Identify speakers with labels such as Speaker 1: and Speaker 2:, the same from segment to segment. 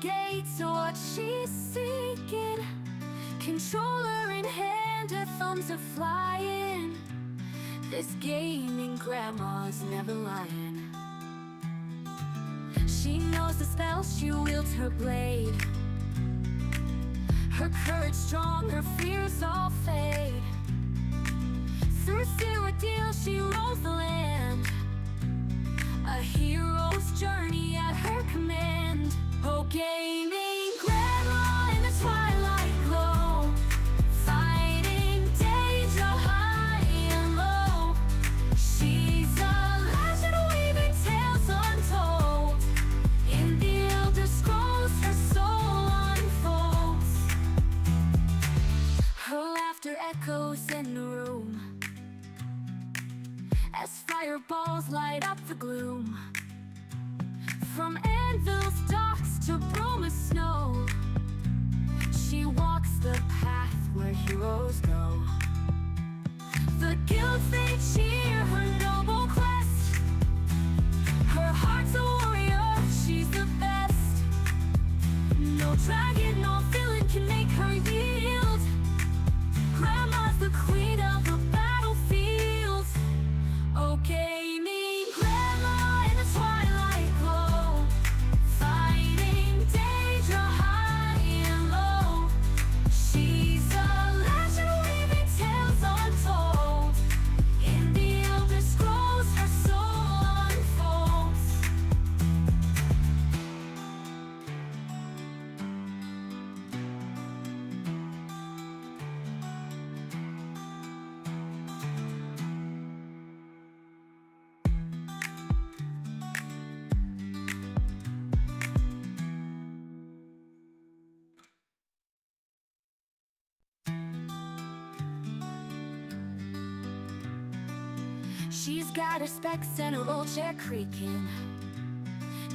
Speaker 1: gates are what she's seeking. Controller in hand, her thumbs are flying. This gaming grandma's never lying. She knows the spells, she wields her blade. Her courage strong, her fears all fade. Through zero deal she rolls the land. A hero's journey at her command. Oh, gaming grandma in the twilight glow, fighting danger high and low. She's a legend weaving tales untold. In the Elder Scrolls her soul unfolds. Her laughter echoes in the room as fireballs light up the gloom. From anvils, docks to broom of snow, she walks the path where heroes go. The guilds they cheer her noble quest. Her heart's a warrior, she's the best. No dragon, no villain can make her yield. Grandma's the queen of the battlefield. Oh, gaming grandma in the twilight glow, fighting danger high and low. She's a legend weaving tales untold. In the Elder Scrolls her soul unfolds. She's got her specs and her old chair creaking.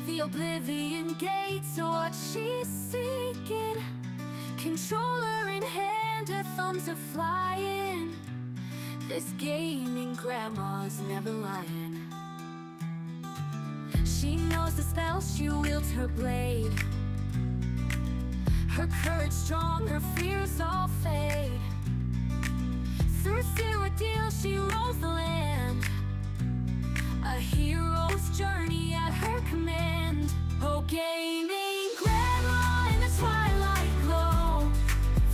Speaker 1: The Oblivion gates are what she's seeking. Controller in hand, her thumbs are flying. This gaming grandma's never lying. She knows the spells, she wields her blade. Her courage strong, her fears all fade. Through zero deal she rolls the land. A hero's journey at her command. Oh, gaming grandma in the twilight glow,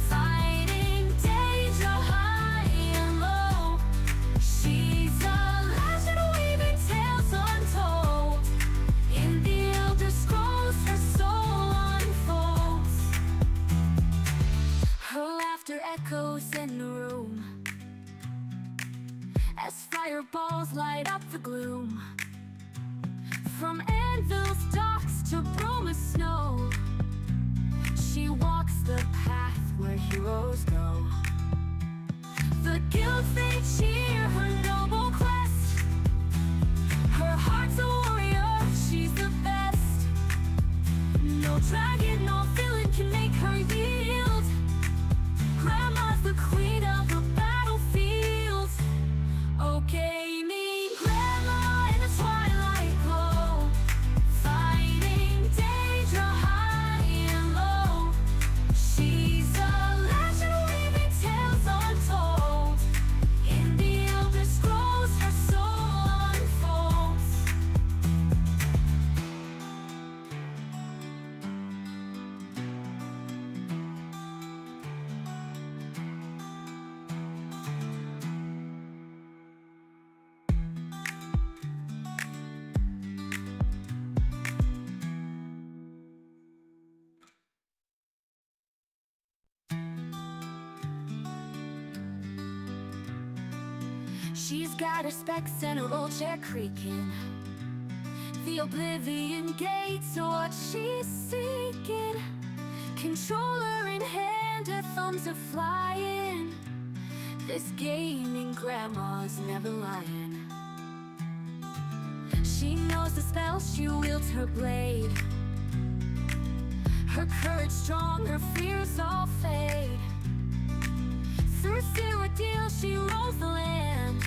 Speaker 1: fighting danger high and low. She's a legend weaving tales untold. In the Elder Scrolls her soul unfolds. Her laughter echoes in the room as fireballs light up the gloom. From anvils, docks to broom of snow, she walks the path where heroes go. The guilds they cheer her noble quest. Her heart's a warrior, she's the best. No dragon, no villain can make her yield. Grandma's the queen of the battlefield. Oh, gaming grandma in the twilight glow, fighting danger high and low. She's a legend weaving tales untold. In the Elder Scrolls her soul unfolds. She's got her specs and her old chair creaking. The Oblivion gates are what she's seeking. Controller in hand, her thumbs are flying. This gaming grandma's never lying. She knows the spells, she wields her blade. Her courage strong, her fears all fade. Through zero deal she rolls the land.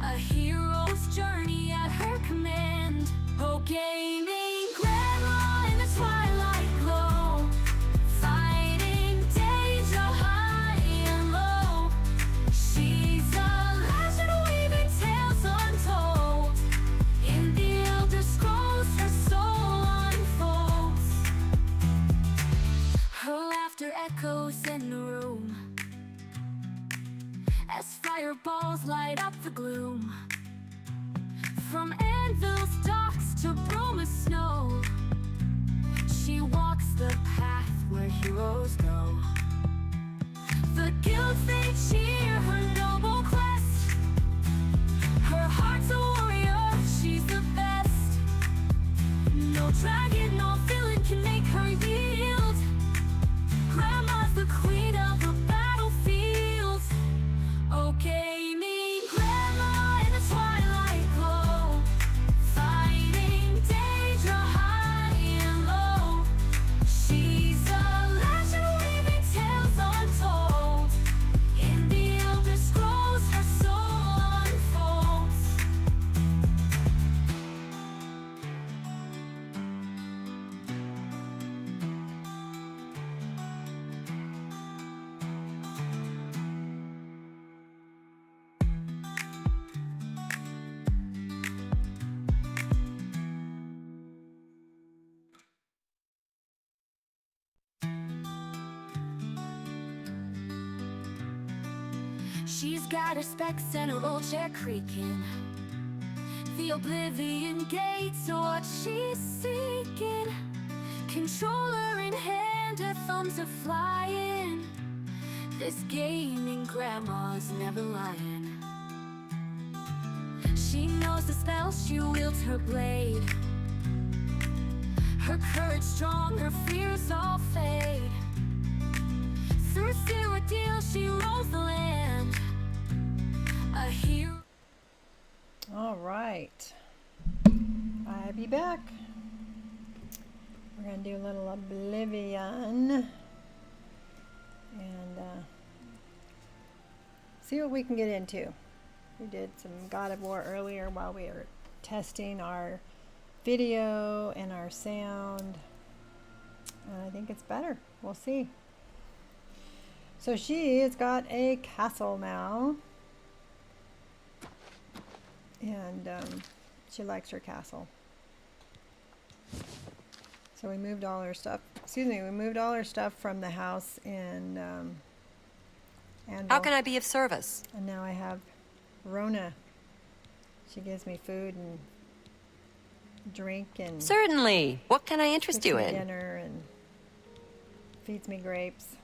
Speaker 1: A hero's journey at her command. Oh, gaming grandma in the twilight echoes in the room as fireballs light up the gloom. From Anvil's docks to Broma's snow, she walks the path where heroes go. The guilds, they cheer her noble quest. Her heart's a warrior, she's the best. No dragon, no villain can make her yield. Grandma's the queen of the battlefield. Okay, me, Grandma in the twilight glow, fighting danger high and low. She's a legend weaving tales untold. In the Elder Scrolls, her soul unfolds. She's got her specs and her old chair creaking. The Oblivion gates are what she's seeking. Controller in hand, her thumbs are flying. This gaming grandma's never lying. She knows the spells, she wields her blade. Her courage strong, her fears all fade. Through zero deal, she rolls the land. A hero.
Speaker 2: All right, I'll be back. We're gonna do a little Oblivion and see what we can get into. We did some God of War earlier while we were testing our video and our sound, and I think it's better. We'll see. So she has got a castle now, and she likes her castle. So we moved all our stuff. Excuse me, we moved all our stuff from the house in Anvil.
Speaker 3: How can I be of service?
Speaker 2: And now I have Rona. She gives me food and drink and
Speaker 3: Certainly. What can I interest you
Speaker 2: cooks me
Speaker 3: in?
Speaker 2: dinner and feeds me grapes.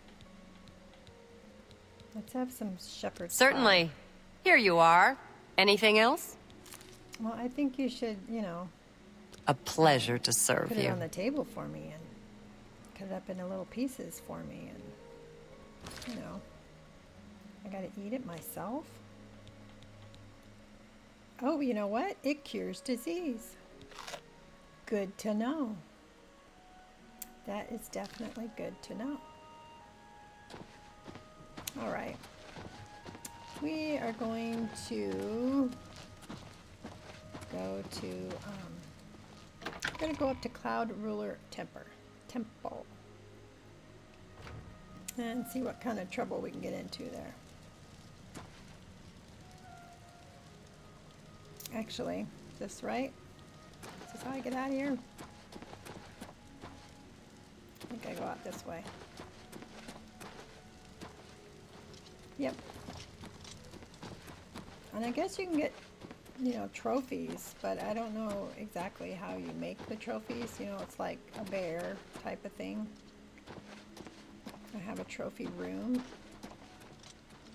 Speaker 2: Let's have some shepherd's pie.
Speaker 3: Certainly. Here you are. Anything else?
Speaker 2: Well, I think you should, you know,
Speaker 3: A pleasure to serve
Speaker 2: put it
Speaker 3: you.
Speaker 2: on the table for me and cut it up into little pieces for me, and, you know, I gotta eat it myself. Oh, you know what? It cures disease. Good to know. That is definitely good to know. All right. We are going to go to, we're going to go up to Cloud Ruler Temple and see what kind of trouble we can get into there. Actually, is this right? Is this how I get out of here? I think I go out this way. Yep. And I guess you can get, you know, trophies, but I don't know exactly how you make the trophies. You know, it's like a bear type of thing. I have a trophy room,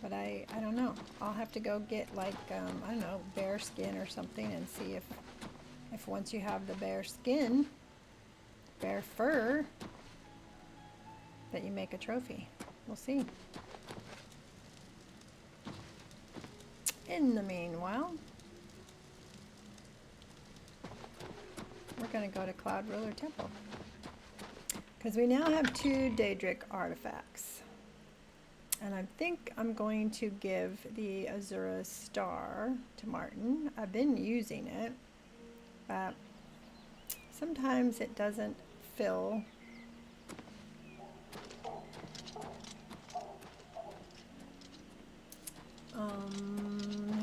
Speaker 2: but I don't know. I'll have to go get like, I don't know, bear skin or something and see if once you have the bear skin, bear fur, that you make a trophy. We'll see. In the meanwhile, we're going to go to Cloud Ruler Temple because we now have 2 Daedric artifacts, and I think I'm going to give the Azura Star to Martin. I've been using it, but sometimes it doesn't fill.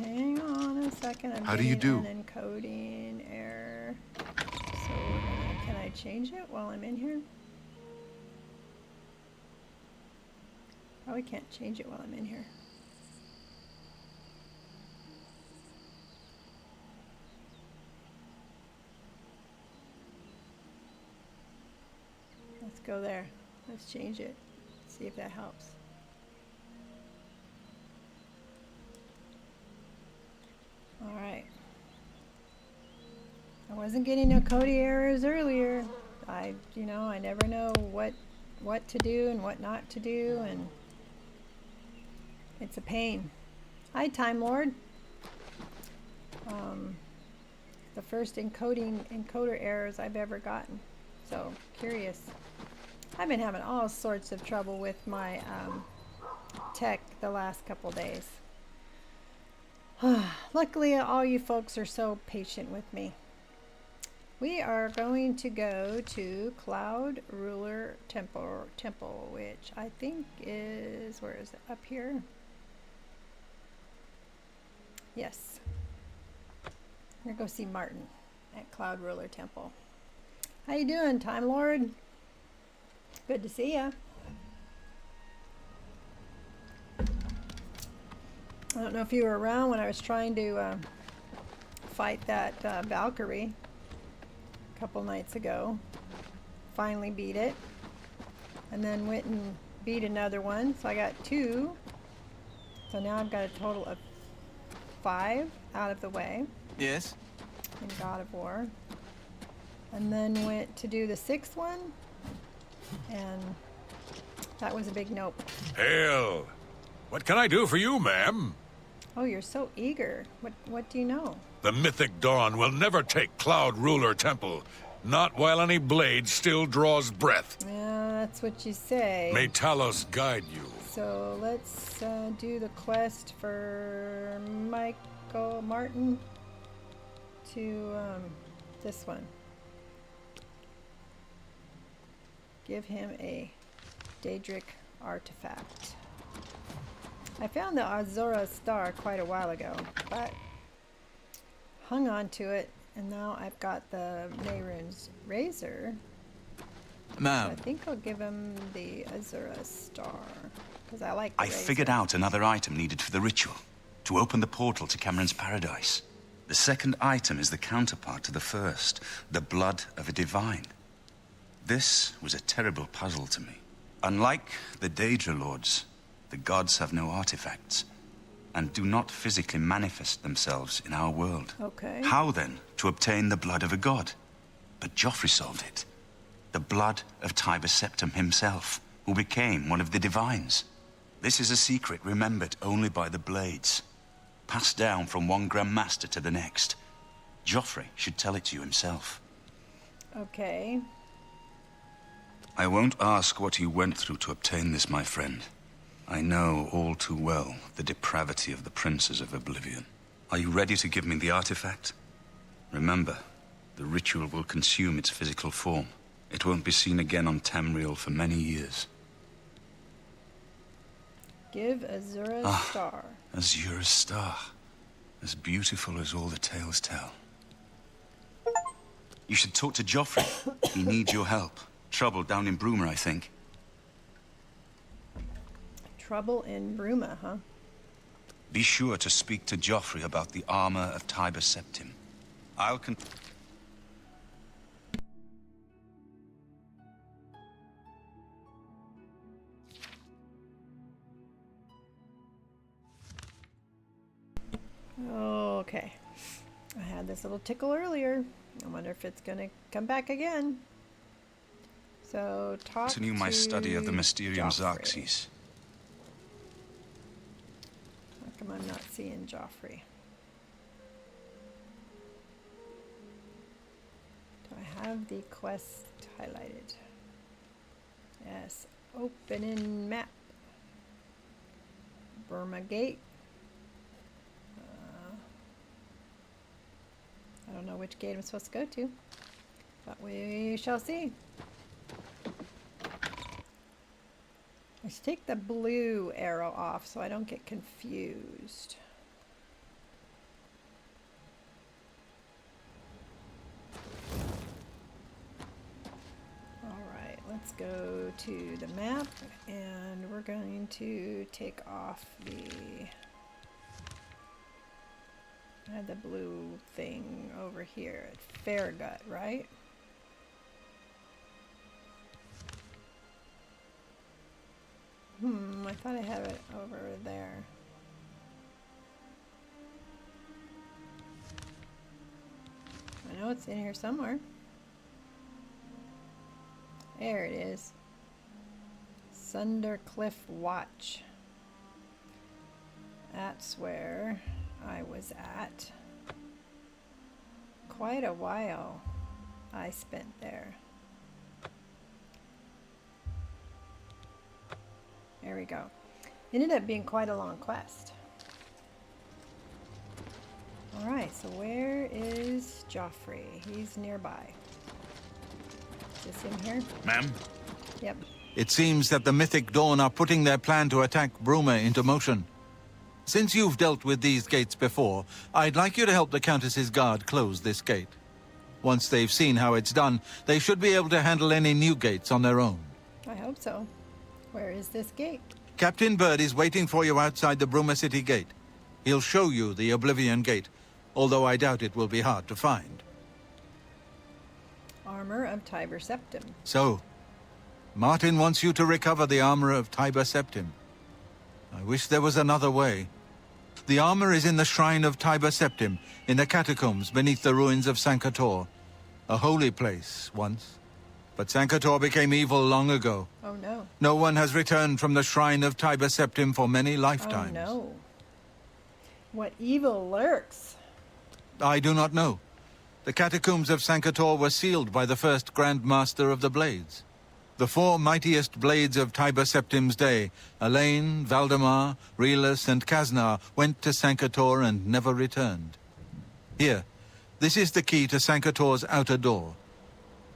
Speaker 2: Hang on a second. I'm
Speaker 4: How do you do?
Speaker 2: An encoding error. So can I change it while I'm in here? Probably can't change it while I'm in here. Let's go there. Let's change it. See if that helps. All right. I wasn't getting no Cody errors earlier. I never know what to do and what not to do, and it's a pain. Hi, Time Lord. The first encoder errors I've ever gotten. So curious. I've been having all sorts of trouble with my tech the last couple days. Luckily, all you folks are so patient with me. We are going to go to Cloud Ruler Temple, which I think is, where is it? Up here? Yes. We're gonna go see Martin at Cloud Ruler Temple. How you doing, Time Lord? Good to see ya. I don't know if you were around when I was trying to fight that Valkyrie a couple nights ago. Finally beat it. And then went and beat another one. So I got 2. So now I've got a total of 5 out of the way.
Speaker 4: Yes?
Speaker 2: In God of War. And then went to do the 6th one. And that was a big nope.
Speaker 5: Hail! What can I do for you, ma'am?
Speaker 2: Oh, you're so eager. What do you know?
Speaker 5: The mythic dawn will never take Cloud Ruler Temple. Not while any blade still draws breath.
Speaker 2: Yeah, that's what you say.
Speaker 5: May Talos guide you.
Speaker 2: So let's do the quest for Martin to this one. Give him a Daedric artifact. I found the Azura star quite a while ago, but hung on to it, and now I've got the Mehrunes razor.
Speaker 4: Ma'am.
Speaker 2: So I think I'll give him the Azura star, because I like the
Speaker 6: I
Speaker 2: razor.
Speaker 6: figured out another item needed for the ritual, to open the portal to Cameron's paradise. The second item is the counterpart to the first, the blood of a divine. This was a terrible puzzle to me. Unlike the Daedra Lords, the gods have no artifacts, and do not physically manifest themselves in our world.
Speaker 2: Okay.
Speaker 6: How, then, to obtain the blood of a god? But Joffrey solved it. The blood of Tiber Septim himself, who became one of the divines. This is a secret remembered only by the Blades, passed down from one Grand Master to the next. Joffrey should tell it to you himself.
Speaker 2: Okay.
Speaker 6: I won't ask what you went through to obtain this, my friend. I know all too well the depravity of the princes of Oblivion. Are you ready to give me the artifact? Remember, the ritual will consume its physical form. It won't be seen again on Tamriel for many years.
Speaker 2: Give Azura's star.
Speaker 6: Azura's star. As beautiful as all the tales tell. You should talk to Joffrey. He needs your help. Trouble down in Bruma, I think.
Speaker 2: Trouble in Bruma, huh?
Speaker 6: Be sure to speak to Joffrey about the armor of Tiber Septim.
Speaker 2: Okay. I had this little tickle earlier. I wonder if it's gonna come back again. So
Speaker 6: Continue my study of the Mysterium
Speaker 2: Joffrey.
Speaker 6: Xerxes.
Speaker 2: How come I'm not seeing Joffrey? Do I have the quest highlighted? Yes. Opening map. Burma Gate. I don't know which gate I'm supposed to go to, but we shall see. I should take the blue arrow off so I don't get confused. Alright, let's go to the map, and we're going to take off the blue thing over here at Fairgut, right? I thought I had it over there. I know it's in here somewhere. There it is. Sundercliff Watch. That's where I was at. Quite a while I spent there. There we go. Ended up being quite a long quest. Alright, so where is Joffrey? He's nearby. Is this him here?
Speaker 4: Ma'am?
Speaker 2: Yep.
Speaker 4: It seems that the Mythic Dawn are putting their plan to attack Bruma into motion. Since you've dealt with these gates before, I'd like you to help the Countess's guard close this gate. Once they've seen how it's done, they should be able to handle any new gates on their own.
Speaker 2: I hope so. Where is this gate?
Speaker 4: Captain Bird is waiting for you outside the Bruma City gate. He'll show you the Oblivion gate, although I doubt it will be hard to find.
Speaker 2: Armor of Tiber Septim.
Speaker 4: So, Martin wants you to recover the armor of Tiber Septim. I wish there was another way. The armor is in the shrine of Tiber Septim, in the catacombs beneath the ruins of Sankator. A holy place, once. But Sankator became evil long ago.
Speaker 2: Oh no.
Speaker 4: No one has returned from the shrine of Tiber Septim for many lifetimes.
Speaker 2: Oh no. What evil lurks?
Speaker 4: I do not know. The catacombs of Sankator were sealed by the first Grand Master of the Blades. The four mightiest blades of Tiber Septim's day, Elaine, Valdemar, Relus, and Kaznar, went to Sankator and never returned. Here, this is the key to Sankator's outer door.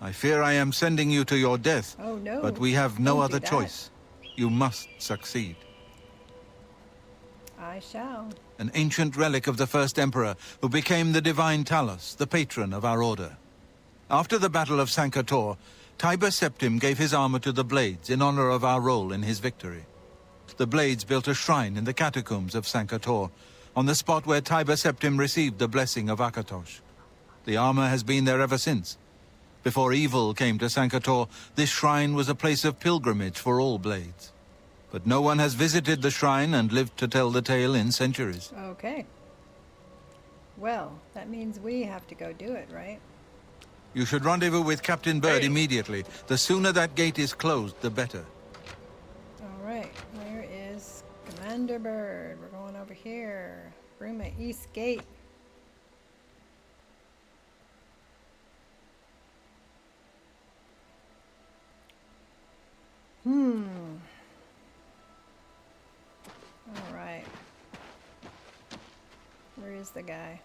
Speaker 4: I fear I am sending you to your death,
Speaker 2: Oh no.
Speaker 4: but we have no
Speaker 2: Don't
Speaker 4: other
Speaker 2: do that.
Speaker 4: choice. You must succeed.
Speaker 2: I shall.
Speaker 4: An ancient relic of the first emperor, who became the divine Talos, the patron of our order. After the Battle of Sankator, Tiber Septim gave his armor to the Blades in honor of our role in his victory. The Blades built a shrine in the catacombs of Sankator, on the spot where Tiber Septim received the blessing of Akatosh. The armor has been there ever since. Before evil came to Sankator, this shrine was a place of pilgrimage for all Blades. But no one has visited the shrine and lived to tell the tale in centuries.
Speaker 2: Okay. Well, that means we have to go do it, right?
Speaker 4: You should rendezvous with Captain Bird
Speaker 5: Hey.
Speaker 4: immediately. The sooner that gate is closed, the better.
Speaker 2: All right. Where is Commander Bird? We're going over here. Bruma East Gate. All right. Where is the guy?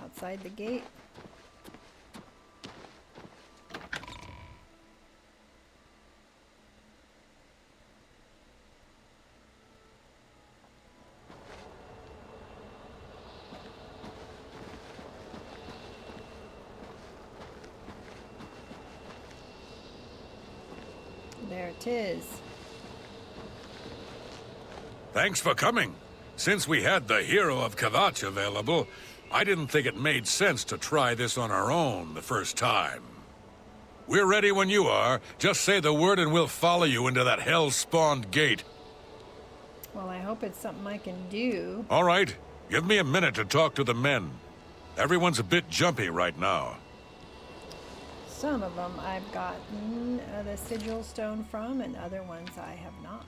Speaker 2: Outside the gate? There it is.
Speaker 5: Thanks for coming. Since we had the hero of Kavach available, I didn't think it made sense to try this on our own the first time. We're ready when you are. Just say the word and we'll follow you into that hell-spawned gate.
Speaker 2: Well, I hope it's something I can do.
Speaker 5: All right, give me a minute to talk to the men. Everyone's a bit jumpy right now.
Speaker 2: Some of them I've gotten the sigil stone from, and other ones I have not.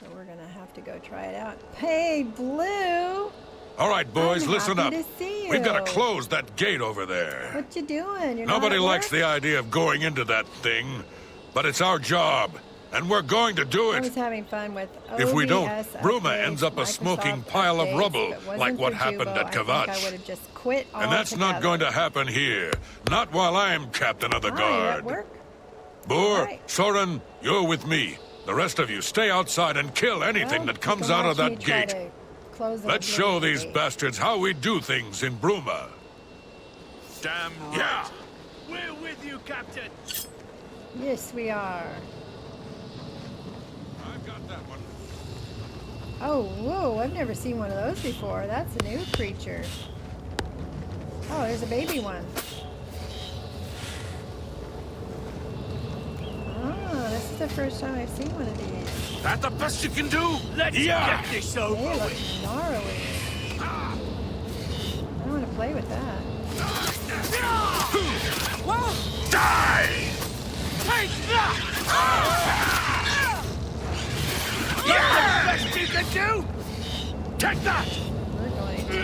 Speaker 2: So we're gonna have to go try it out. Hey, Blue!
Speaker 5: All right, boys,
Speaker 2: I'm
Speaker 5: listen
Speaker 2: happy
Speaker 5: up.
Speaker 2: to see
Speaker 5: We've got to
Speaker 2: you.
Speaker 5: close that gate over there.
Speaker 2: What you doing? You're not
Speaker 5: Nobody
Speaker 2: at
Speaker 5: likes
Speaker 2: work?
Speaker 5: the idea of going into that thing, but it's our job, and we're going to do
Speaker 2: I
Speaker 5: it.
Speaker 2: was having fun with
Speaker 5: If we don't,
Speaker 2: OBS
Speaker 5: Bruma
Speaker 2: updates,
Speaker 5: ends up a
Speaker 2: Microsoft
Speaker 5: smoking pile of
Speaker 2: updates.
Speaker 5: rubble,
Speaker 2: If it wasn't
Speaker 5: like what
Speaker 2: for
Speaker 5: happened
Speaker 2: Jubo,
Speaker 5: at
Speaker 2: I think
Speaker 5: Kavach.
Speaker 2: I would have just quit
Speaker 5: And that's not going to happen here. Not while I'm captain of the
Speaker 2: Hi, you're at
Speaker 5: guard.
Speaker 2: work?
Speaker 5: Boor,
Speaker 2: Right.
Speaker 5: Soren, you're with me. The rest of you stay outside and kill anything
Speaker 2: Well,
Speaker 5: that
Speaker 2: you
Speaker 5: comes
Speaker 2: can
Speaker 5: out of
Speaker 2: watch
Speaker 5: that
Speaker 2: me try
Speaker 5: gate.
Speaker 2: to close the
Speaker 5: Let's show
Speaker 2: Oblivion
Speaker 5: these
Speaker 2: gate.
Speaker 5: bastards how we do things in Bruma.
Speaker 7: Damn right.
Speaker 5: Yeah.
Speaker 7: We're with you, Captain.
Speaker 2: Yes, we are.
Speaker 5: I've got that one.
Speaker 2: Oh, whoa, I've never seen one of those before. That's a new creature. Oh, there's a baby one. Oh, this is the first time I've seen one of these.
Speaker 5: That the best you can do?
Speaker 7: Let's get this over
Speaker 2: They look
Speaker 7: with.
Speaker 2: gnarly. I don't want to play with that.
Speaker 5: Die!
Speaker 7: Take that! Best you can do?
Speaker 5: Take that!
Speaker 2: We're going to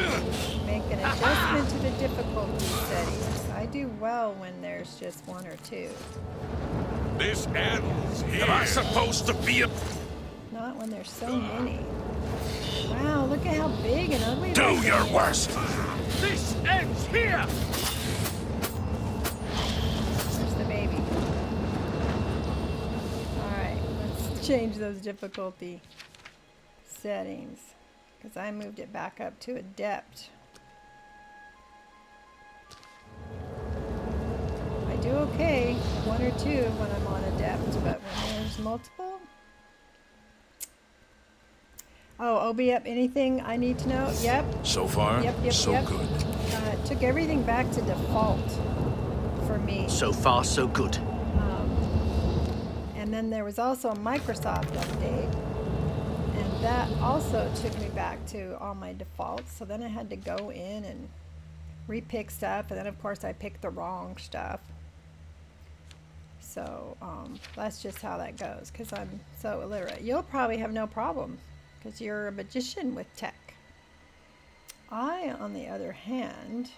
Speaker 2: make an adjustment to the difficulty settings. I do well when there's just one or two.
Speaker 5: This ends here. Am I supposed to be a...
Speaker 2: Not when there's so many. Wow, look at how big and ugly
Speaker 5: Do
Speaker 2: that
Speaker 5: your
Speaker 2: thing is.
Speaker 5: worst!
Speaker 7: This ends here.
Speaker 2: There's the baby. Alright, let's change those difficulty settings. Because I moved it back up to adept. I do okay, one or two when I'm on adept, but when there's multiple... Oh, Obi-Up, anything I need to know? Yep.
Speaker 5: So far,
Speaker 2: Yep.
Speaker 5: good.
Speaker 2: Took everything back to default for me.
Speaker 7: So far, so good.
Speaker 2: And then there was also a Microsoft update, and that also took me back to all my defaults. So then I had to go in and repick stuff, and then of course I picked the wrong stuff. So that's just how that goes, because I'm so illiterate. You'll probably have no problem, because you're a magician with tech. I, on the other hand,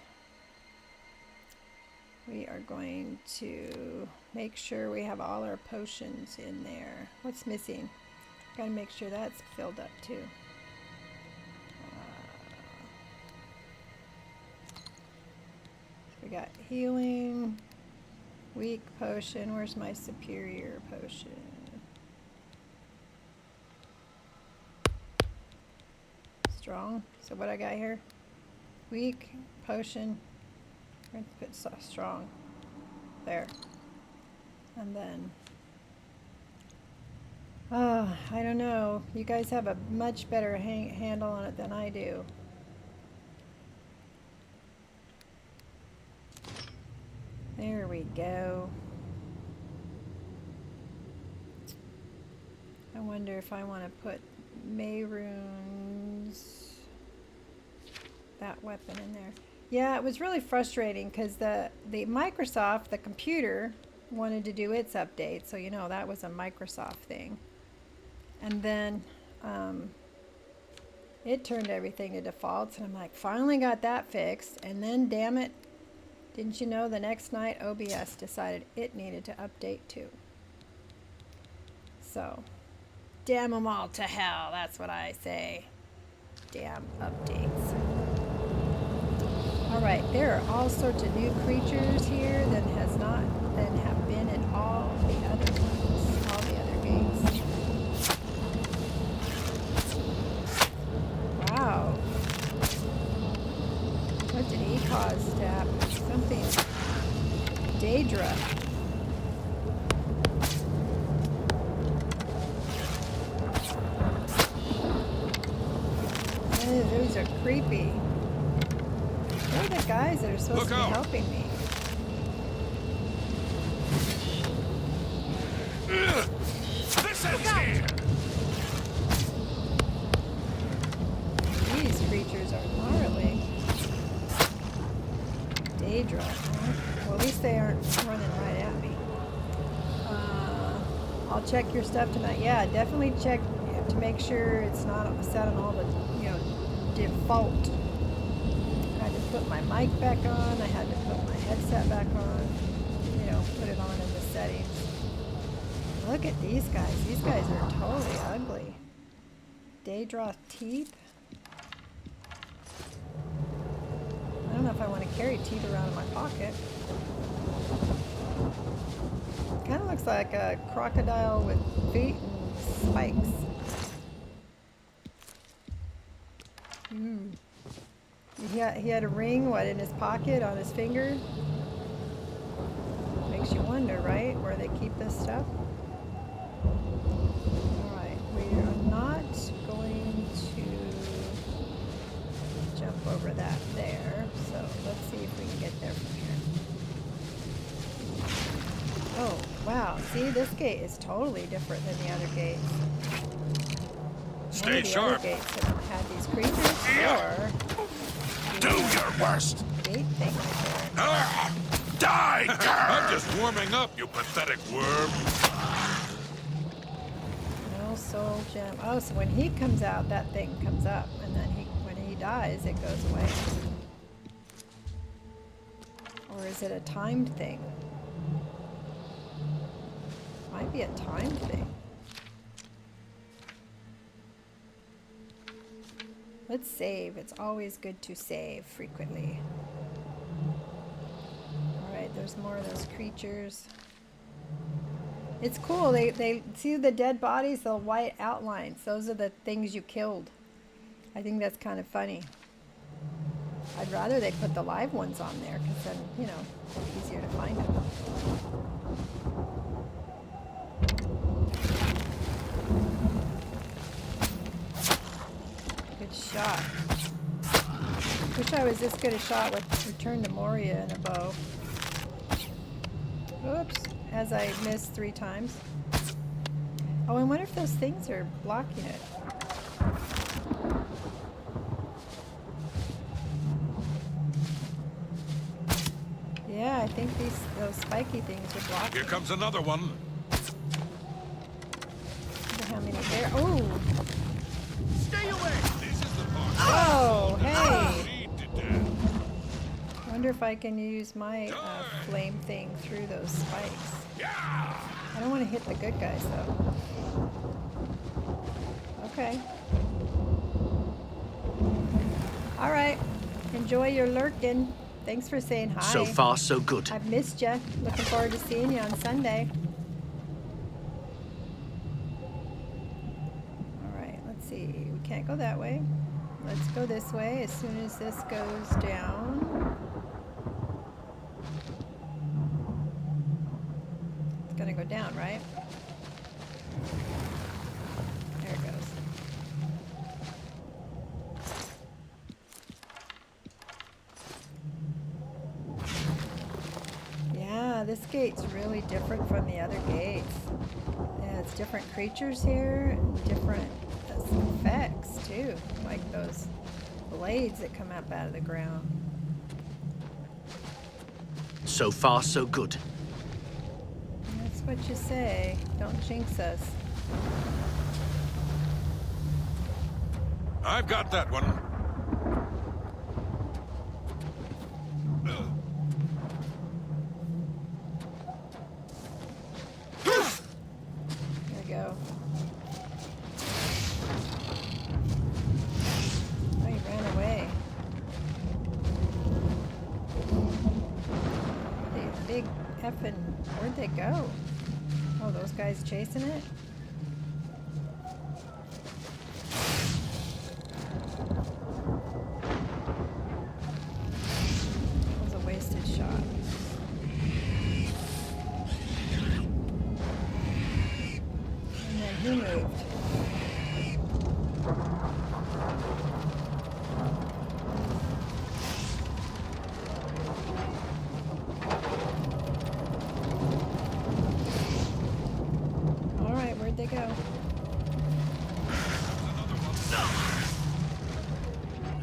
Speaker 2: we are going to make sure we have all our potions in there. What's missing? Gotta make sure that's filled up too. We got healing, weak potion. Where's my superior potion? Strong. So what I got here? Weak potion. We're going to put strong there. And then, I don't know. You guys have a much better handle on it than I do. There we go. I wonder if I want to put Mayrune's, that weapon in there. Yeah, it was really frustrating because the Microsoft, the computer, wanted to do its update. So, you know, that was a Microsoft thing. And then it turned everything to defaults. And I'm like, finally got that fixed. And then, damn it, didn't you know the next night OBS decided it needed to update too. So, damn them all to hell. That's what I say. Damn updates. Alright, there are all sorts of new creatures here that have been in all the other ones, all the other games. Wow. What did he cause to happen? Something. Daedra. Those are creepy. Where are the guys that are supposed to be helping me?
Speaker 5: This ends here!
Speaker 2: These creatures are gnarly. Daedra, huh? Well, at least they aren't running right at me. I'll check your stuff tonight. Yeah, definitely check to make sure it's not set on all the, default. I had to put my mic back on. I had to put my headset back on. Put it on in the settings. Look at these guys. These guys are totally ugly. Daedra teeth. I don't know if I want to carry teeth around in my pocket. Kind of looks like a crocodile with feet and spikes. He had a ring, what, in his pocket, on his finger? Makes you wonder, right? Where they keep this stuff? Alright, we are not going to jump over that there. So let's see if we can get there from here. Oh, wow. See, this gate is totally different than the other gates.
Speaker 5: Stay
Speaker 2: None of the
Speaker 5: sharp.
Speaker 2: other gates have had these creatures or
Speaker 5: Do your worst.
Speaker 2: gate thing right there.
Speaker 5: Die, I'm just warming up, you pathetic worm.
Speaker 2: No soul gem. Oh, so when he comes out, that thing comes up, and then when he dies, it goes away. Or is it a timed thing? Might be a timed thing. Let's save. It's always good to save frequently. Alright, there's more of those creatures. It's cool. They see the dead bodies, the white outlines. Those are the things you killed. I think that's kind of funny. I'd rather they put the live ones on there because then, you know, it's easier to find them. Good shot. Wish I was this good a shot with Return to Moria and a bow. Oops, as I missed 3 times. Oh, I wonder if those things are blocking it. Yeah, I think those spiky things are blocking.
Speaker 5: Here comes another one.
Speaker 2: Wonder how many there? Oh!
Speaker 7: Stay away!
Speaker 5: This is the part.
Speaker 2: Oh, hey!
Speaker 5: Bleed to death.
Speaker 2: Wonder if I can use my flame thing through those spikes. I don't want to hit the good guys though. Okay. Alright. Enjoy your lurking. Thanks for saying hi.
Speaker 7: So far, so good.
Speaker 2: I've missed you. Looking forward to seeing you on Sunday. Alright, let's see. We can't go that way. Let's go this way as soon as this goes down. It's gonna go down, right? There it goes. Yeah, this gate's really different from the other gates. Yeah, it's different creatures here, and different effects too, like those blades that come up out of the ground.
Speaker 7: So far, so good.
Speaker 2: That's what you say. Don't jinx us.
Speaker 5: I've got that one.
Speaker 2: There we go. Oh, he ran away. These big effing... Where'd they go? Oh, those guys chasing it? That was a wasted shot. And then he moved. All right, where'd they go?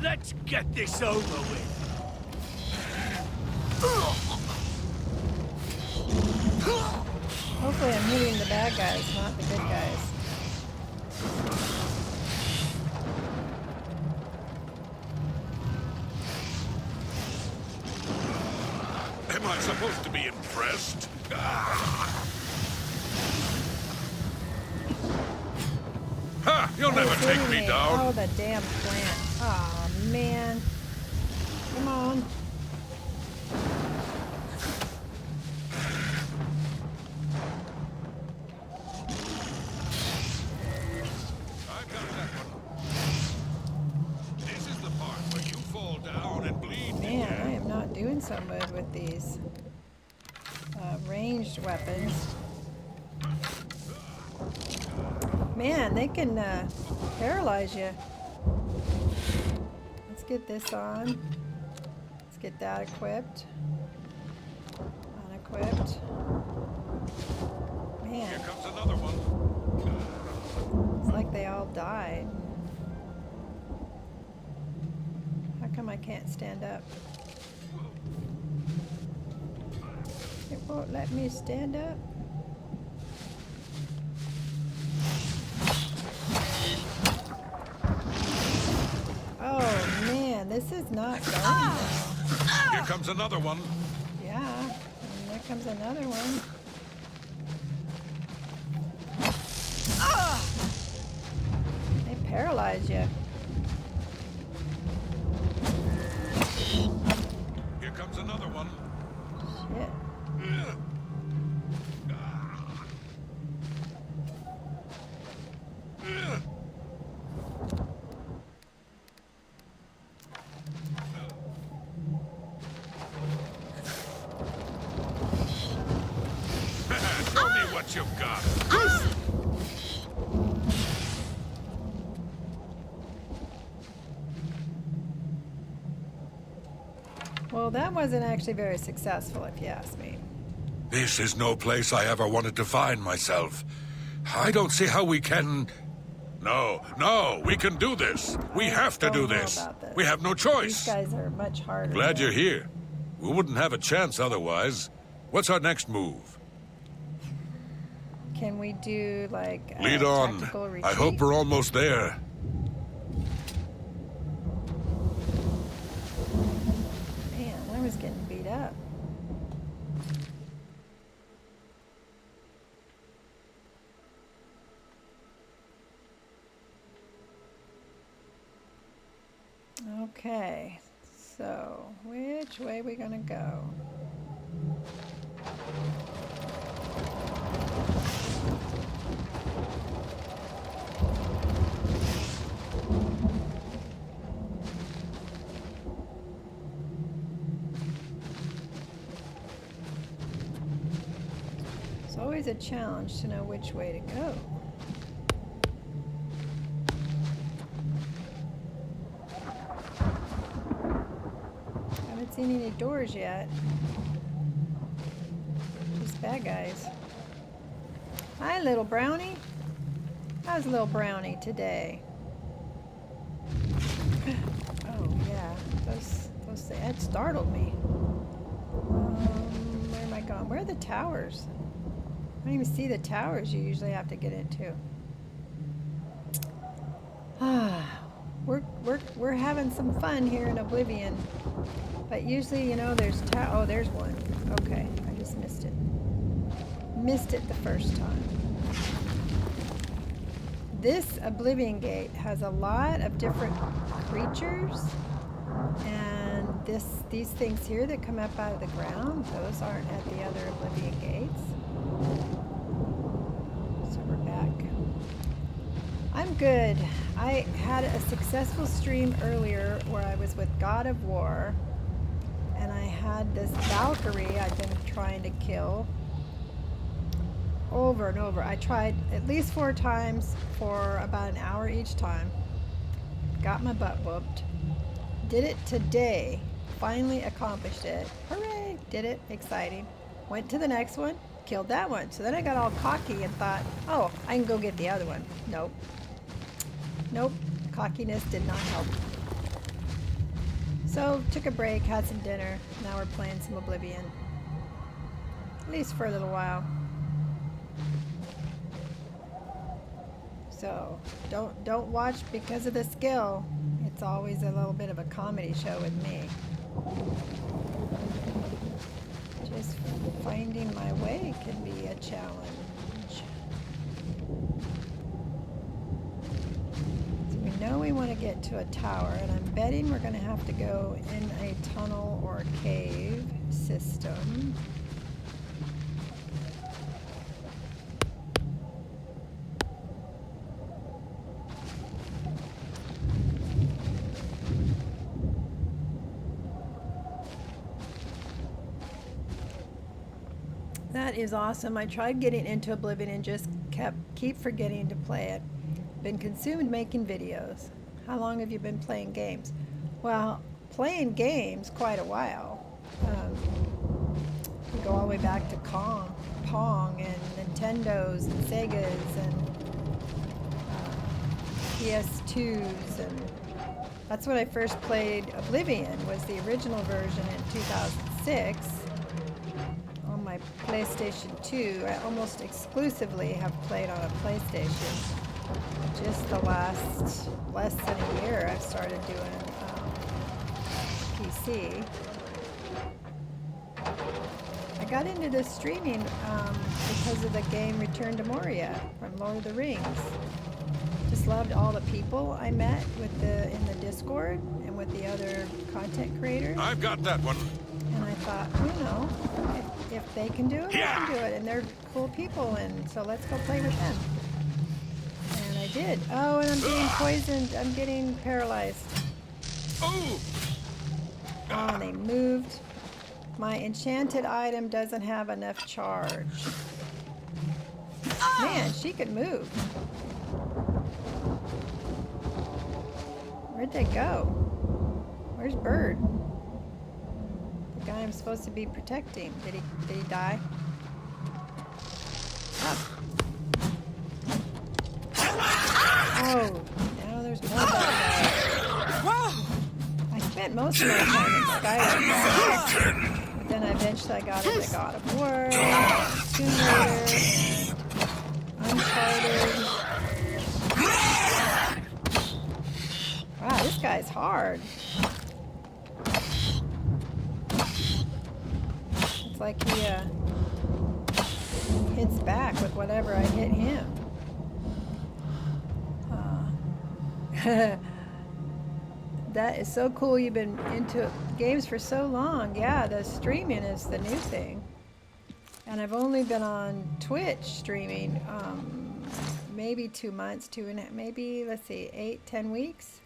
Speaker 7: Let's get this over with.
Speaker 2: Hopefully I'm hitting the bad guys, not the good guys.
Speaker 5: Am I supposed to be impressed? Ha! You'll never
Speaker 2: It's
Speaker 5: take
Speaker 2: hitting
Speaker 5: me down.
Speaker 2: Oh, the damn plant. Oh, man. Come on.
Speaker 5: I've got that one. This is the part where you fall down
Speaker 2: doing so good with these ranged weapons. Man, they can paralyze you. Let's get this on. Let's get that equipped. Unequipped. Man.
Speaker 5: Here comes another one.
Speaker 2: It's like they all died. How come I can't stand up? It won't let me stand up. Oh man, this is not going well.
Speaker 5: Here comes another one.
Speaker 2: Yeah, and there comes another one. They paralyze you.
Speaker 5: Here comes another one.
Speaker 2: Shit.
Speaker 5: Show me what you've got.
Speaker 2: Well, that wasn't actually very successful, if you ask me.
Speaker 5: This is no place I ever wanted to find myself. I don't see how we can... No, we can do this. We have to do
Speaker 2: don't know
Speaker 5: this.
Speaker 2: about this.
Speaker 5: We have no
Speaker 2: These
Speaker 5: choice.
Speaker 2: guys are much harder.
Speaker 5: Glad
Speaker 2: than-
Speaker 5: you're here. We wouldn't have a chance otherwise. What's our next move?
Speaker 2: Can we do like a
Speaker 5: Lead on.
Speaker 2: tactical retreat?
Speaker 5: I hope we're almost there.
Speaker 2: Man, I was getting beat up. Okay, so which way we gonna go? It's always a challenge to know which way to go. Haven't seen any doors yet. Just bad guys. Hi, little brownie. How's little brownie today? Oh yeah, that startled me. Where am I going? Where are the towers? I don't even see the towers you usually have to get into. We're having some fun here in Oblivion, but usually, you know, there's oh, there's one. Okay, I just missed it. Missed it the first time. This Oblivion Gate has a lot of different creatures, and these things here that come up out of the ground, those aren't at the other Oblivion Gates. So we're back. I'm good. I had a successful stream earlier where I was with God of War, and I had this Valkyrie I've been trying to kill over and over. I tried at least 4 times for about an hour each time. Got my butt whooped. Did it today. Finally accomplished it. Hooray! Did it. Exciting. Went to the next one. Killed that one. So then I got all cocky and thought, oh, I can go get the other one. Nope. Nope. Cockiness did not help. So took a break, had some dinner. Now we're playing some Oblivion. At least for a little while. So don't watch because of the skill. It's always a little bit of a comedy show with me. Just finding my way can be a challenge. So we know we want to get to a tower, and I'm betting we're going to have to go in a tunnel or a cave system. That is awesome. I tried getting into Oblivion and just keep forgetting to play it. Been consumed making videos. How long have you been playing games? Well, playing games quite a while. We go all the way back to Pong and Nintendos and Segas and PS2s, and that's when I first played Oblivion, was the original version in 2006 on my PlayStation 2. I almost exclusively have played on a PlayStation. Just the last less than a year I've started doing PC. I got into this streaming because of the game Return to Moria from Lord of the Rings. Just loved all the people I met in the Discord and with the other content creators.
Speaker 5: I've got that one.
Speaker 2: And I thought, you know, if they can do it, I can do it. And they're cool people, and so let's go play with them. And I did. Oh, and I'm being poisoned. I'm getting paralyzed.
Speaker 5: Oh!
Speaker 2: Oh, and they moved. My enchanted item doesn't have enough charge. Man, she could move. Where'd they go? Where's Bird? The guy I'm supposed to be protecting. Did he die? Oh, now there's more bad guys. I spent most of my time in Skyrim. But then eventually I got into God of War, Tomb Raider, Uncharted. Wow, this guy's hard. It's like he hits back with whatever I hit him. That is so cool. You've been into games for so long. Yeah, the streaming is the new thing. And I've only been on Twitch streaming maybe 2 months, maybe, let's see, 8-10 weeks.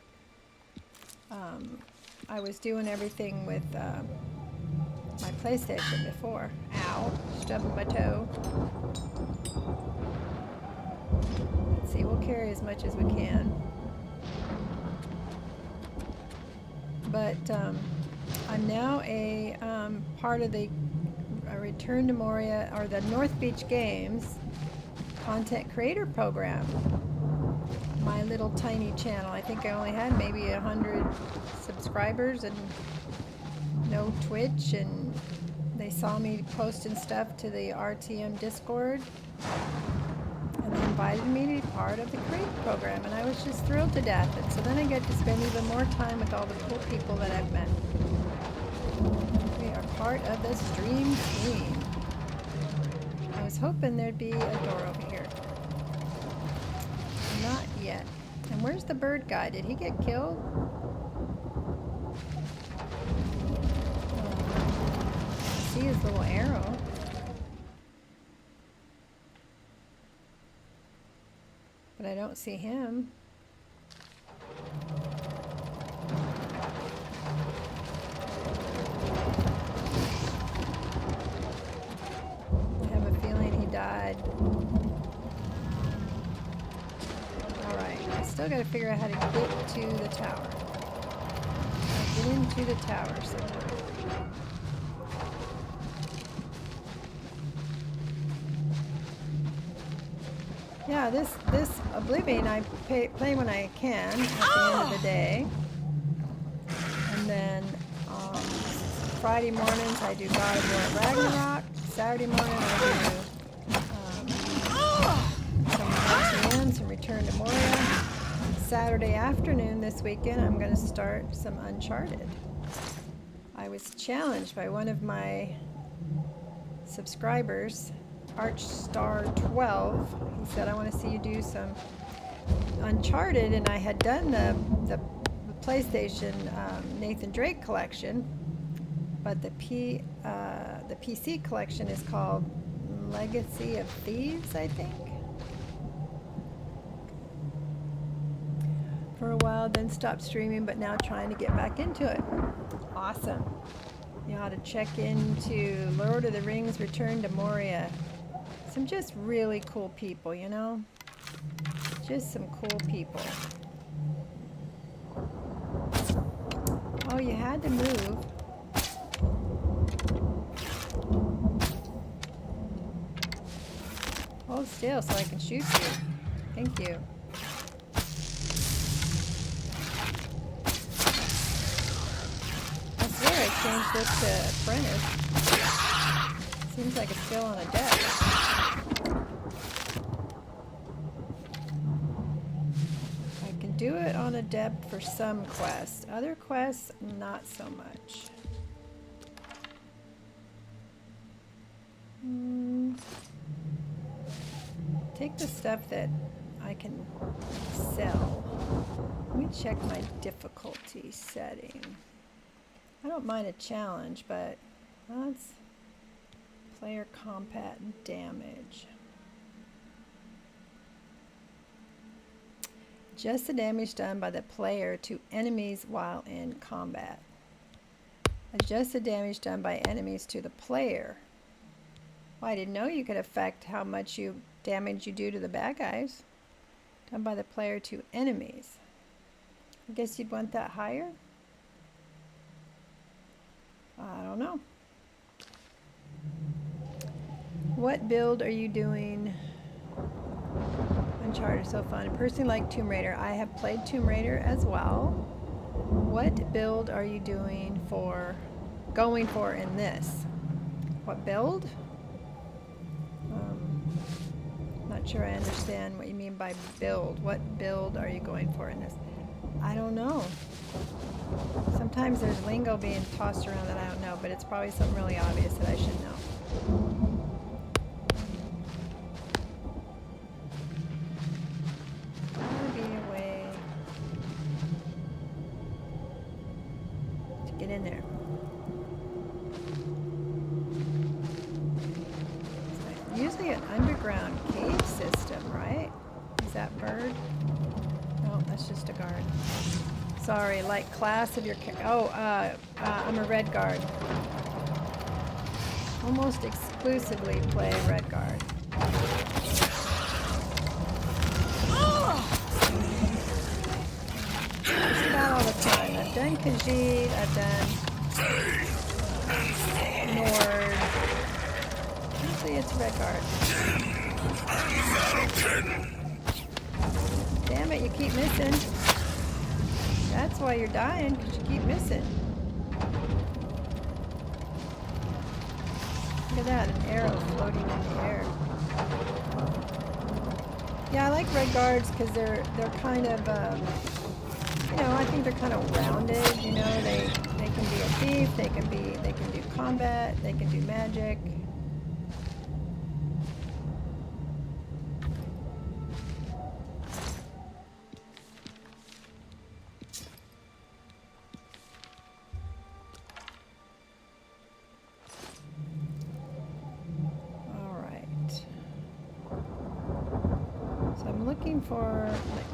Speaker 2: I was doing everything with my PlayStation before. Ow, stubbing my toe. Let's see, we'll carry as much as we can. But I'm now a part of the Return to Moria, or the North Beach Games content creator program. My little tiny channel. I think I only had maybe 100 subscribers and no Twitch, and they saw me posting stuff to the RTM Discord, and they invited me to be part of the creator program, and I was just thrilled to death. And so then I get to spend even more time with all the cool people that I've met. We are part of the stream team. I was hoping there'd be a door over here. Not yet. And where's the bird guy? Did he get killed? I see his little arrow. But I don't see him. I have a feeling he died. Alright, I still gotta figure out how to get to the tower. Get into the tower somehow. Yeah, this Oblivion I play when I can at the end of the day. And then Friday mornings I do God of War Ragnarok. Saturday morning I do some RTM, some Return to Moria. Saturday afternoon this weekend I'm going to start some Uncharted. I was challenged by one of my subscribers, Archstar12. He said, I want to see you do some Uncharted, and I had done the PlayStation Nathan Drake collection, but the PC collection is called Legacy of Thieves, I think. For a while, then stopped streaming, but now trying to get back into it. Awesome. You ought to check into Lord of the Rings Return to Moria. Some just really cool people, you know? Just some cool people. Oh, you had to move. Hold still so I can shoot you. Thank you. I swear I changed this to apprentice. Seems like it's still on a deck. I can do it on adept for some quests. Other quests, not so much. Take the stuff that I can sell. Let me check my difficulty setting. I don't mind a challenge, but that's player combat damage. Just the damage done by the player to enemies while in combat. Adjust the damage done by enemies to the player. Well, I didn't know you could affect how much damage you do to the bad guys. Done by the player to enemies. I guess you'd want that higher? I don't know. What build are you doing? Uncharted, so fun. Personally like Tomb Raider. I have played Tomb Raider as well. What build are you doing going for in this? What build? Not sure I understand what you mean by build. What build are you going for in this? I don't know. Sometimes there's lingo being tossed around that I don't know, but it's probably something really obvious that I should know. Gotta be a way to get in there. Usually an underground cave system, right? Is that bird? No, that's just a guard. Sorry, like class of your I'm a red guard. Almost exclusively play red guard. Just about all the time. I've done Khajiit, I've done Nord. Usually it's red guard. Damn it, you keep missing. That's why you're dying, because you keep missing. Look at that, an arrow floating in the air. Yeah, I like red guards because they're kind of, you know, I think they're kind of rounded. You know, they can be a thief, they can do combat, they can do magic.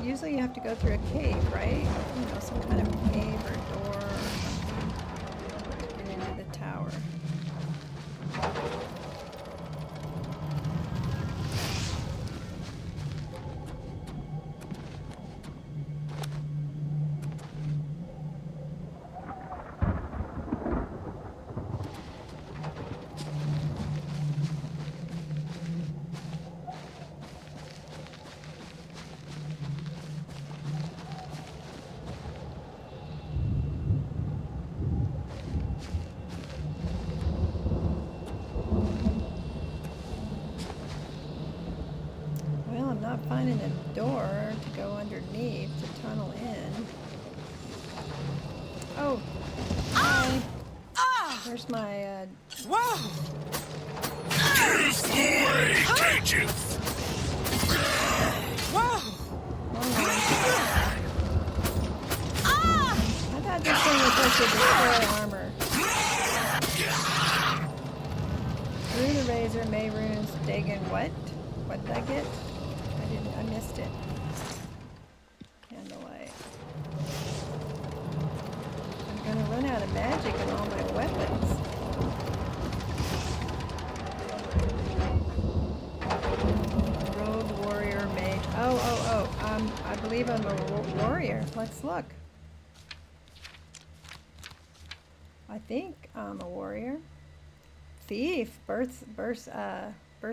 Speaker 2: Usually you have to go through a cave, right? You know, some kind of cave or door or something to get into the tower. Finding a door to go underneath to tunnel in. Oh, hi. Where's my
Speaker 7: Whoa! Here's the way, cages! Whoa!
Speaker 2: I thought this thing was supposed to destroy armor. Through the razor, May runes, Dagon. What? What did I get? I missed it. Candlelight. I'm gonna run out of magic and all my weapons. believe I'm a warrior. Let's look. I think I'm a warrior. Thief. Birth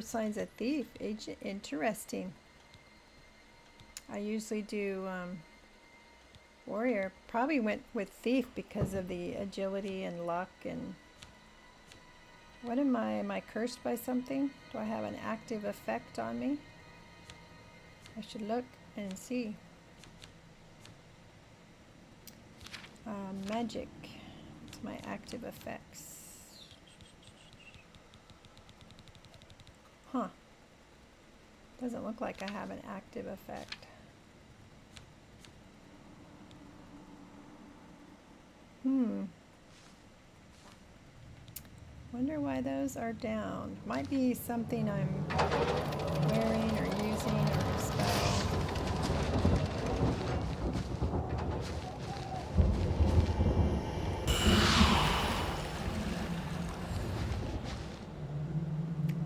Speaker 2: signs a thief. Interesting. I usually do warrior. Probably went with thief because of the agility and luck and... What am I cursed by something? Do I have an active effect on me? I should look and see. Magic. What's my active effects? Huh. Doesn't look like I have an active effect. Wonder why those are down. Might be something I'm wearing or using or a spell.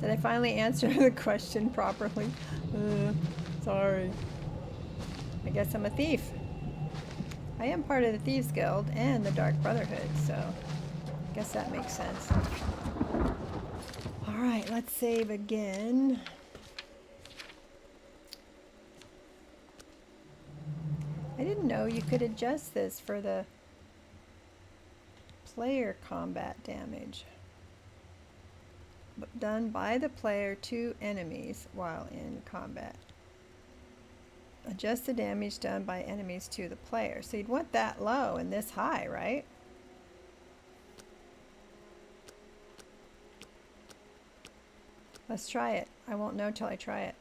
Speaker 2: Did I finally answer the question properly? Sorry. I guess I'm a thief. I am part of the Thieves Guild and the Dark Brotherhood, so I guess that makes sense. Alright, let's save again. I didn't know you could adjust this for the player combat damage. Done by the player to enemies while in combat. Adjust the damage done by enemies to the player. So you'd want that low and this high, right? Let's try it. I won't know till I try it.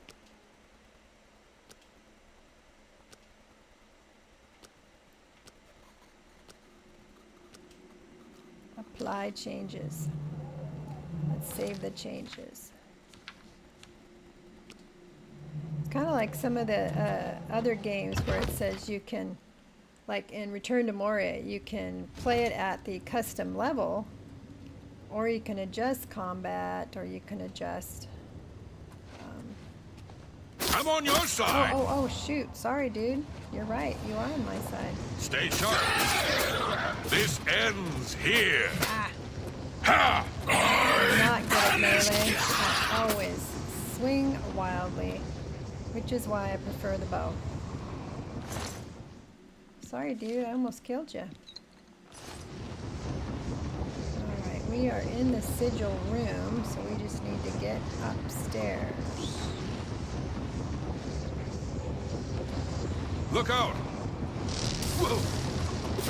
Speaker 2: Apply changes. Let's save the changes. It's kind of like some of the other games where it says you can, like in Return to Moria, you can play it at the custom level, or you can adjust combat, or you can adjust...
Speaker 5: I'm on your side!
Speaker 2: Oh, shoot. Sorry, dude. You're right. You are on my side.
Speaker 5: Stay sharp. This ends here.
Speaker 2: Ah.
Speaker 5: Ha!
Speaker 2: I'm not good at melee. I always swing wildly, which is why I prefer the bow. Sorry, dude. I almost killed you. Alright, we are in the sigil room, so we just need to get upstairs.
Speaker 5: Look out! Whoa.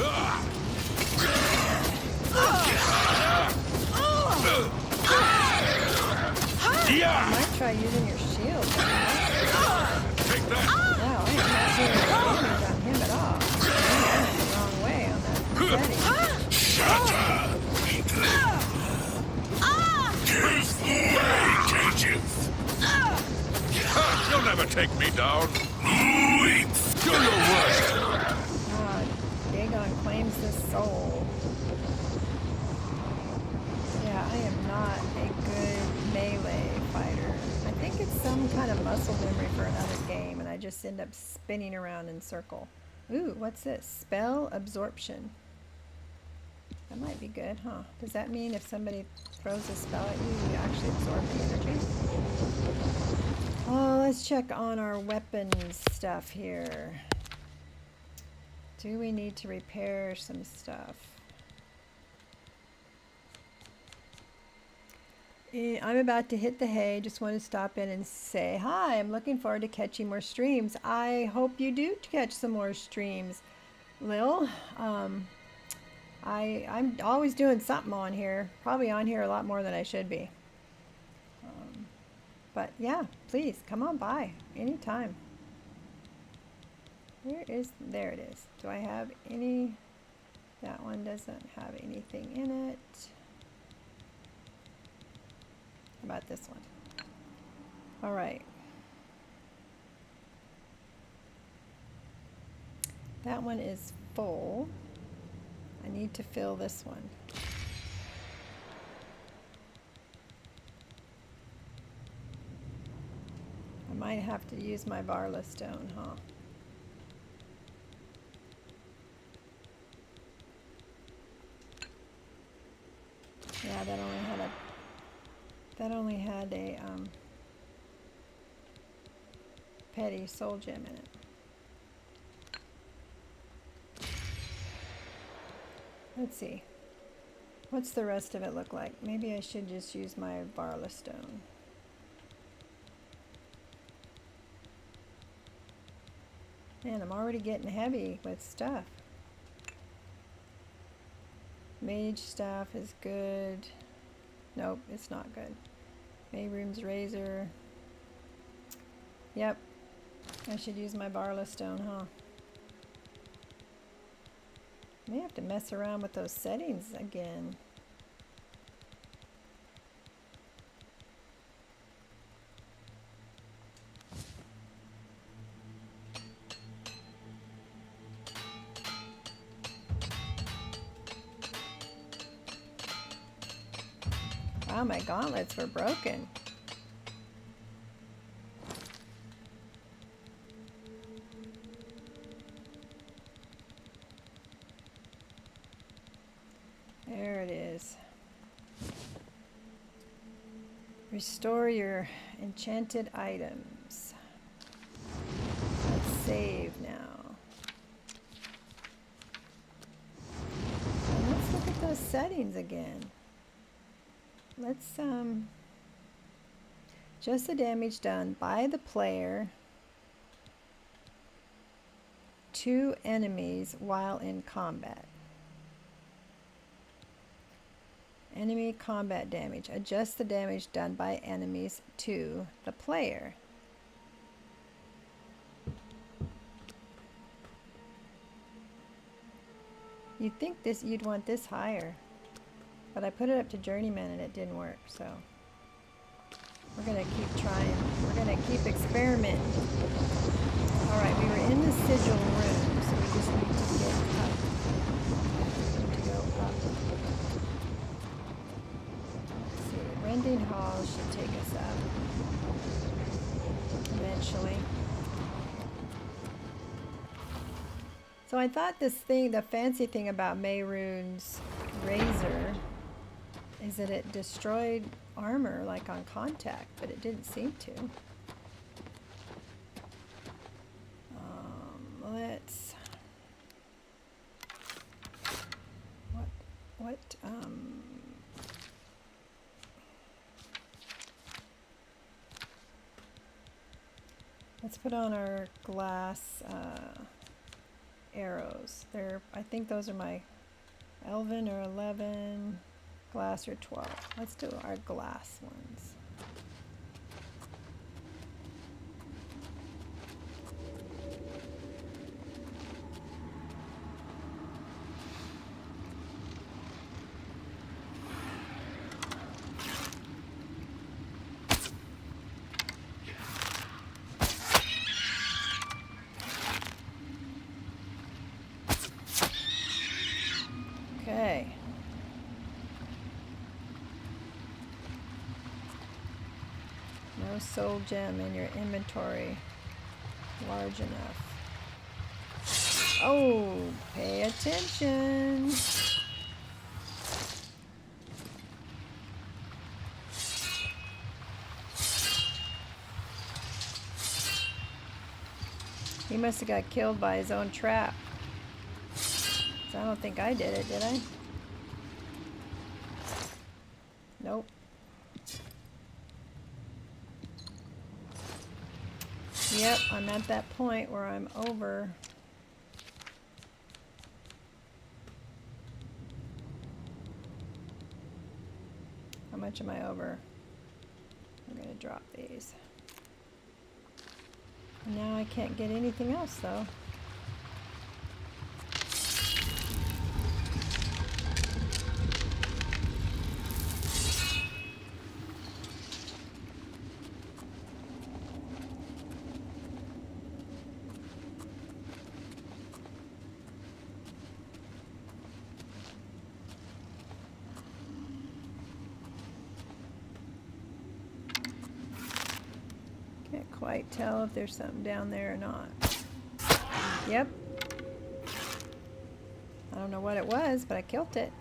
Speaker 5: Ah. Yeah!
Speaker 2: I might try using your shield.
Speaker 5: Take that!
Speaker 2: Wow, I am not doing damage on him at all. I went the wrong way on that setting.
Speaker 7: Shut up!
Speaker 5: You'll never take me down. Do your worst.
Speaker 2: Dagon claims the soul. Yeah, I am not a good melee fighter. I think it's some kind of muscle memory for another game, and I just end up spinning around in circle. Ooh, what's this? Spell absorption. That might be good, huh? Does that mean if somebody throws a spell at you, you actually absorb the energy? Oh, let's check on our weapons stuff here. Do we need to repair some stuff? I'm about to hit the hay. Just want to stop in and say hi. I'm looking forward to catching more streams. I hope you do catch some more streams, Lil. I'm always doing something on here. Probably on here a lot more than I should be. But yeah, please come on by anytime. There it is. Do I have any? That one doesn't have anything in it. How about this one? All right. That one is full. I need to fill this one. I might have to use my Varla stone, huh? Yeah, that only had a petty soul gem in it. Let's see. What's the rest of it look like? Maybe I should just use my Varla stone. Man, I'm already getting heavy with stuff. Mage staff is good. Nope, it's not good. Mayroom's razor. Yep. I should use my Varla stone, huh? May have to mess around with those settings again. Wow, my gauntlets were broken. There it is. Restore your enchanted items. Let's save now. And let's look at those settings again. Let's just the damage done by the player to enemies while in combat. Enemy combat damage. Adjust the damage done by enemies to the player. You'd think you'd want this higher, but I put it up to journeyman and it didn't work, so we're gonna keep trying. We're gonna keep experimenting. Alright, we were in the sigil room, so we just need to get up. We need to go up. Let's see, Rending Hall should take us up eventually. So I thought this thing, the fancy thing about Mayrune's razor is that it destroyed armor like on contact, but it didn't seem to. Let's put on our glass arrows. I think those are my elven or 11, glass or 12. Let's do our glass ones. Okay. No soul gem in your inventory large enough. Oh, pay attention. He must have got killed by his own trap. So I don't think I did it, did I? Nope. Yep, I'm at that point where I'm over. How much am I over? I'm gonna drop these. And now I can't get anything else though. Can't quite tell if there's something down there or not. Yep. I don't know what it was, but I killed it.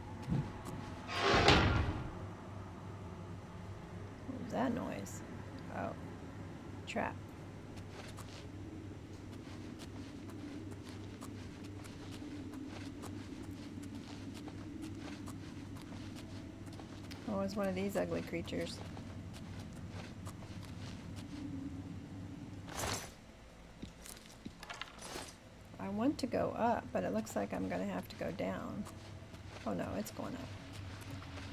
Speaker 2: was that noise? Oh, trap. Oh, it's one of these ugly creatures. I want to go up, but it looks like I'm gonna have to go down. Oh no, it's going up.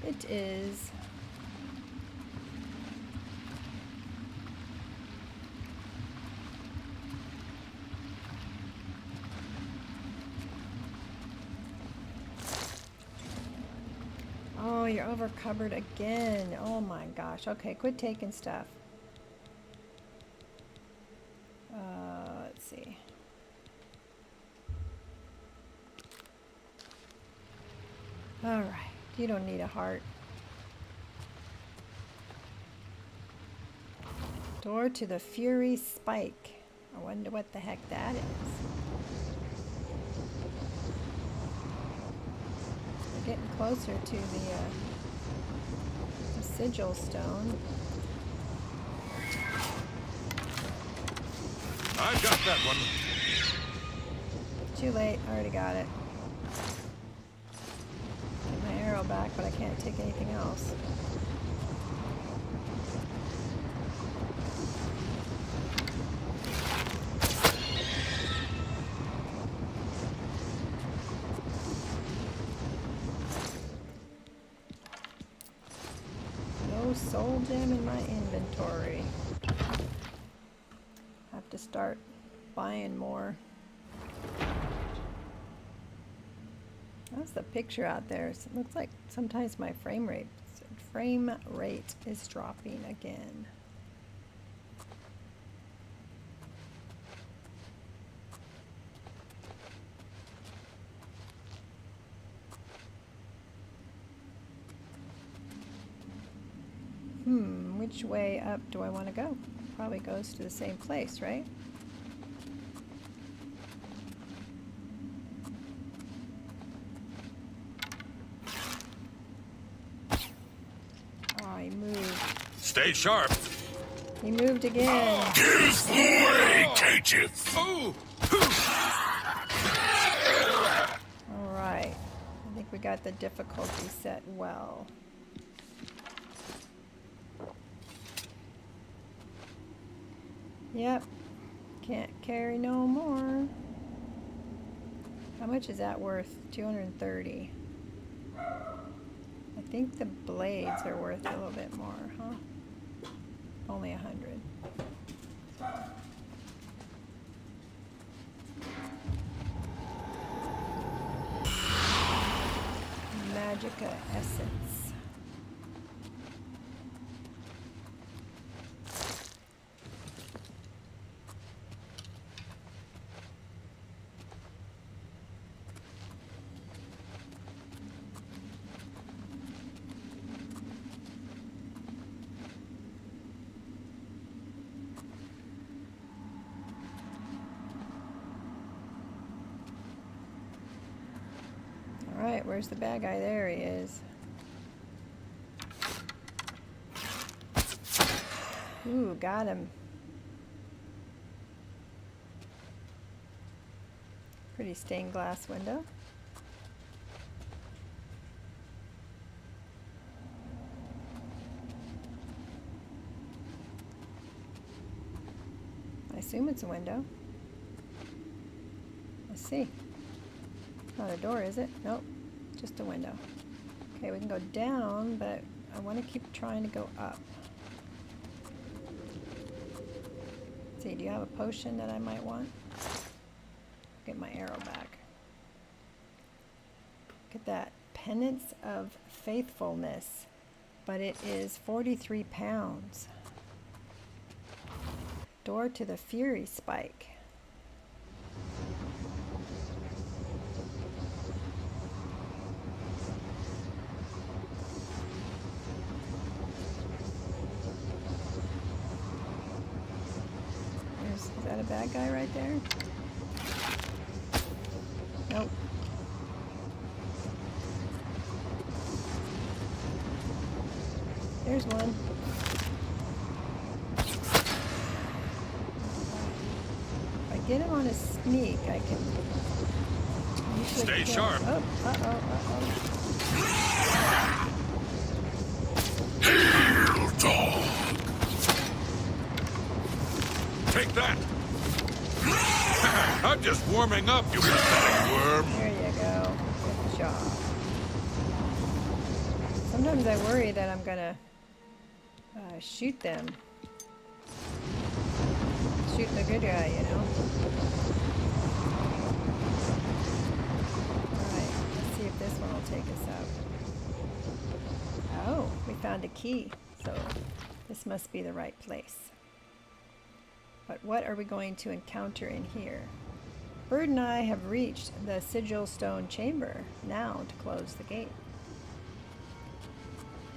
Speaker 2: It is. Oh, you're over covered again. Oh my gosh. Okay, quit taking stuff. Let's see. All right, you don't need a heart. Door to the Fury Spike. I wonder what the heck that is. We're getting closer to the sigil stone.
Speaker 5: I got that one.
Speaker 2: Too late, I already got it. Get my arrow back, but I can't take anything else. No soul gem in my inventory. Have to start buying more. That's the picture out there. So it looks like sometimes my frame rate is dropping again. Which way up do I want to go? Probably goes to the same place, right? Oh, he moved.
Speaker 5: Stay sharp.
Speaker 2: He moved again.
Speaker 7: Give way, cages!
Speaker 5: Oh!
Speaker 2: All right. I think we got the difficulty set well. Yep. Can't carry no more. How much is that worth? 230. I think the blades are worth a little bit more, huh? Only 100. Magica essence. Alright, where's the bad guy? There he is. Ooh, got him. Pretty stained glass window. I assume it's a window. Let's see. Not a door, is it? Nope. Just a window. Okay, we can go down, but I want to keep trying to go up. Let's see, do you have a potion that I might want? Get my arrow back. Look at that. Penance of Faithfulness. But it is 43 pounds. Door to the Fury Spike. Is that a bad guy right there? Nope. There's one. get him on a sneak, I can usually
Speaker 5: Stay
Speaker 2: kill-
Speaker 5: sharp.
Speaker 2: Oh, uh-oh.
Speaker 7: Hail, dog.
Speaker 5: Take that! I'm just warming up, you pathetic worm.
Speaker 2: There you go. Good job. Sometimes I worry that I'm gonna shoot them. Shoot the good guy, you know? Alright, let's see if this one will take us out. Oh, we found a key, so this must be the right place. But what are we going to encounter in here? Bird and I have reached the sigil stone chamber. Now to close the gate.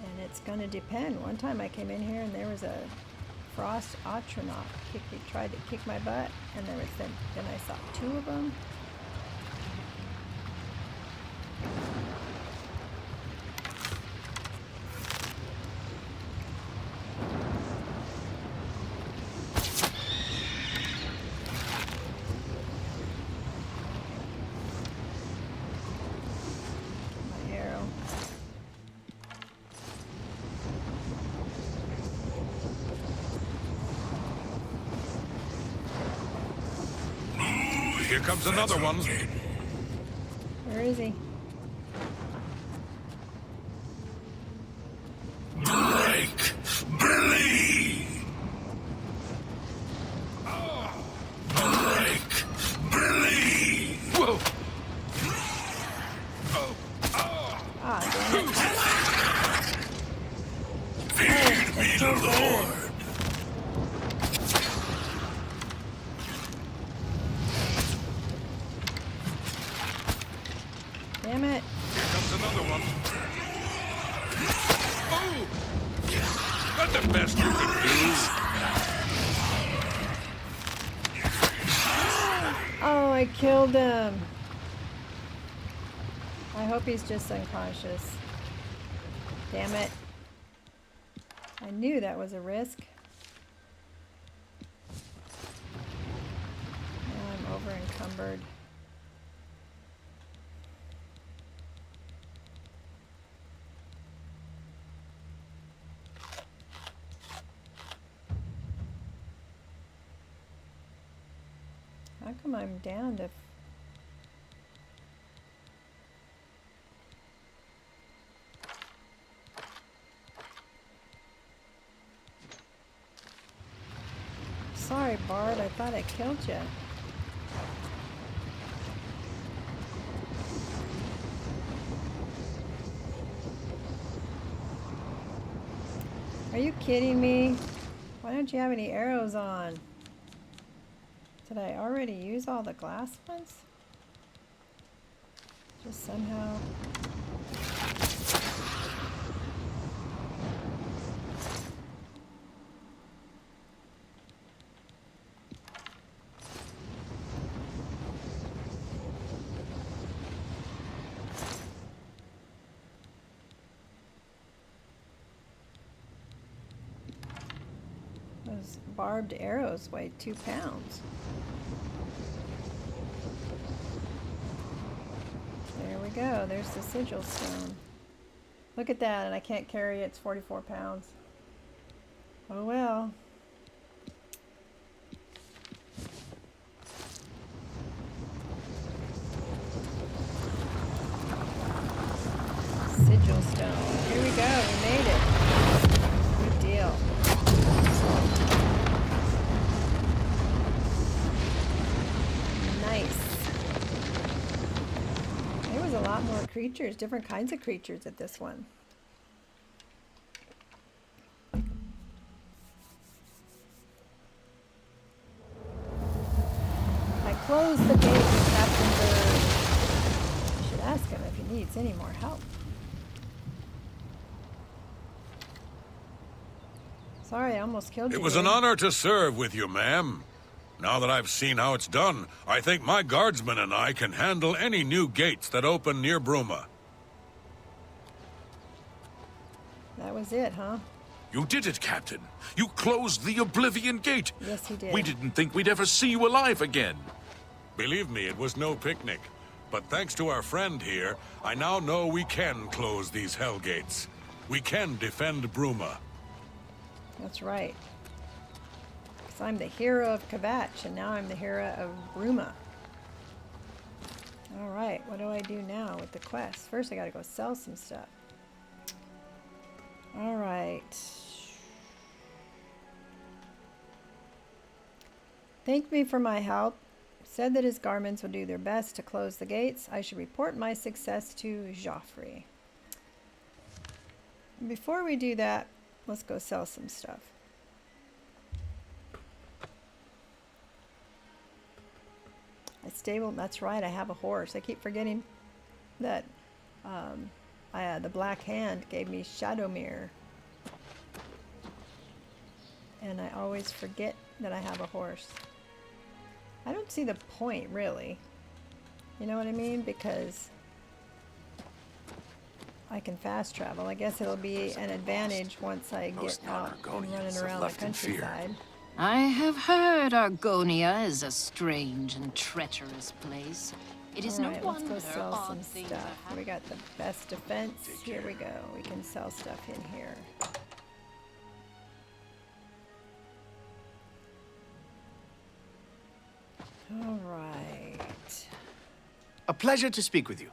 Speaker 2: And it's going to depend. One time I came in here and there was a frost astronaut. He tried to kick my butt, and then I saw two of them. My arrow.
Speaker 5: Here comes another one.
Speaker 2: Where is he?
Speaker 7: Break. Bleed. Break. Bleed.
Speaker 5: Whoa!
Speaker 2: Ah, damn it.
Speaker 7: Feed me the Lord.
Speaker 2: Damn it.
Speaker 5: Here comes another one. Oh! That's the best you could do.
Speaker 2: Oh, I killed him. I hope he's just unconscious. Damn it. I knew that was a risk. Now I'm over encumbered. How come I'm down to... Sorry, Bard, I thought I killed you. Are you kidding me? Why don't you have any arrows on? Did I already use all the glass ones? Just somehow... Those barbed arrows weigh 2 pounds. There we go. There's the sigil stone. Look at that, and I can't carry it. It's 44 pounds. Oh well. Sigil stone. Here we go. We made it. Good deal. Nice. There was a lot more creatures, different kinds of creatures at this one. I closed the gate with Captain Bird. I should ask him if he needs any more help. Sorry, I almost killed you.
Speaker 5: It was an
Speaker 2: dude.
Speaker 5: honor to serve with you, ma'am. Now that I've seen how it's done, I think my guardsmen and I can handle any new gates that open near Bruma.
Speaker 2: That was it, huh?
Speaker 7: You did it, Captain. You closed the Oblivion Gate.
Speaker 2: Yes, he did.
Speaker 7: We didn't think we'd ever see you alive again.
Speaker 5: Believe me, it was no picnic. But thanks to our friend here, I now know we can close these hell gates. We can defend Bruma.
Speaker 2: That's right. Because I'm the hero of Kvatch, and now I'm the hero of Bruma. Alright, what do I do now with the quest? First I gotta go sell some stuff. Alright. Thanked me for my help. Said that his garments would do their best to close the gates. I should report my success to Joffrey. Before we do that, let's go sell some stuff. A stable, that's right, I have a horse. I keep forgetting that the Black Hand gave me Shadowmere. And I always forget that I have a horse. I don't see the point, really. You know what I mean? Because I can fast travel. I guess it'll be an advantage once I get out and running around the countryside.
Speaker 8: I have heard Argonia is a strange and treacherous place. It is no
Speaker 2: Alright, let's
Speaker 8: wonder
Speaker 2: go sell
Speaker 8: odd
Speaker 2: some
Speaker 8: things
Speaker 2: stuff.
Speaker 8: are
Speaker 2: We got the best defense. Here we go. We can sell stuff in here. Alright.
Speaker 9: A pleasure to speak with you.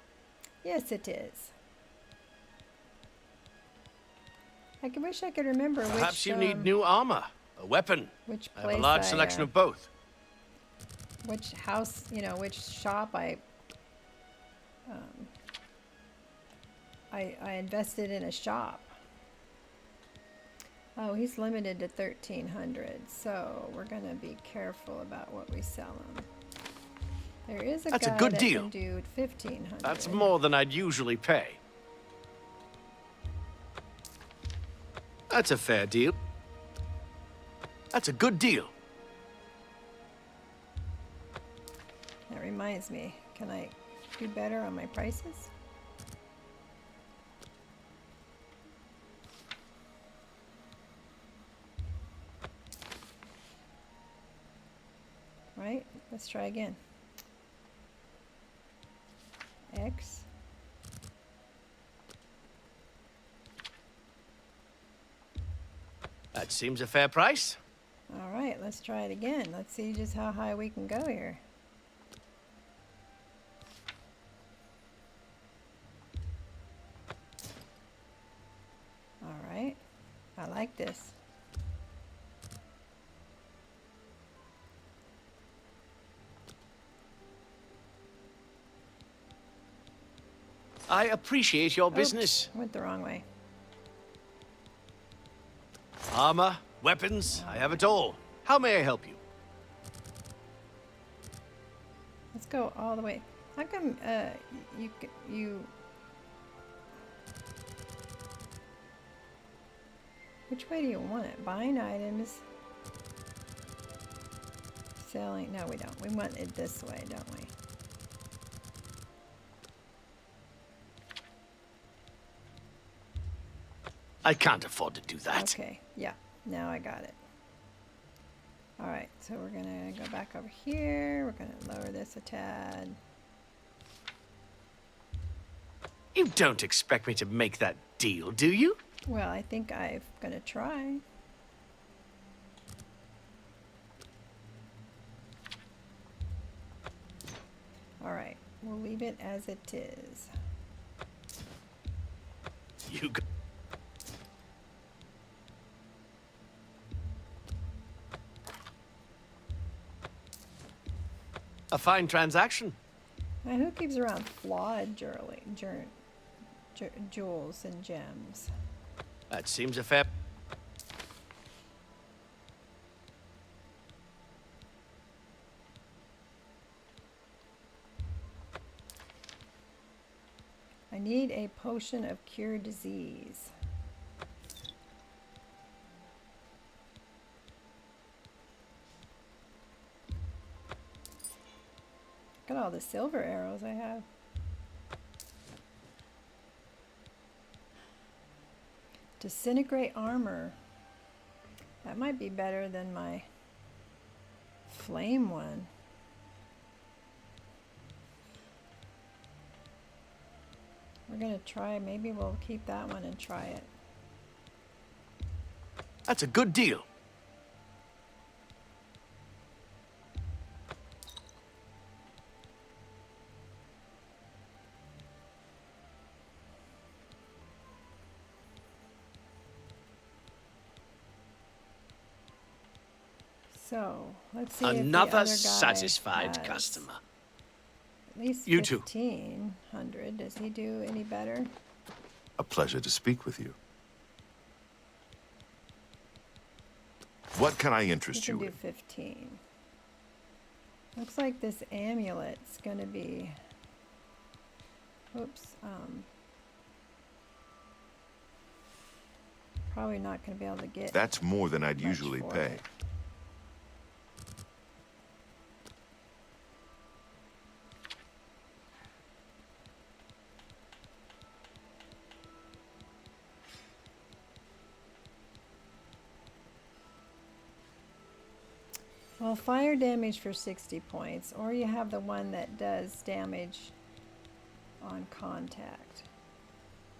Speaker 2: Yes, it is. I wish I could remember which.
Speaker 9: Perhaps you need new armor, a weapon.
Speaker 2: Which
Speaker 9: I have a
Speaker 2: place
Speaker 9: large selection of both.
Speaker 2: which house, you know, which shop I invested in a shop. Oh, he's limited to 1,300, so we're gonna be careful about what we sell him. There is a
Speaker 9: That's a
Speaker 2: guy
Speaker 9: good
Speaker 2: that
Speaker 9: deal.
Speaker 2: can do 1,500.
Speaker 9: That's more than I'd usually pay. That's a fair deal. That's a good deal.
Speaker 2: That reminds me, can I do better on my prices? Right? Let's try again. X.
Speaker 9: That seems a fair price.
Speaker 2: All right, let's try it again. Let's see just how high we can go here. All right, I like this.
Speaker 9: I appreciate your business.
Speaker 2: Oops, went the wrong way.
Speaker 9: Armor, weapons, I have it all. How may I help you?
Speaker 2: Let's go all the way. How come you which way do you want it? Buying items, selling. No, we don't. We want it this way, don't we?
Speaker 9: I can't afford to do that.
Speaker 2: Okay, yeah, now I got it. All right, so we're gonna go back over here. We're gonna lower this a tad.
Speaker 9: You don't expect me to make that deal, do you?
Speaker 2: Well, I think I'm gonna try. All right, we'll leave it as it is.
Speaker 9: You go. A fine transaction.
Speaker 2: Now, who keeps around flawed jewels and gems?
Speaker 9: That seems a fair...
Speaker 2: I need a potion of cure disease. Look at all the silver arrows I have. Disintegrate armor. That might be better than my flame one. We're gonna try, maybe we'll keep that one and try it.
Speaker 9: That's a good deal.
Speaker 2: So, let's see if the
Speaker 9: Another
Speaker 2: other guy
Speaker 9: satisfied
Speaker 2: has
Speaker 9: customer.
Speaker 2: At least
Speaker 9: You too.
Speaker 2: 1,500. Does he do any better?
Speaker 7: A pleasure to speak with you. What can I
Speaker 2: He
Speaker 7: interest
Speaker 2: can
Speaker 7: you
Speaker 2: do
Speaker 7: in?
Speaker 2: 15. Looks like this amulet's gonna be. Oops. Probably not gonna be able to get.
Speaker 7: That's more than I'd
Speaker 2: much
Speaker 7: usually
Speaker 2: for
Speaker 7: pay.
Speaker 2: it. Well, fire damage for 60 points, or you have the one that does damage on contact.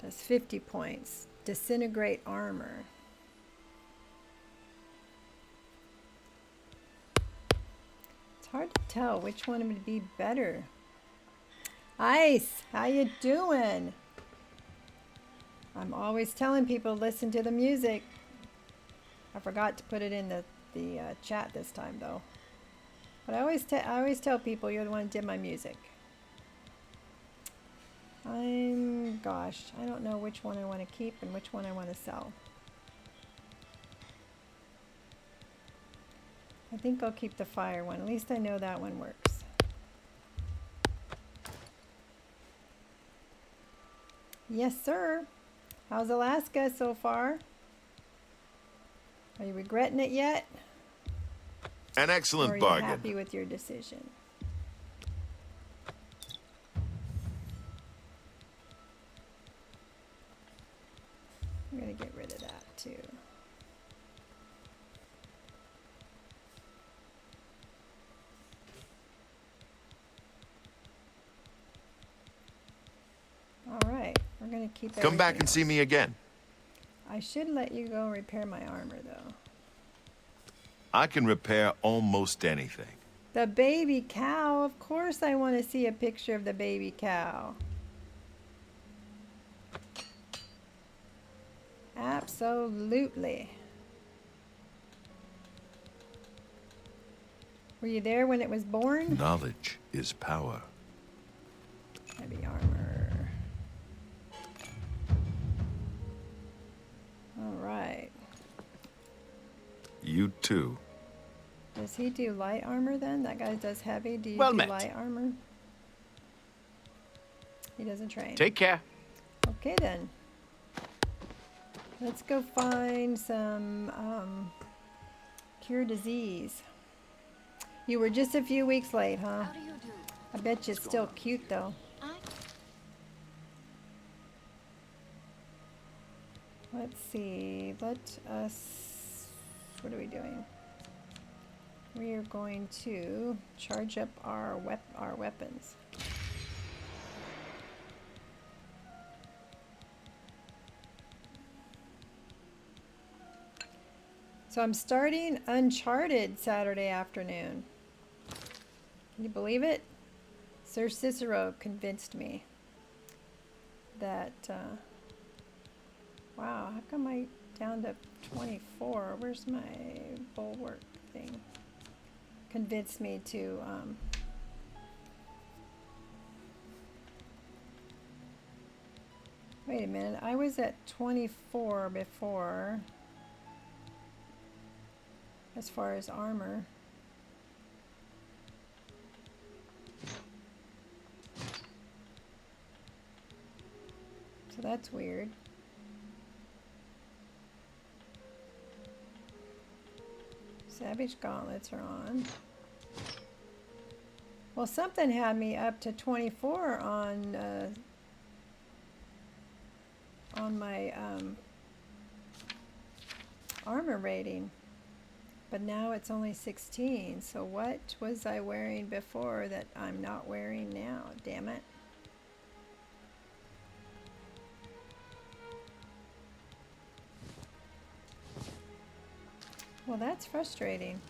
Speaker 2: Does 50 points. Disintegrate armor. It's hard to tell which one would be better. Ice, how you doing? I'm always telling people listen to the music. I forgot to put it in the chat this time though. But I always tell people you're the one to dim my music. Gosh, I don't know which one I want to keep and which one I want to sell. I think I'll keep the fire one. At least I know that one works. Yes, sir. How's Alaska so far? Are you regretting it yet?
Speaker 7: An
Speaker 2: Or
Speaker 7: excellent
Speaker 2: are you
Speaker 7: bargain.
Speaker 2: happy with your decision? I'm gonna get rid of that too. All right, we're gonna keep
Speaker 7: Come back
Speaker 2: everything
Speaker 7: and see
Speaker 2: else.
Speaker 7: me again.
Speaker 2: I should let you go repair my armor though.
Speaker 7: I can repair almost anything.
Speaker 2: The baby cow, of course I want to see a picture of the baby cow. Absolutely. Were you there when it was born?
Speaker 7: Knowledge is power.
Speaker 2: Heavy armor. All right.
Speaker 7: You too.
Speaker 2: Does he do light armor then? That guy does heavy. Do you
Speaker 9: Well
Speaker 2: do
Speaker 9: met.
Speaker 2: light armor? He doesn't train.
Speaker 9: Take care.
Speaker 2: Okay then. Let's go find some cure disease. You were just a few weeks late, huh?
Speaker 8: How do you do?
Speaker 2: I bet you it's still cute though. Let's see. Let us. What are we doing? We are going to charge up our weapons. So I'm starting Uncharted Saturday afternoon. Can you believe it? Sir Cicero convinced me that, wow, how come I down to 24? Where's my bulwark thing? Convinced me to, wait a minute, I was at 24 before, as far as armor. So that's weird. Savage gauntlets are on. Well, something had me up to 24 on my armor rating. but now it's only 16. So what was I wearing before that I'm not wearing now? Damn it. Well, that's frustrating.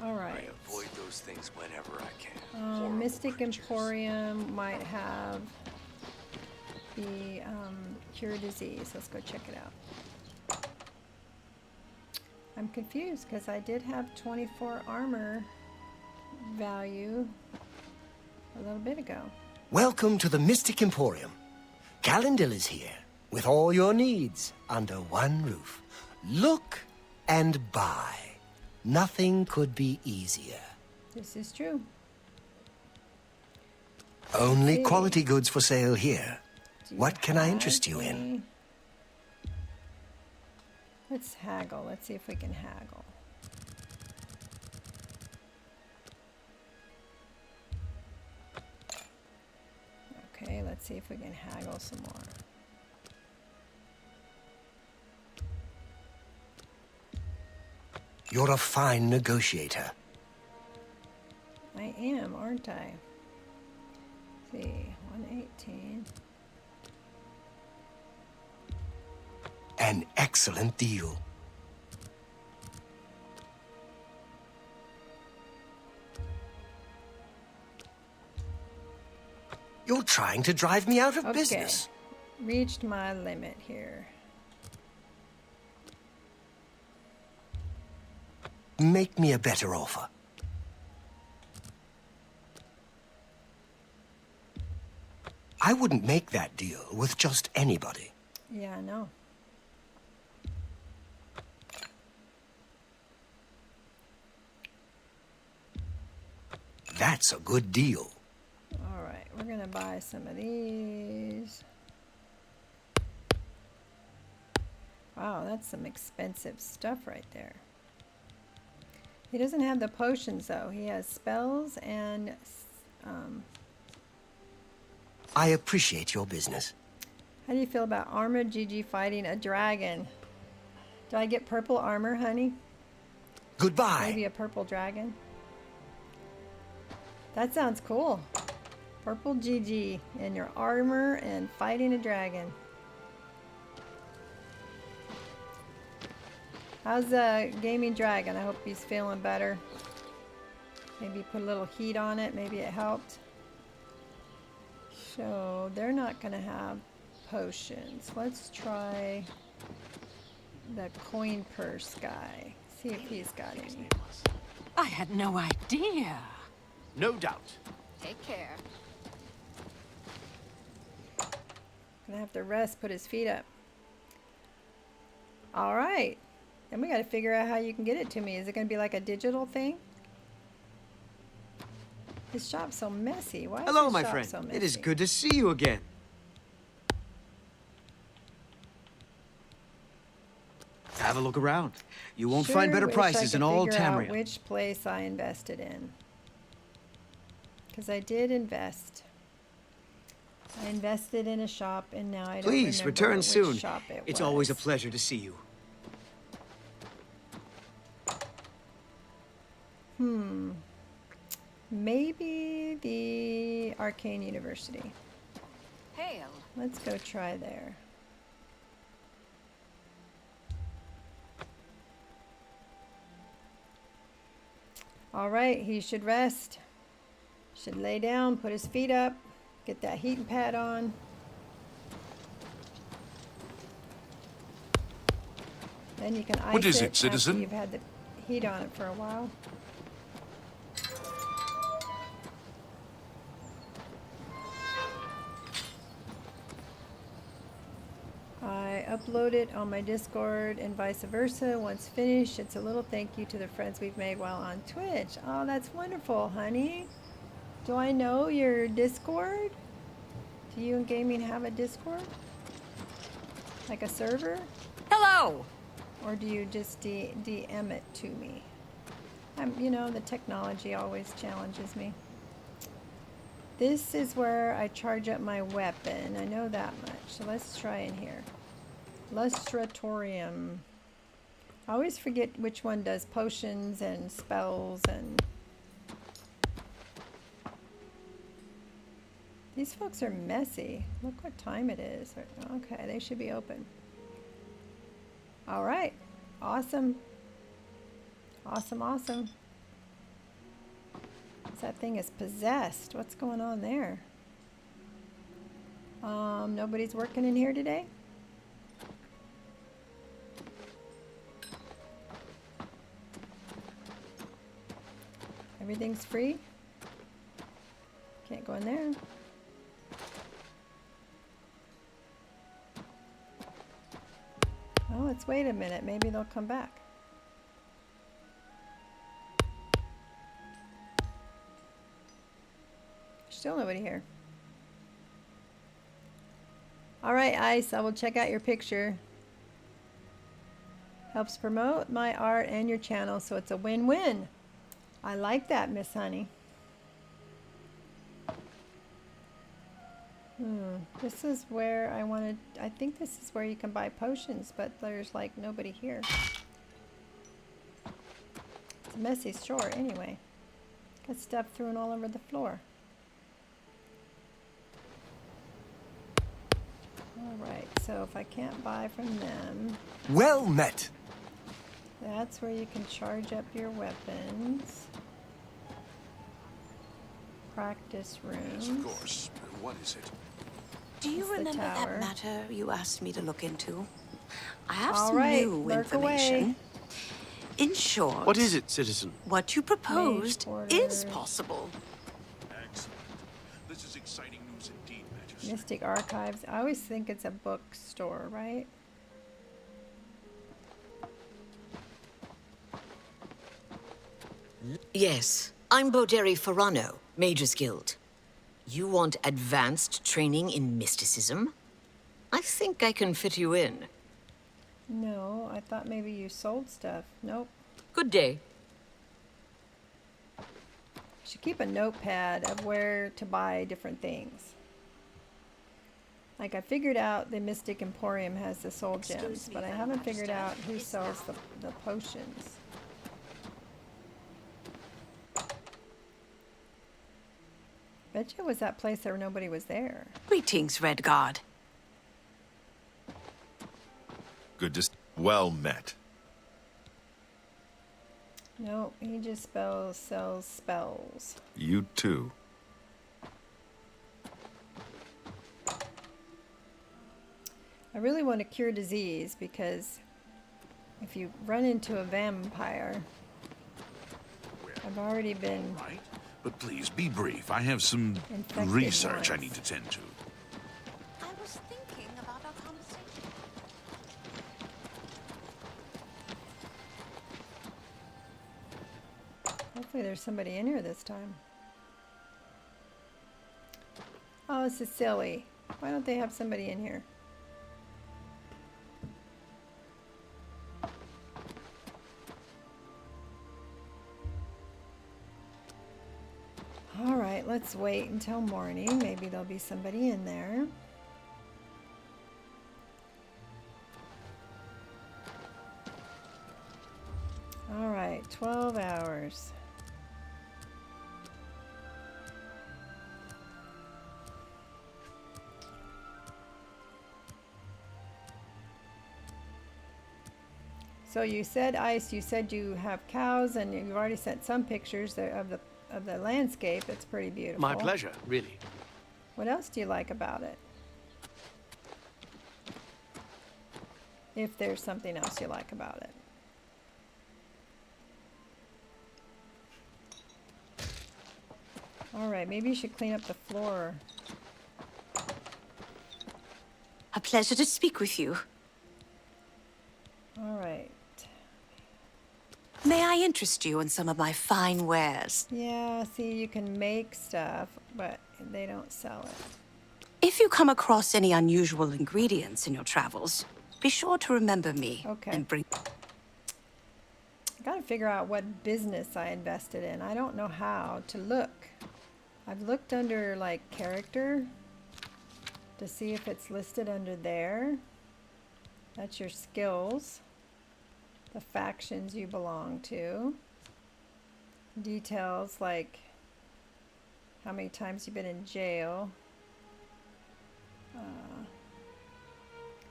Speaker 2: All right.
Speaker 10: I avoid those things whenever I can. Horrible
Speaker 2: Mystic
Speaker 10: creatures.
Speaker 2: Emporium might have the cure disease. Let's go check it out. I'm confused because I did have 24 armor value a little bit ago.
Speaker 11: Welcome to the Mystic Emporium. Galendil is here, with all your needs, under one roof. Look and buy. Nothing could be easier.
Speaker 2: This is true.
Speaker 11: Only
Speaker 2: see.
Speaker 11: quality goods for sale here.
Speaker 2: Do
Speaker 11: What can I
Speaker 2: have
Speaker 11: interest you in?
Speaker 2: any- Let's haggle. Let's see if we can haggle. Okay, let's see if we can haggle some more.
Speaker 11: You're a fine negotiator.
Speaker 2: I am, aren't I? Let's see, 118.
Speaker 11: An excellent deal. You're trying to drive me out of
Speaker 2: Okay.
Speaker 11: business.
Speaker 2: Reached my limit here.
Speaker 11: Make me a better offer. I wouldn't make that deal with just anybody.
Speaker 2: Yeah, I know.
Speaker 11: That's a good deal.
Speaker 2: All right, we're gonna buy some of these. Wow, that's some expensive stuff right there. He doesn't have the potions though. He has spells and
Speaker 11: I appreciate your business.
Speaker 2: how do you feel about armored GG fighting a dragon? Do I get purple armor, honey?
Speaker 11: Goodbye.
Speaker 2: Maybe a purple dragon? That sounds cool. Purple GG in your armor and fighting a dragon. How's the gaming dragon? I hope he's feeling better. Maybe put a little heat on it. Maybe it helped. So they're not going to have potions. Let's try the coin purse guy. See if he's got any.
Speaker 8: I had no idea.
Speaker 9: No doubt.
Speaker 8: Take care.
Speaker 2: Gonna have to rest, put his feet up. All right. Then we got to figure out how you can get it to me. Is it going to be like a digital thing? His shop's so messy. Why is
Speaker 9: Hello,
Speaker 2: his
Speaker 9: my
Speaker 2: shop
Speaker 9: friend.
Speaker 2: so messy?
Speaker 9: It is good to see you again. Have a look around. You won't find better
Speaker 2: wish
Speaker 9: prices
Speaker 2: I
Speaker 9: in
Speaker 2: could
Speaker 9: all
Speaker 2: figure out
Speaker 9: Tamriel.
Speaker 2: which place I invested in. Because I did invest. I invested in a shop, and now I don't
Speaker 9: Please
Speaker 2: remember
Speaker 9: return
Speaker 2: which
Speaker 9: soon.
Speaker 2: shop it
Speaker 9: It's
Speaker 2: was.
Speaker 9: always a pleasure to see you.
Speaker 2: Maybe the Arcane University.
Speaker 8: Hail.
Speaker 2: Let's go try there. All right, he should rest. Should lay down, put his feet up, get that heating pad on. Then you can ice
Speaker 7: What is it,
Speaker 2: after
Speaker 7: citizen?
Speaker 2: you've had the heat on it for a while. I upload it on my Discord and vice versa. Once finished, it's a little thank you to the friends we've made while on Twitch. Oh, that's wonderful, honey. Do I know your Discord? Do you and Gaming have a Discord? Like a server?
Speaker 3: Hello!
Speaker 2: Or do you just DM it to me? You know, the technology always challenges me. This is where I charge up my weapon. I know that much. So let's try in here. Lustratorium. I always forget which one does potions and spells and... These folks are messy. Look what time it is. Okay, they should be open. All right. Awesome. Awesome, awesome. That thing is possessed. What's going on there? Nobody's working in here today? Everything's free? Can't go in there. Oh, let's wait a minute. Maybe they'll come back. Still nobody here. All right, Ice, I will check out your picture. Helps promote my art and your channel, so it's a win-win. I like that, Miss Honey. This is where I wanted... I think this is where you can buy potions, but there's like nobody here. It's a messy store anyway. Got stuff thrown all over the floor. Alright, so if I can't buy from them...
Speaker 11: Well met!
Speaker 2: That's where you can charge up your weapons. Practice room.
Speaker 7: Yes, of course. What is it?
Speaker 12: Do you
Speaker 2: It's the
Speaker 12: remember that
Speaker 2: tower.
Speaker 12: matter you asked me to look into? I have
Speaker 2: All
Speaker 12: some
Speaker 2: right,
Speaker 12: new
Speaker 2: lurk
Speaker 12: information.
Speaker 2: away.
Speaker 12: In short,
Speaker 9: What is it, citizen?
Speaker 12: what you proposed
Speaker 2: Mage
Speaker 12: is
Speaker 2: quarters.
Speaker 12: possible.
Speaker 7: Excellent. This is exciting news indeed, Majesty.
Speaker 2: Mystic Archives. I always think it's a bookstore, right?
Speaker 13: Yes, I'm Boderi Ferrano, Mages Guild. You want advanced training in mysticism? I think I can fit you in.
Speaker 2: No, I thought maybe you sold stuff. Nope.
Speaker 13: Good day.
Speaker 2: Should keep a notepad of where to buy different things. Like I figured out the Mystic Emporium has the soul gems, but I haven't figured out who sells the potions. Bet you it was that place where nobody was there.
Speaker 12: Greetings, Red Guard.
Speaker 7: Good to... Well met.
Speaker 2: No, he just sells spells.
Speaker 7: You too.
Speaker 2: I really want to cure disease because if you run into a vampire, I've already been
Speaker 7: Right? But please, be brief. I have some
Speaker 2: infected
Speaker 7: research I
Speaker 2: once.
Speaker 7: need to tend to.
Speaker 12: I was thinking about our conversation.
Speaker 2: Hopefully there's somebody in here this time. Oh, this is silly. Why don't they have somebody in here? Alright, let's wait until morning. Maybe there'll be somebody in there. Alright, 12 hours. So you said, Ice, you said you have cows and you've already sent some pictures of the landscape. It's pretty beautiful.
Speaker 9: My pleasure, really.
Speaker 2: What else do you like about it? If there's something else you like about it. All right, maybe you should clean up the floor.
Speaker 12: A pleasure to speak with you.
Speaker 2: All right.
Speaker 12: May I interest you in some of my fine wares?
Speaker 2: Yeah, see, you can make stuff, but they don't sell it.
Speaker 12: If you come across any unusual ingredients in your travels, be sure to remember me.
Speaker 2: Okay.
Speaker 12: And bring...
Speaker 2: I gotta figure out what business I invested in. I don't know how to look. I've looked under like character to see if it's listed under there. That's your skills. the factions you belong to. Details like how many times you've been in jail.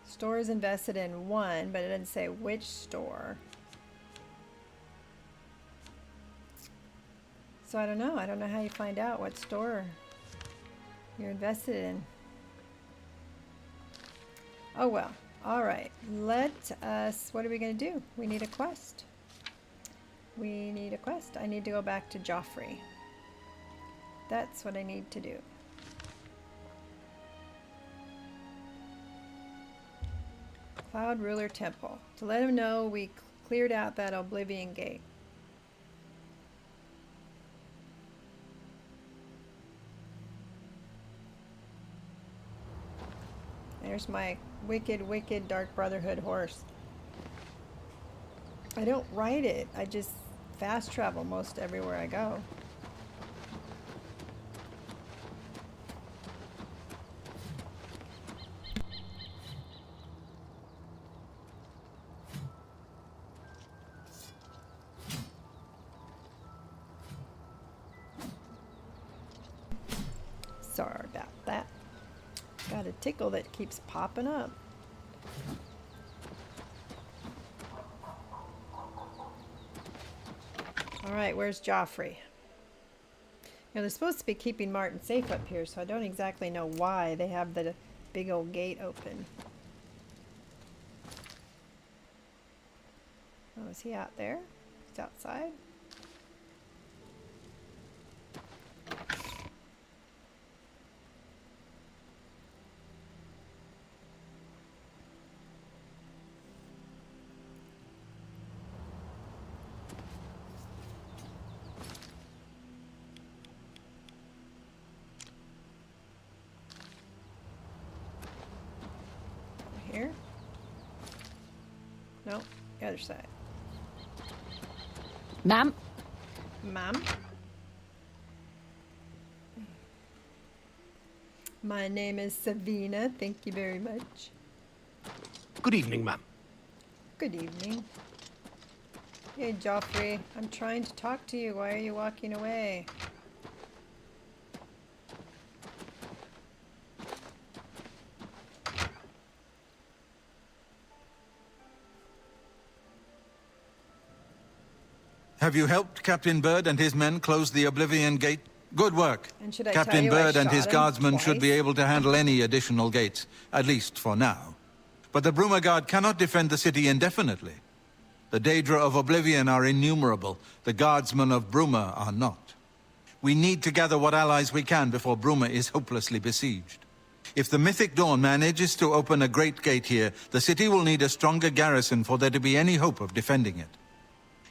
Speaker 2: Store is invested in one, but it doesn't say which store. So I don't know. I don't know how you find out what store you're invested in. Oh well. All right. Let us... What are we going to do? We need a quest. We need a quest. I need to go back to Joffrey. That's what I need to do. Cloud Ruler Temple. To let him know we cleared out that Oblivion gate. There's my wicked, wicked Dark Brotherhood horse. I don't ride it. I just fast travel most everywhere I go. Sorry about that. Got a tickle that keeps popping up. Alright, where's Joffrey? You know, they're supposed to be keeping Martin safe up here, so I don't exactly know why they have the big old gate open. Oh, is he out there? He's outside? Here? No, the other side.
Speaker 8: Ma'am?
Speaker 2: Ma'am? My name is Savina. Thank you very much.
Speaker 9: Good evening, ma'am.
Speaker 2: Good evening. Hey, Joffrey. I'm trying to talk to you. Why are you walking away?
Speaker 4: Have you helped Captain Bird and his men close the Oblivion Gate? Good work.
Speaker 2: And should I tell
Speaker 4: Captain
Speaker 2: you I
Speaker 4: Bird and his
Speaker 2: shot him
Speaker 4: guardsmen should be
Speaker 2: twice?
Speaker 4: able to handle any additional gates, at least for now. But the Bruma Guard cannot defend the city indefinitely. The Daedra of Oblivion are innumerable. The guardsmen of Bruma are not. We need to gather what allies we can before Bruma is hopelessly besieged. If the Mythic Dawn manages to open a great gate here, the city will need a stronger garrison for there to be any hope of defending it.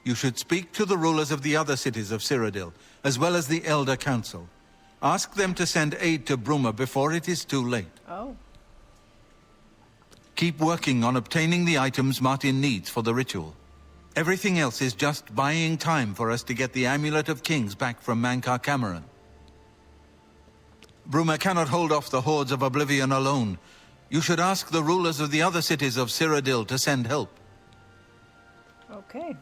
Speaker 4: You should speak to the rulers of the other cities of Cyrodiil, as well as the Elder Council. Ask them to send aid to Bruma before it is too late.
Speaker 2: Oh.
Speaker 4: Keep working on obtaining the items Martin needs for the ritual. Everything else is just buying time for us to get the Amulet of Kings back from Mankar Cameron. Bruma cannot hold off the hordes of Oblivion alone. You should ask the rulers of the other cities of Cyrodiil to send help.
Speaker 2: Okay.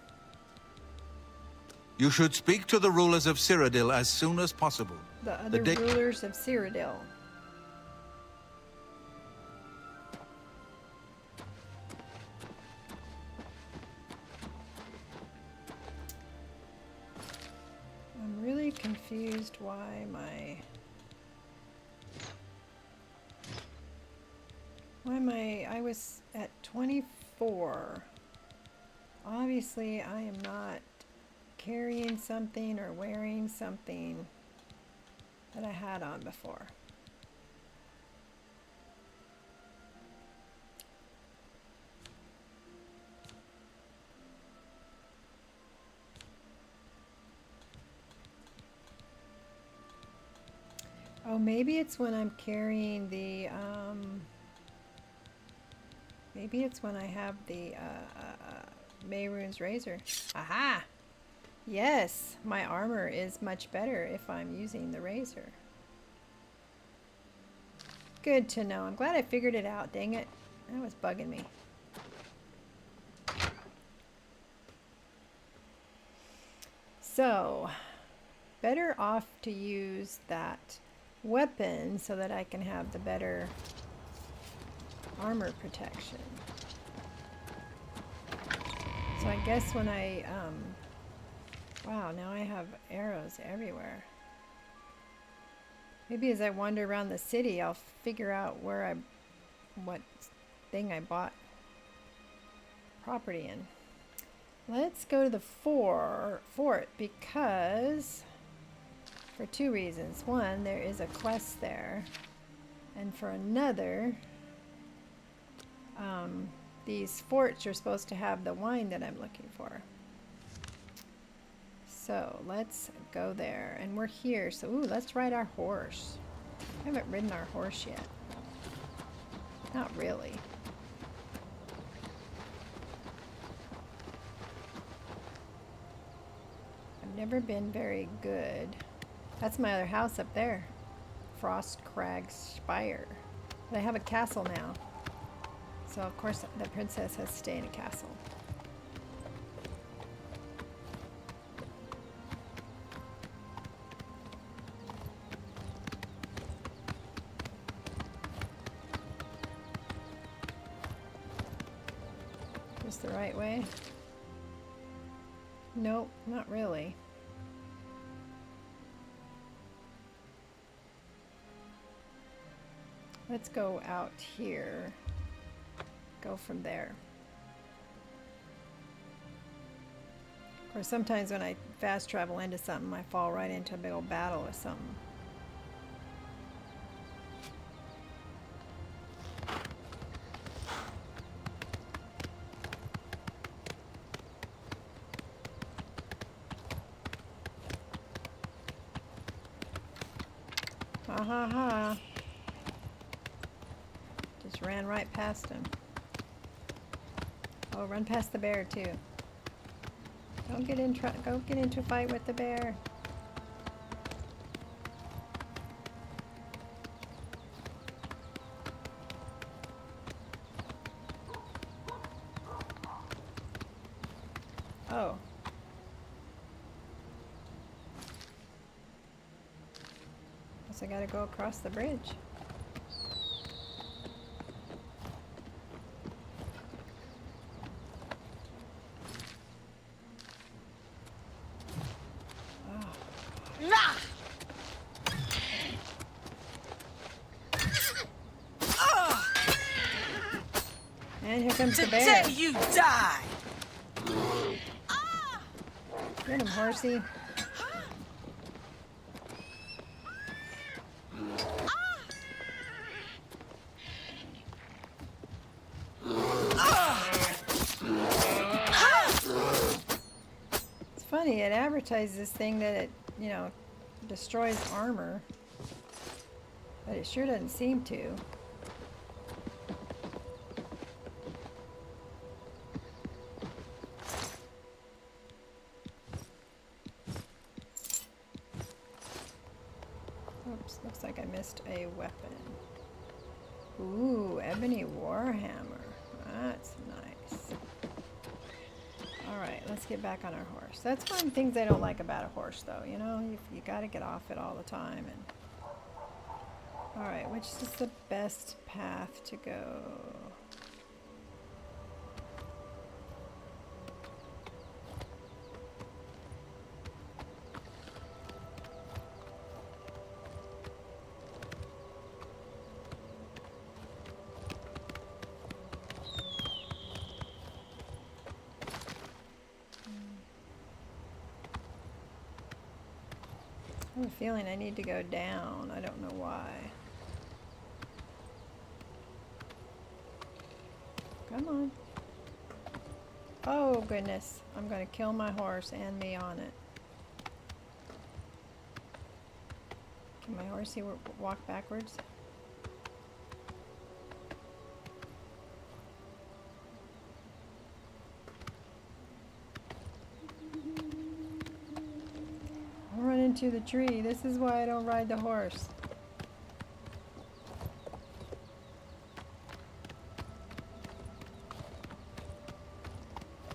Speaker 4: You should speak to the rulers of Cyrodiil as soon as possible.
Speaker 2: The other rulers of Cyrodiil. I'm really confused why I was at 24. Obviously, I am not carrying something or wearing something that I had on before. Oh, maybe it's when I'm carrying the, maybe it's when I have the, Mehrunes razor. Aha! Yes, my armor is much better if I'm using the razor. Good to know. I'm glad I figured it out, dang it. That was bugging me. So, better off to use that weapon so that I can have the better armor protection. So I guess when I, wow, now I have arrows everywhere. Maybe as I wander around the city, I'll figure out where what thing I bought property in. Let's go to the fort because, for two reasons. One, there is a quest there. And for another, these forts are supposed to have the wine that I'm looking for. So let's go there. And we're here, so ooh, let's ride our horse. I haven't ridden our horse yet. Not really. I've never been very good. That's my other house up there. Frost Crag Spire. But I have a castle now. So of course the princess has to stay in a castle. Is the right way? Nope, not really. Let's go out here. Go from there. Of course, sometimes when I fast travel into something, I fall right into a big old battle with something. Ha ha ha. Just ran right past him. Oh, run past the bear too. Don't get in go get into a fight with the bear. Oh. Guess I gotta go across the bridge. And here comes the bear.
Speaker 3: Today you die!
Speaker 2: Get him, horsey. It's funny, it advertises this thing that it, you know, destroys armor, but it sure doesn't seem to. Oops, looks like I missed a weapon. Ooh, ebony warhammer. That's nice. Alright, let's get back on our horse. That's one of the things I don't like about a horse, though. You know, you gotta get off it all the time. And alright, which is the best path to go? I have a feeling I need to go down. I don't know why. Come on. Oh, goodness. I'm going to kill my horse and me on it. Can my horsey walk backwards? Run into the tree. This is why I don't ride the horse.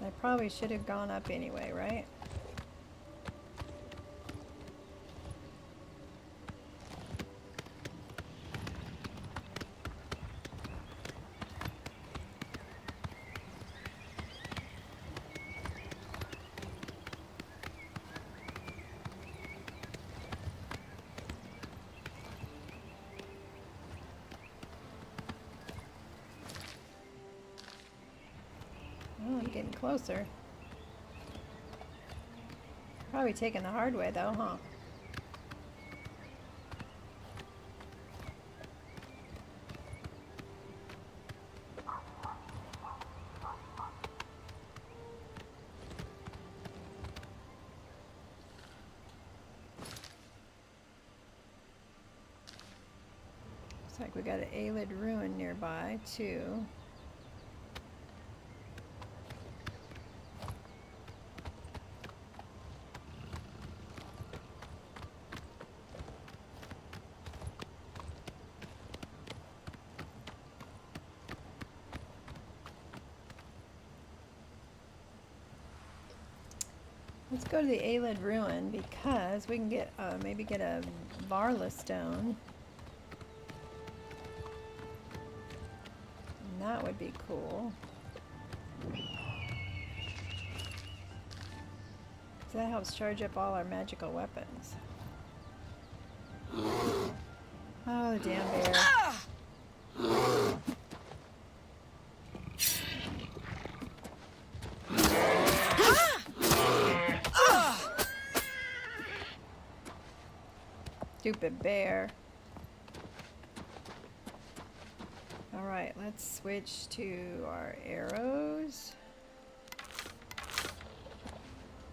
Speaker 2: I probably should have gone up anyway, right? getting closer. Probably taking the hard way though, huh? Looks like we got an Aelid ruin nearby too. Let's go to the Aelid ruin because we can get maybe get a Varla stone. And that would be cool. So that helps charge up all our magical weapons. Oh, the damn bear. Stupid bear. Alright, let's switch to our arrows.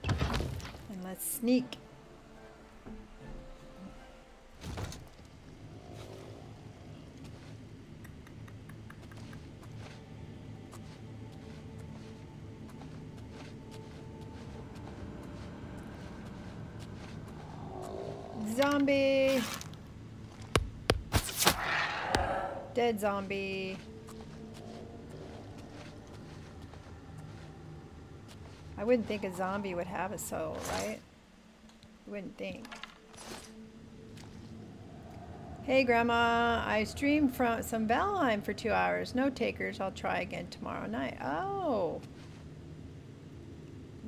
Speaker 2: And let's sneak. Zombie! Dead zombie. I wouldn't think a zombie would have a soul, right? You wouldn't think. Hey Grandma, I streamed from some Valheim for 2 hours. No takers, I'll try again tomorrow night. Oh!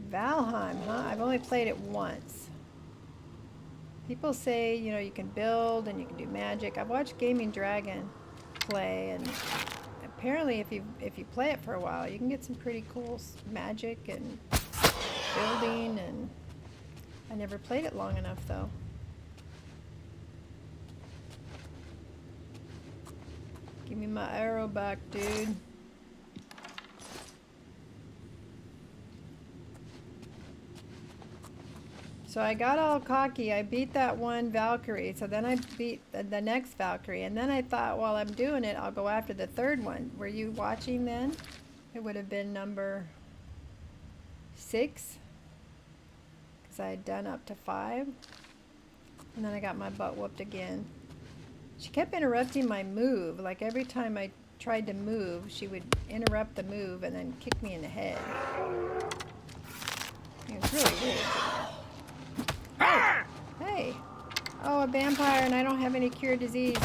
Speaker 2: Valheim, huh? I've only played it once. People say, you know, you can build and you can do magic. I've watched Gaming Dragon play, and apparently if you play it for a while, you can get some pretty cool magic and building, and I never played it long enough though. Give me my arrow back, dude. So I got all cocky. I beat that one Valkyrie. So then I beat the next Valkyrie. And then I thought, while I'm doing it, I'll go after the third one. Were you watching then? It would have been number 6. Because I had done up to 5. And then I got my butt whooped again. She kept interrupting my move. Like every time I tried to move, she would interrupt the move and then kick me in the head. It was really weird. Oh, hey. Oh, a vampire, and I don't have any cure disease.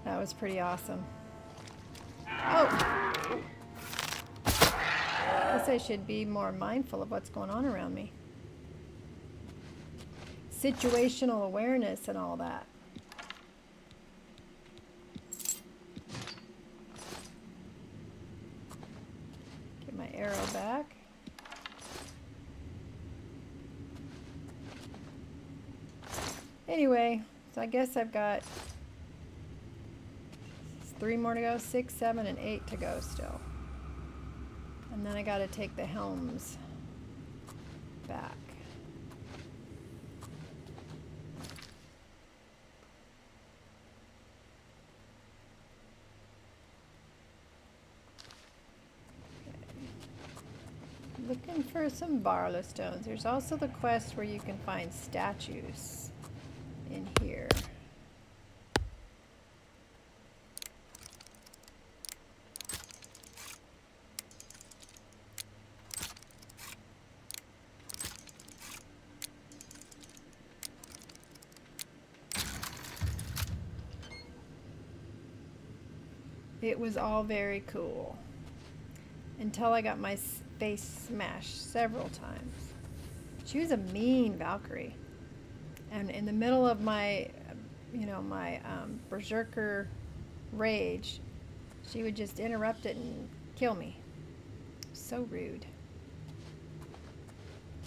Speaker 2: That was pretty awesome. Oh! I guess I should be more mindful of what's going on around me. Situational awareness and all that. Get my arrow back. Anyway, so I guess I've got 3 more to go, 6, 7, and 8 to go still. And then I gotta take the helms back. Okay. Looking for some Varla stones. There's also the quest where you can find statues in here. It was all very cool until I got my face smashed several times. She was a mean Valkyrie. And in the middle of my, you know, my berserker rage, She would just interrupt it and kill me. So rude.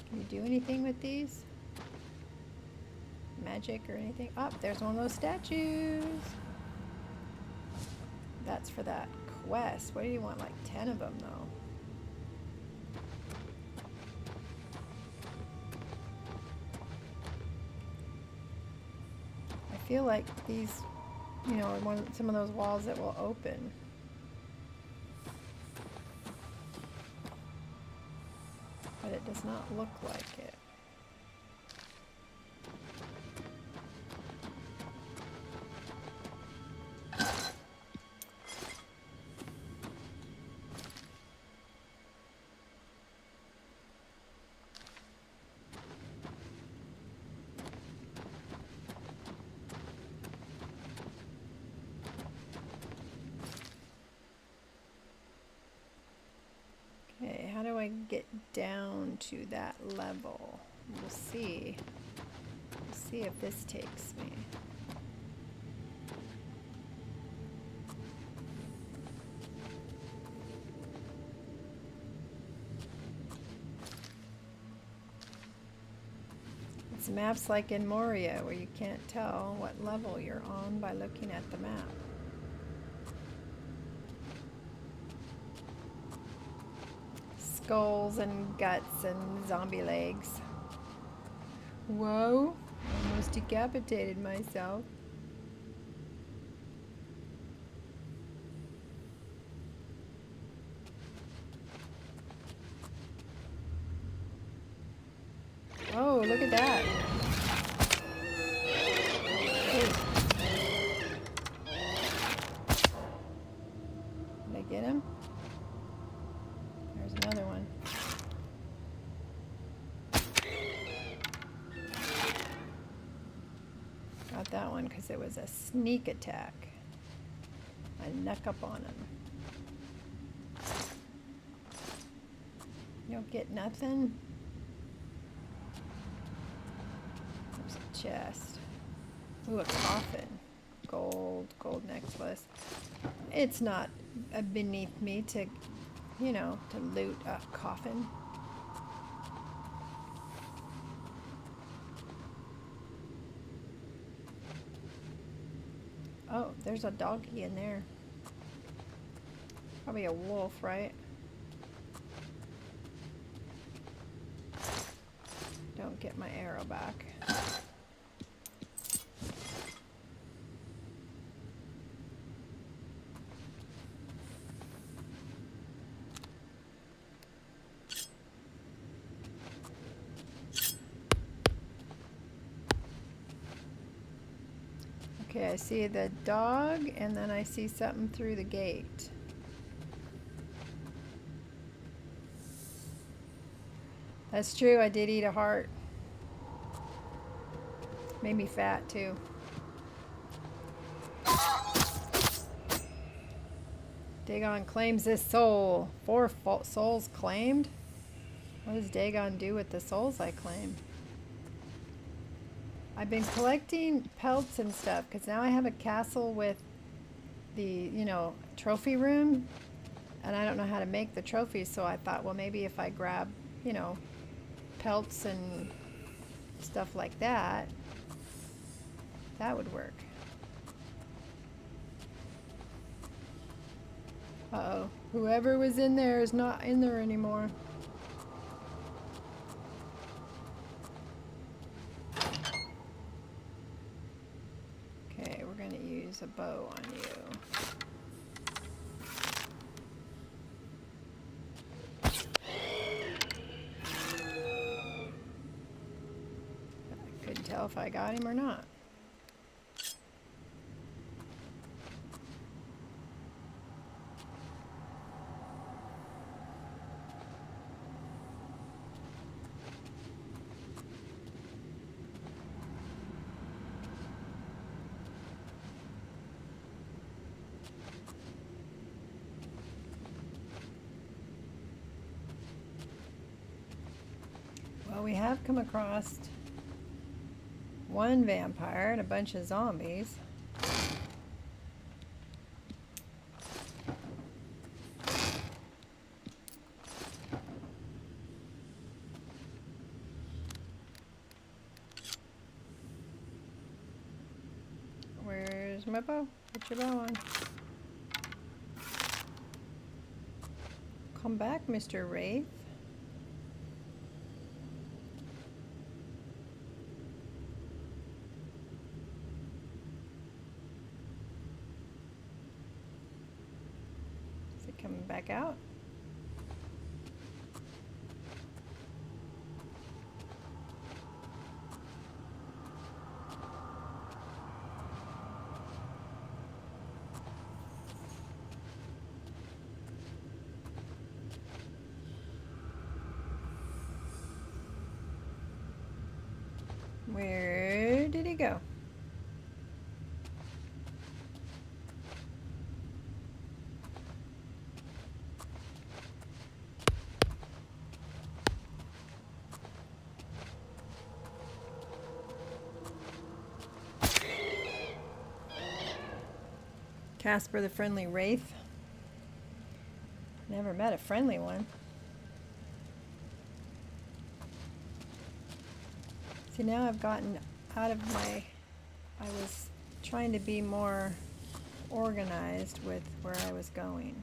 Speaker 2: Can you do anything with these? Magic or anything? Oh, there's one of those statues. That's for that quest. What do you want? Like 10 of them, though. I feel like these, you know, are some of those walls that will open. But it does not look like it. Okay, how do I get down to that level? We'll see. We'll see if this takes me. It's maps like in Moria where you can't tell what level you're on by looking at the map. Skulls and guts and zombie legs. Whoa, almost decapitated myself. Oh, look at that. Hey. Did I get him? There's another one. Got that one because it was a sneak attack. I snuck up on him. You don't get nothing? There's a chest. Ooh, a coffin. Gold necklace. It's not beneath me to, you know, to loot a coffin. Oh, there's a doggy in there. Probably a wolf, right? Don't get my arrow back. Okay, I see the dog, and then I see something through the gate. That's true, I did eat a heart. Made me fat, too. Dagon claims this soul. 4 souls claimed? What does Dagon do with the souls I claim? I've been collecting pelts and stuff because now I have a castle with the, you know, trophy room, and I don't know how to make the trophies, so I thought, well, maybe if I grab, you know, pelts and stuff like that, that would work. Uh-oh. Whoever was in there is not in there anymore. Okay, we're gonna use a bow on you. I couldn't tell if I got him or not. Well, we have come across one vampire and a bunch of zombies. Where's my bow? Put your bow on. Come back, Mr. Wraith. Is it coming back out? Where did he go? Casper the Friendly Wraith. Never met a friendly one. See, now I've gotten out of my... I was trying to be more organized with where I was going.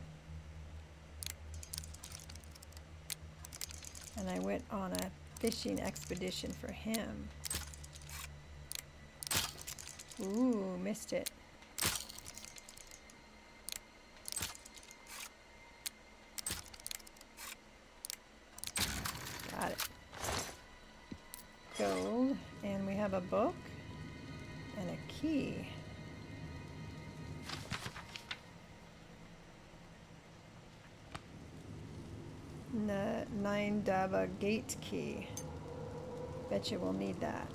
Speaker 2: And I went on a fishing expedition for him. Ooh, missed it. Got it. Gold, and we have a book and a key. The 9 Dava gate key. Bet you we'll need that.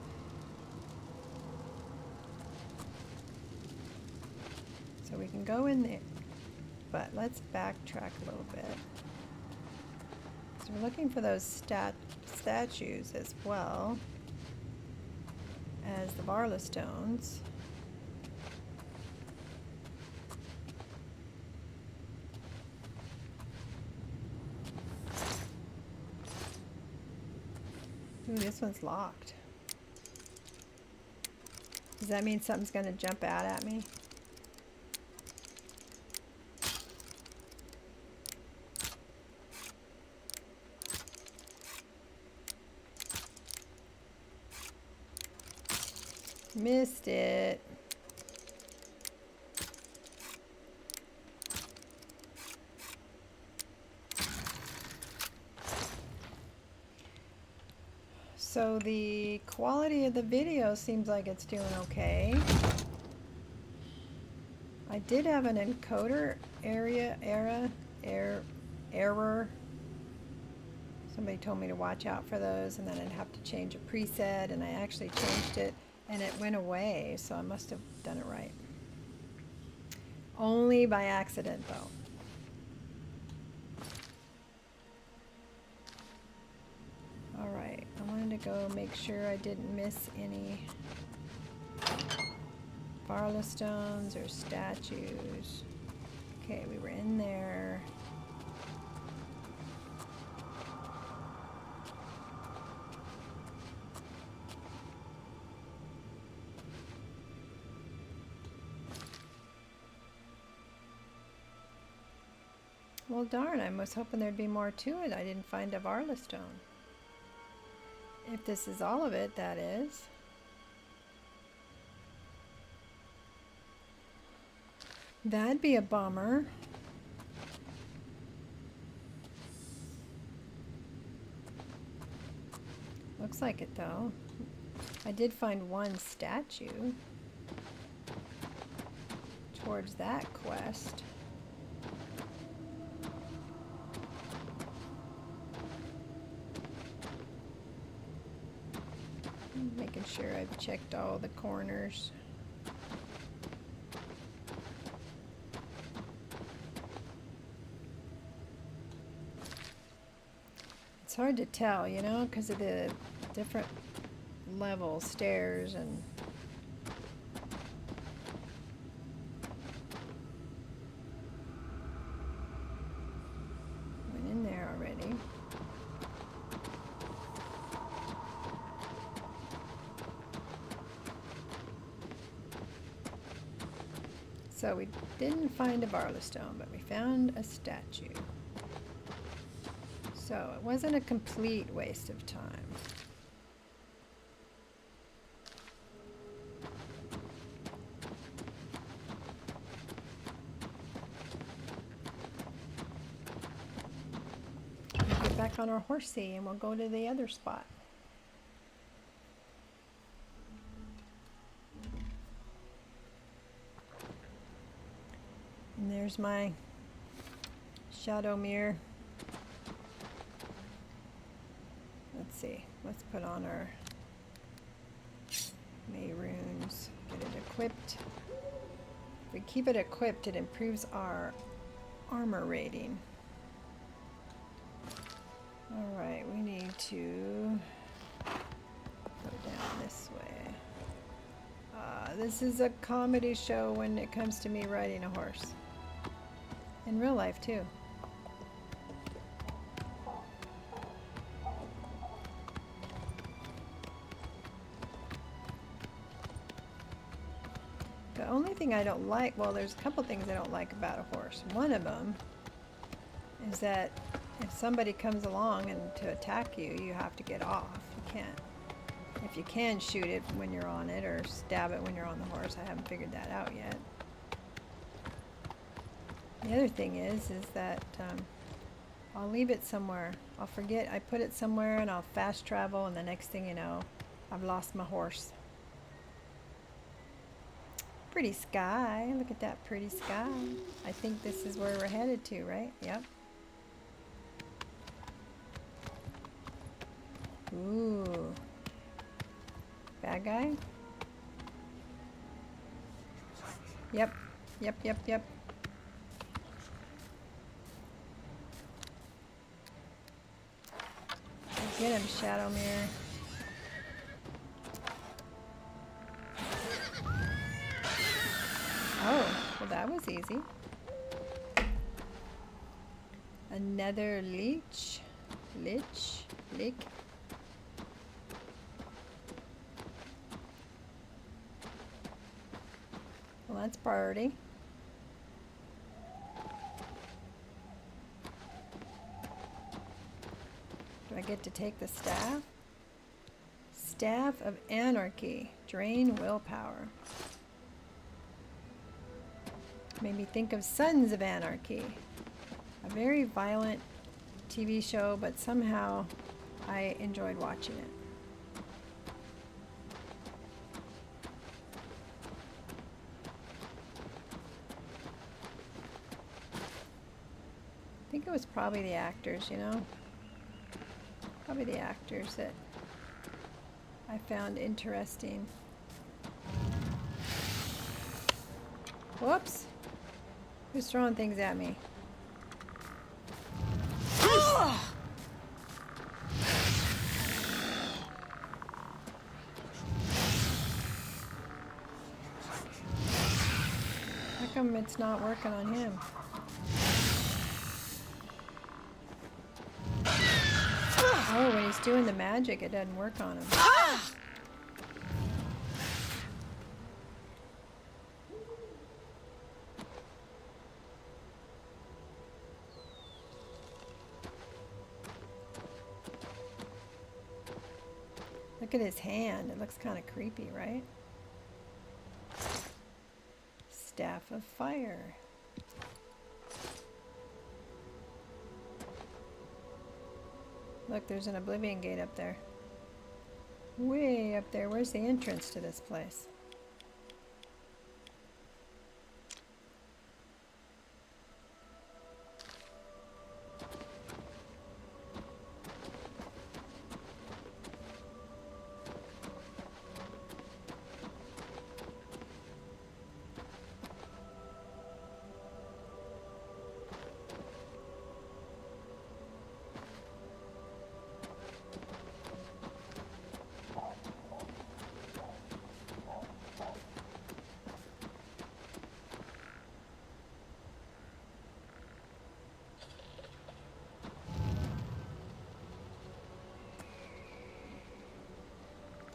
Speaker 2: So we can go in there, but let's backtrack a little bit. So we're looking for those statues as well as the Varla stones. Ooh, this one's locked. Does that mean something's gonna jump out at me? Missed it. So the quality of the video seems like it's doing okay. I did have an encoder error. Somebody told me to watch out for those, and then I'd have to change a preset, and I actually changed it and it went away, so I must have done it right. Only by accident though. Alright, I wanted to go make sure I didn't miss any Varla stones or statues. Okay, we were in there. Well, darn, I was hoping there'd be more to it. I didn't find a Varla stone. If this is all of it, that is. That'd be a bummer. Looks like it, though. I did find one statue towards that quest. Making sure I've checked all the corners. It's hard to tell, you know, because of the different level stairs and went in there already. So we didn't find a Barlowstone, but we found a statue. So it wasn't a complete waste of time. We'll get back on our horsey and we'll go to the other spot. And there's my shadow mirror. Let's see, let's put on our May runes, get it equipped. If we keep it equipped, it improves our armor rating. Alright, we need to go down this way. This is a comedy show when it comes to me riding a horse. In real life, too. The only thing I don't like, well, there's a couple things I don't like about a horse. One of them is that if somebody comes along and to attack you, you have to get off. You can't. If you can shoot it when you're on it or stab it when you're on the horse, I haven't figured that out yet. The other thing is that I'll leave it somewhere. I'll forget I put it somewhere and I'll fast travel, and the next thing you know, I've lost my horse. Pretty sky. Look at that pretty sky. I think this is where we're headed to, right? Yep. Ooh. Bad guy? Yep. Yep, yep, yep. Get him, Shadow Mirror. Oh, well that was easy. Another leech. Leek. Well, that's priority. Do I get to take the staff? Staff of Anarchy. Drain willpower. Made me think of Sons of Anarchy. A very violent TV show, but somehow I enjoyed watching it. I think it was probably the actors, you know? Probably the actors that I found interesting. Whoops! Who's throwing things at me? How come it's not working on him? Oh, when he's doing the magic, it doesn't work on him. Look at his hand. It looks kind of creepy, right? Staff of Fire. Look, there's an Oblivion gate up there. Way up there. Where's the entrance to this place?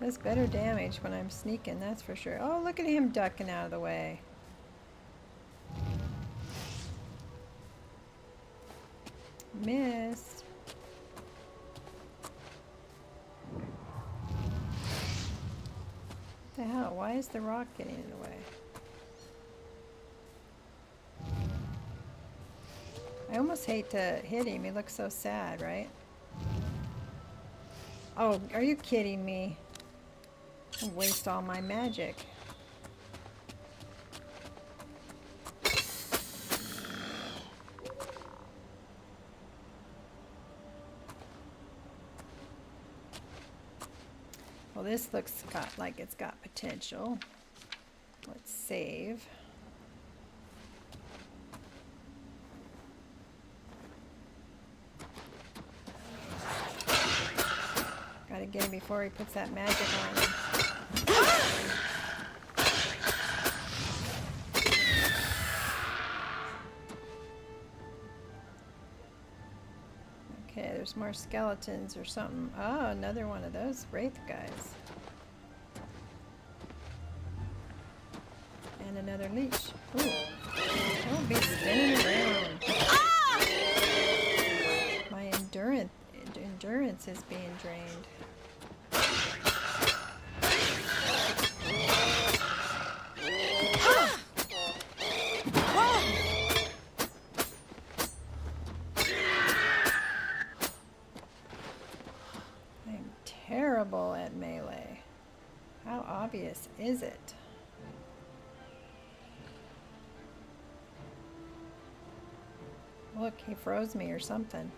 Speaker 2: Does better damage when I'm sneaking, that's for sure. Oh, look at him ducking out of the way. Missed. What the hell? Why is the rock getting in the way? I almost hate to hit him. He looks so sad, right? Oh, are you kidding me? I'll waste all my magic. Well, this looks like it's got potential. Let's save. Gotta get him before he puts that magic on him. Okay, there's more skeletons or something. Oh, another one of those wraith guys. And another leash. Ooh. Don't be spinning around. My endurance is being drained. I'm terrible at melee. How obvious is it? Look, he froze me or something.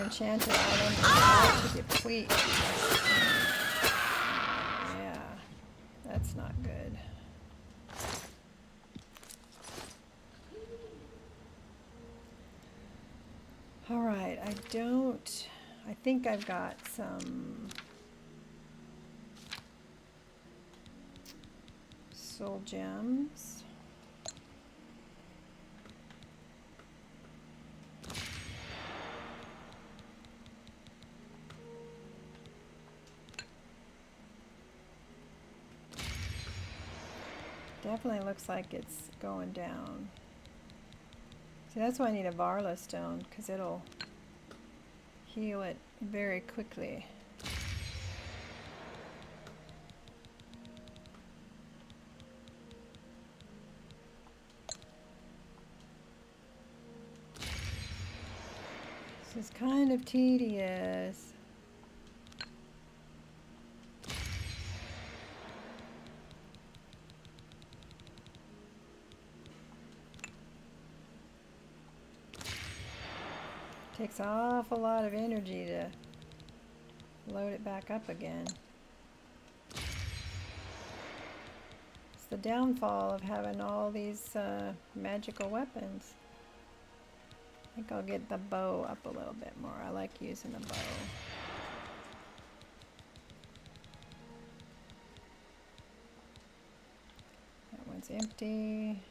Speaker 2: Enchanted item to deplete. Yeah, that's not good. All right, I think I've got some soul gems. Definitely looks like it's going down. See, that's why I need a Varla stone, because it'll heal it very quickly. This is kind of tedious. Takes an awful lot of energy to load it back up again. It's the downfall of having all these magical weapons. I think I'll get the bow up a little bit more. I like using the bow. That one's empty.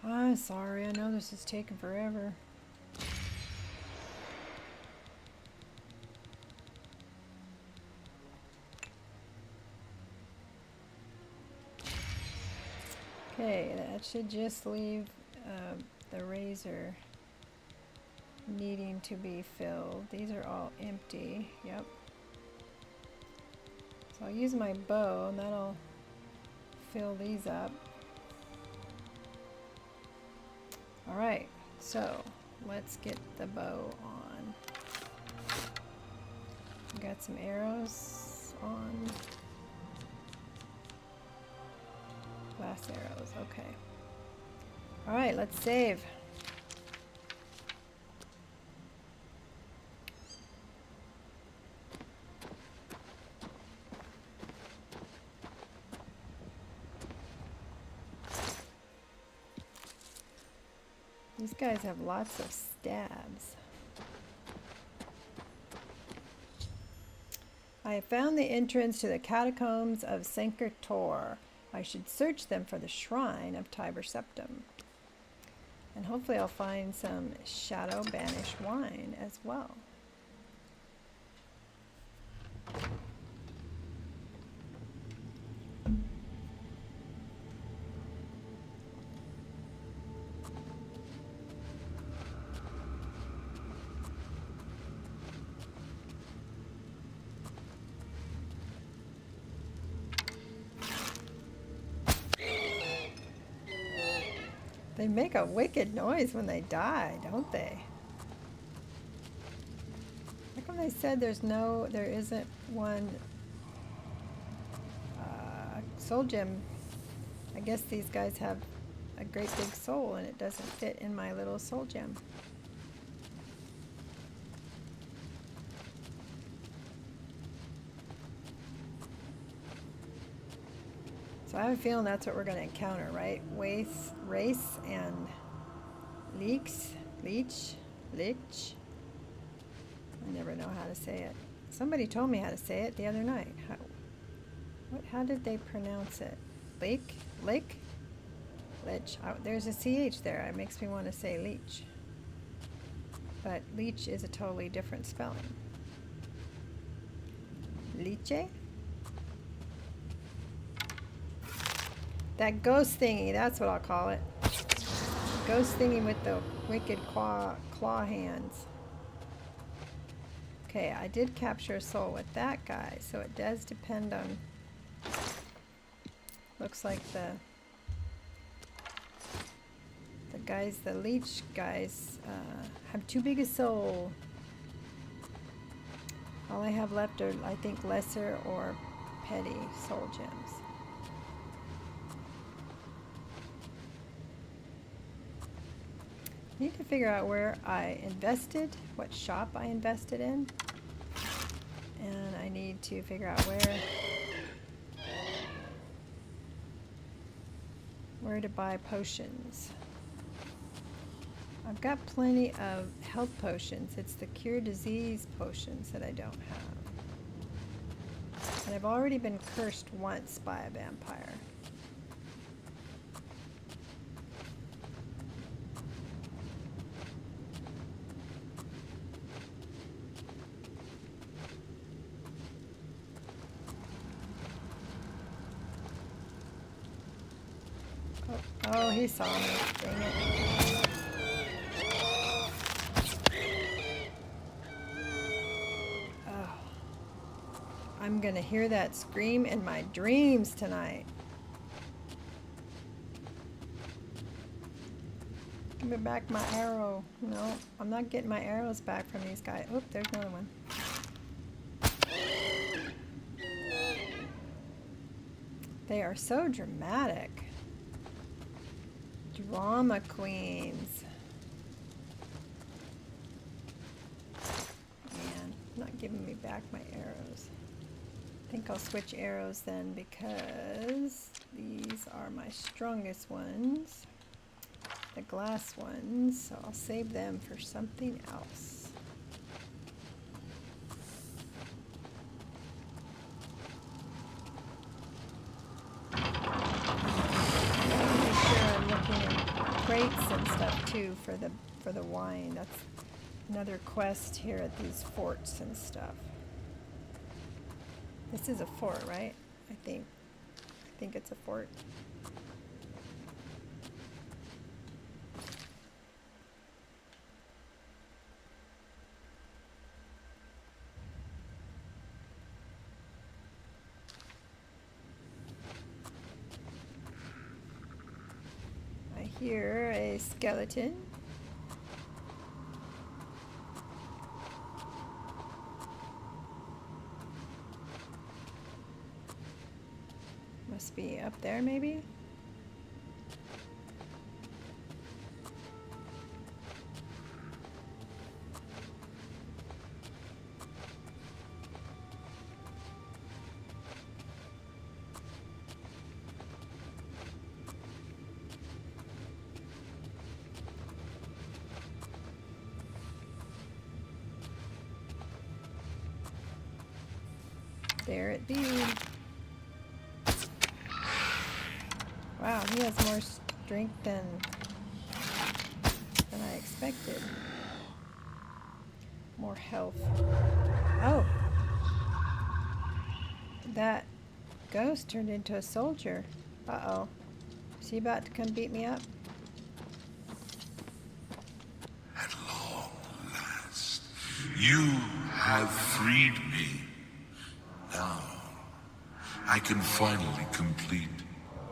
Speaker 2: I'm sorry, I know this is taking forever. Okay, that should just leave the razor needing to be filled. These are all empty, yep. So I'll use my bow and that'll fill these up. Alright, so let's get the bow on. Got some arrows on. Glass arrows, okay. Alright, let's save. These guys have lots of stabs. I have found the entrance to the catacombs of Sanctor. I should search them for the shrine of Tiber Septim. And hopefully I'll find some Shadow Banish wine as well. They make a wicked noise when they die, don't they? How come they said there isn't one soul gem? I guess these guys have a great big soul and it doesn't fit in my little soul gem. So I have a feeling that's what we're going to encounter, right? Race and leech. I never know how to say it. Somebody told me how to say it the other night. How did they pronounce it? Lake? Lich. Oh, there's a CH there. It makes me want to say leech. But leech is a totally different spelling. Liche? That ghost thingy, that's what I'll call it. Ghost thingy with the wicked claw hands. Okay, I did capture a soul with that guy, so it does depend on... Looks like the leech guys have too big a soul. All I have left are, I think, lesser or petty soul gems. I need to figure out where I invested, what shop I invested in, and I need to figure out where to buy potions. I've got plenty of health potions. It's the cure disease potions that I don't have. And I've already been cursed once by a vampire. Oh, he saw me. Dang it. Oh. I'm gonna hear that scream in my dreams tonight. Give me back my arrow. No, I'm not getting my arrows back from these guys. Oop, there's another one. They are so dramatic. Drama queens. Man, not giving me back my arrows. I think I'll switch arrows then because these are my strongest ones. The glass ones, so I'll save them for something else. Crates and stuff too for the wine. That's another quest here at these forts and stuff. This is a fort, right? I think it's a fort. Here, a skeleton. Must be up there, maybe? There it be. Wow, he has more strength than I expected. More health. Oh. That ghost turned into a soldier. Uh-oh. Is he about to come beat me up?
Speaker 7: At long last, you have freed me. Now, I can finally complete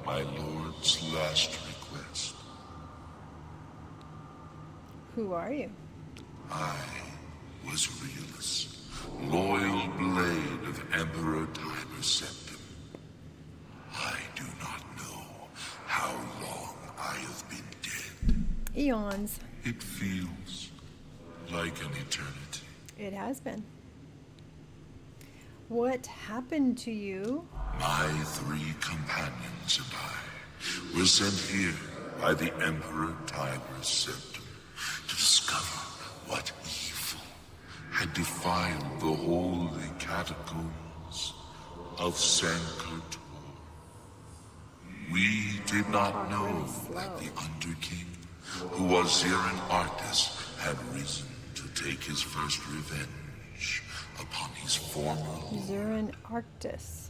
Speaker 7: my lord's last request.
Speaker 2: Who are you?
Speaker 7: I was Realus, loyal blade of Emperor Tiber Septim. I do not know how long I have been dead.
Speaker 2: Eons.
Speaker 7: It feels like an eternity.
Speaker 2: It has been. What happened to you?
Speaker 7: My 3 companions and I were sent here by the Emperor Tiber Septim to discover what evil had defiled the holy catacombs of Sankotor. We did not know that the Underking, who was Zirin Artis, had risen to take his first revenge upon his former lord.
Speaker 2: Zirin Arctis.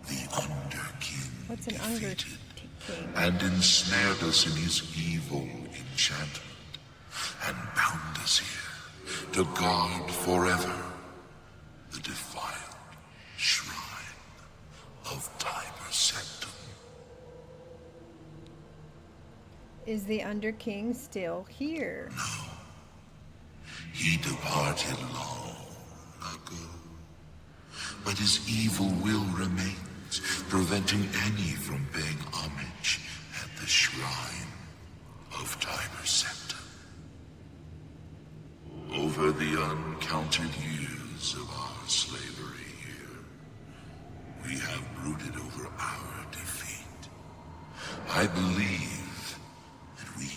Speaker 7: The Underking
Speaker 2: What's an
Speaker 7: defeated
Speaker 2: Underking?
Speaker 7: and ensnared us in his evil enchantment, and bound us here to guard forever the defiled shrine of Tiber Septim.
Speaker 2: Is the Underking still here?
Speaker 7: No. He departed long ago. But his evil will remains, preventing any from paying homage at the shrine of Tiber Septim. Over the uncounted years of our slavery here, we have brooded over our defeat. I believe that we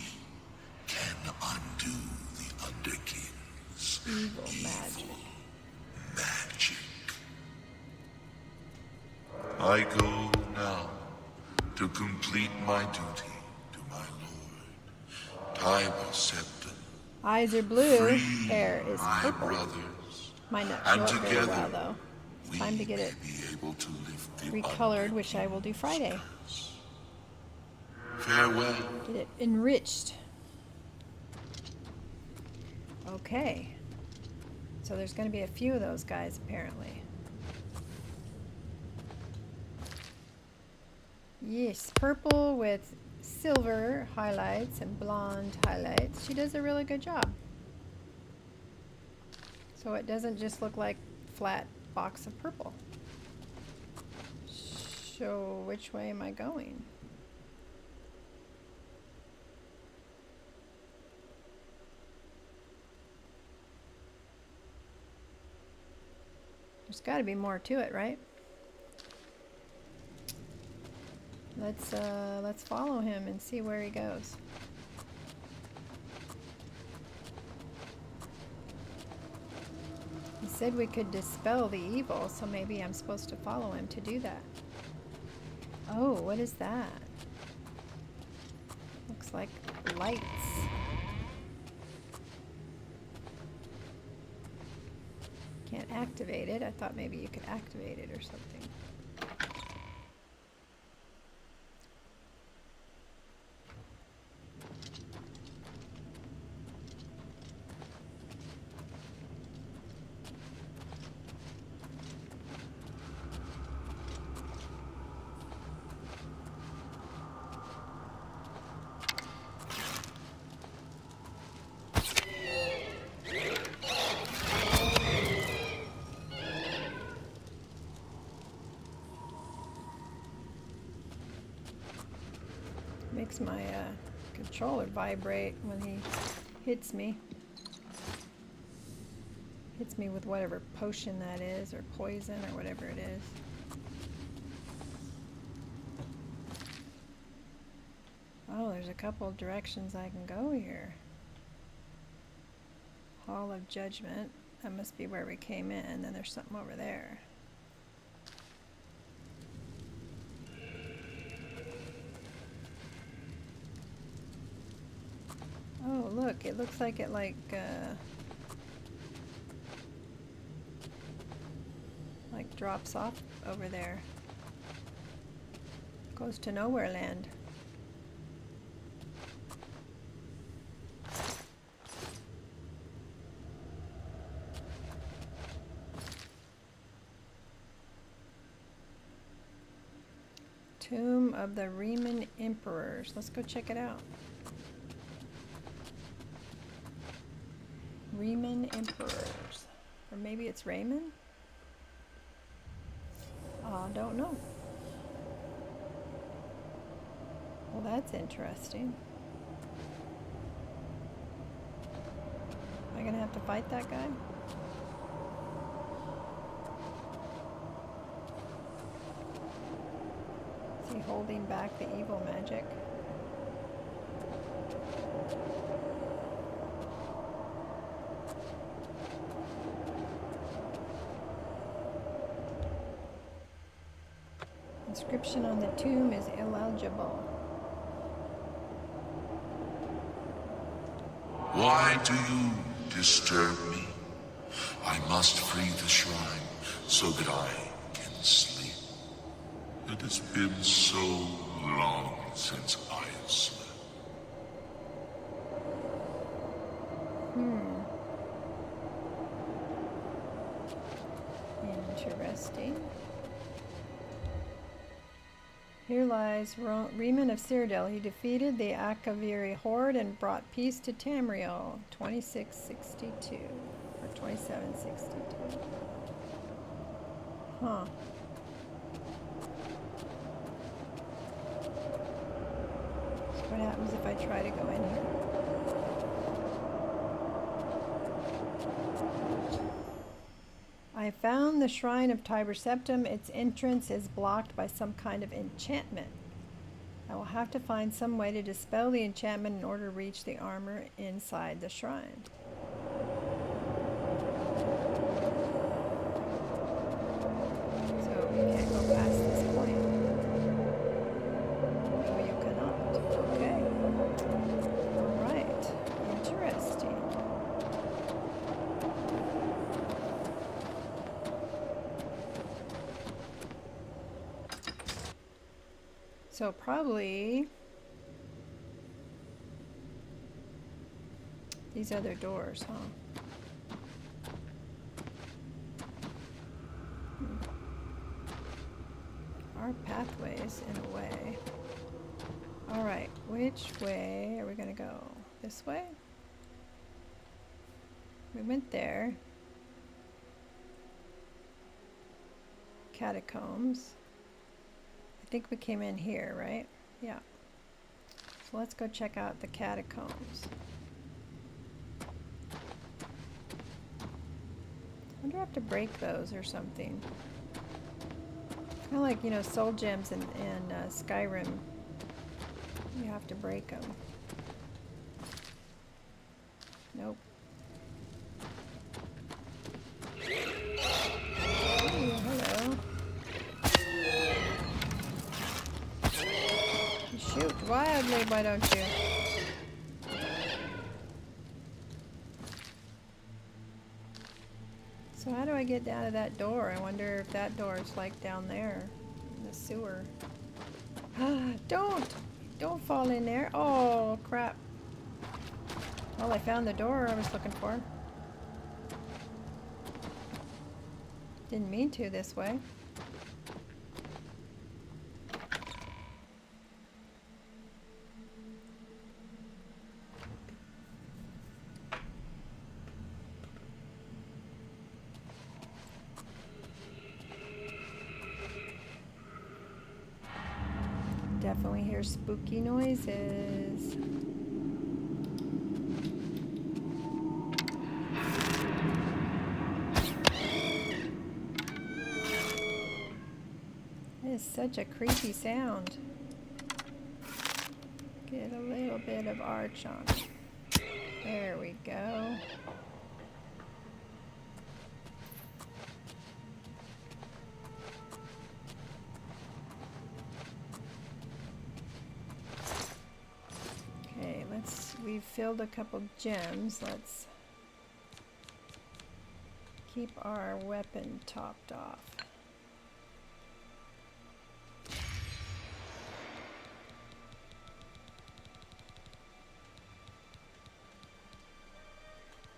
Speaker 7: can undo the Underking's
Speaker 2: Evil
Speaker 7: magic. I go now to complete my duty to my lord, Tiber Septim.
Speaker 2: Eyes are blue,
Speaker 7: Free
Speaker 2: hair is
Speaker 7: my
Speaker 2: purple.
Speaker 7: brothers,
Speaker 2: Might not
Speaker 7: and
Speaker 2: show up very
Speaker 7: together
Speaker 2: well though.
Speaker 7: we
Speaker 2: Time to get
Speaker 7: may
Speaker 2: it
Speaker 7: be able to lift the
Speaker 2: recolored, which I will do Friday.
Speaker 7: Farewell.
Speaker 2: Get it enriched. Okay. So there's going to be a few of those guys apparently. Yes, purple with silver highlights and blonde highlights. She does a really good job. So it doesn't just look like flat box of purple. So which way am I going? There's got to be more to it, right? Let's follow him and see where he goes. He said we could dispel the evil, so maybe I'm supposed to follow him to do that. Oh, what is that? Looks like lights. Can't activate it. I thought maybe you could activate it or something. Makes my controller vibrate when he hits me. Hits me with whatever potion that is, or poison, or whatever it is. Oh, there's a couple of directions I can go here. Hall of Judgment. That must be where we came in. Then there's something over there. look. It looks like it like drops off over there. Goes to nowhere land. Tomb of the Riemann Emperors. Let's go check it out. Riemann Emperors. Or maybe it's Raymond? Don't know. Well, that's interesting. Am I gonna have to fight that guy? Is he holding back the evil magic? Inscription on the tomb is illegible.
Speaker 7: Why do you disturb me? I must free the shrine so that I can sleep. It has been so long since I have slept.
Speaker 2: Interesting. Here lies Riemann of Cyrodiil. He defeated the Akaviri horde and brought peace to Tamriel. 2662 or 2762. Huh. So what happens if I try to go in here? I found the Shrine of Tiber Septim. Its entrance is blocked by some kind of enchantment. I will have to find some way to dispel the enchantment in order to reach the armor inside the shrine. So you can't go past this point. No, you cannot. Okay. All right. Interesting. So probably these other doors, huh? Our pathways in a way. All right, which way are we gonna go? This way? We went there. Catacombs. I think we came in here, right? Yeah. So let's go check out the catacombs. I wonder if I have to break those or something. Kind of like, you know, soul gems in Skyrim. You have to break them. Nope. Oh, hello. Shoot wildly, why don't you? So how do I get down to that door? I wonder if that door is like down there in the sewer. Don't fall in there. Oh, crap. Well, I found the door I was looking for. Didn't mean to this way. Definitely hear spooky noises. It is such a creepy sound. Get a little bit of arch on it. There we go. We we filled a couple gems. Let's keep our weapon topped off.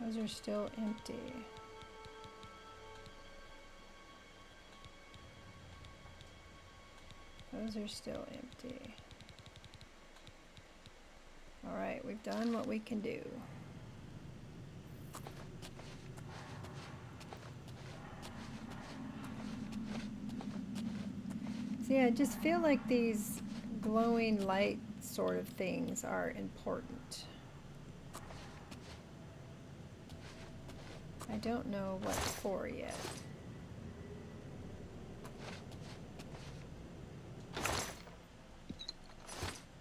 Speaker 2: Those are still empty. Those are still empty. All right, we've done what we can do. See, I just feel like these glowing light sort of things are important. I don't know what for yet.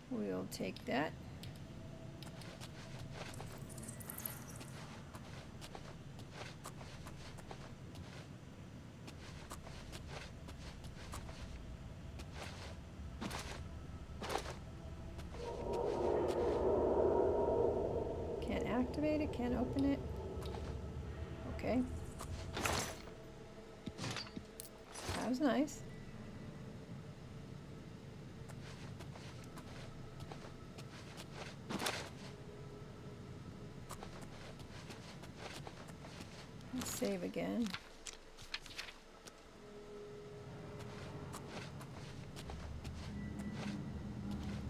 Speaker 2: We'll take that. Can't activate it, can't open it. Okay. That was nice. Let's save again.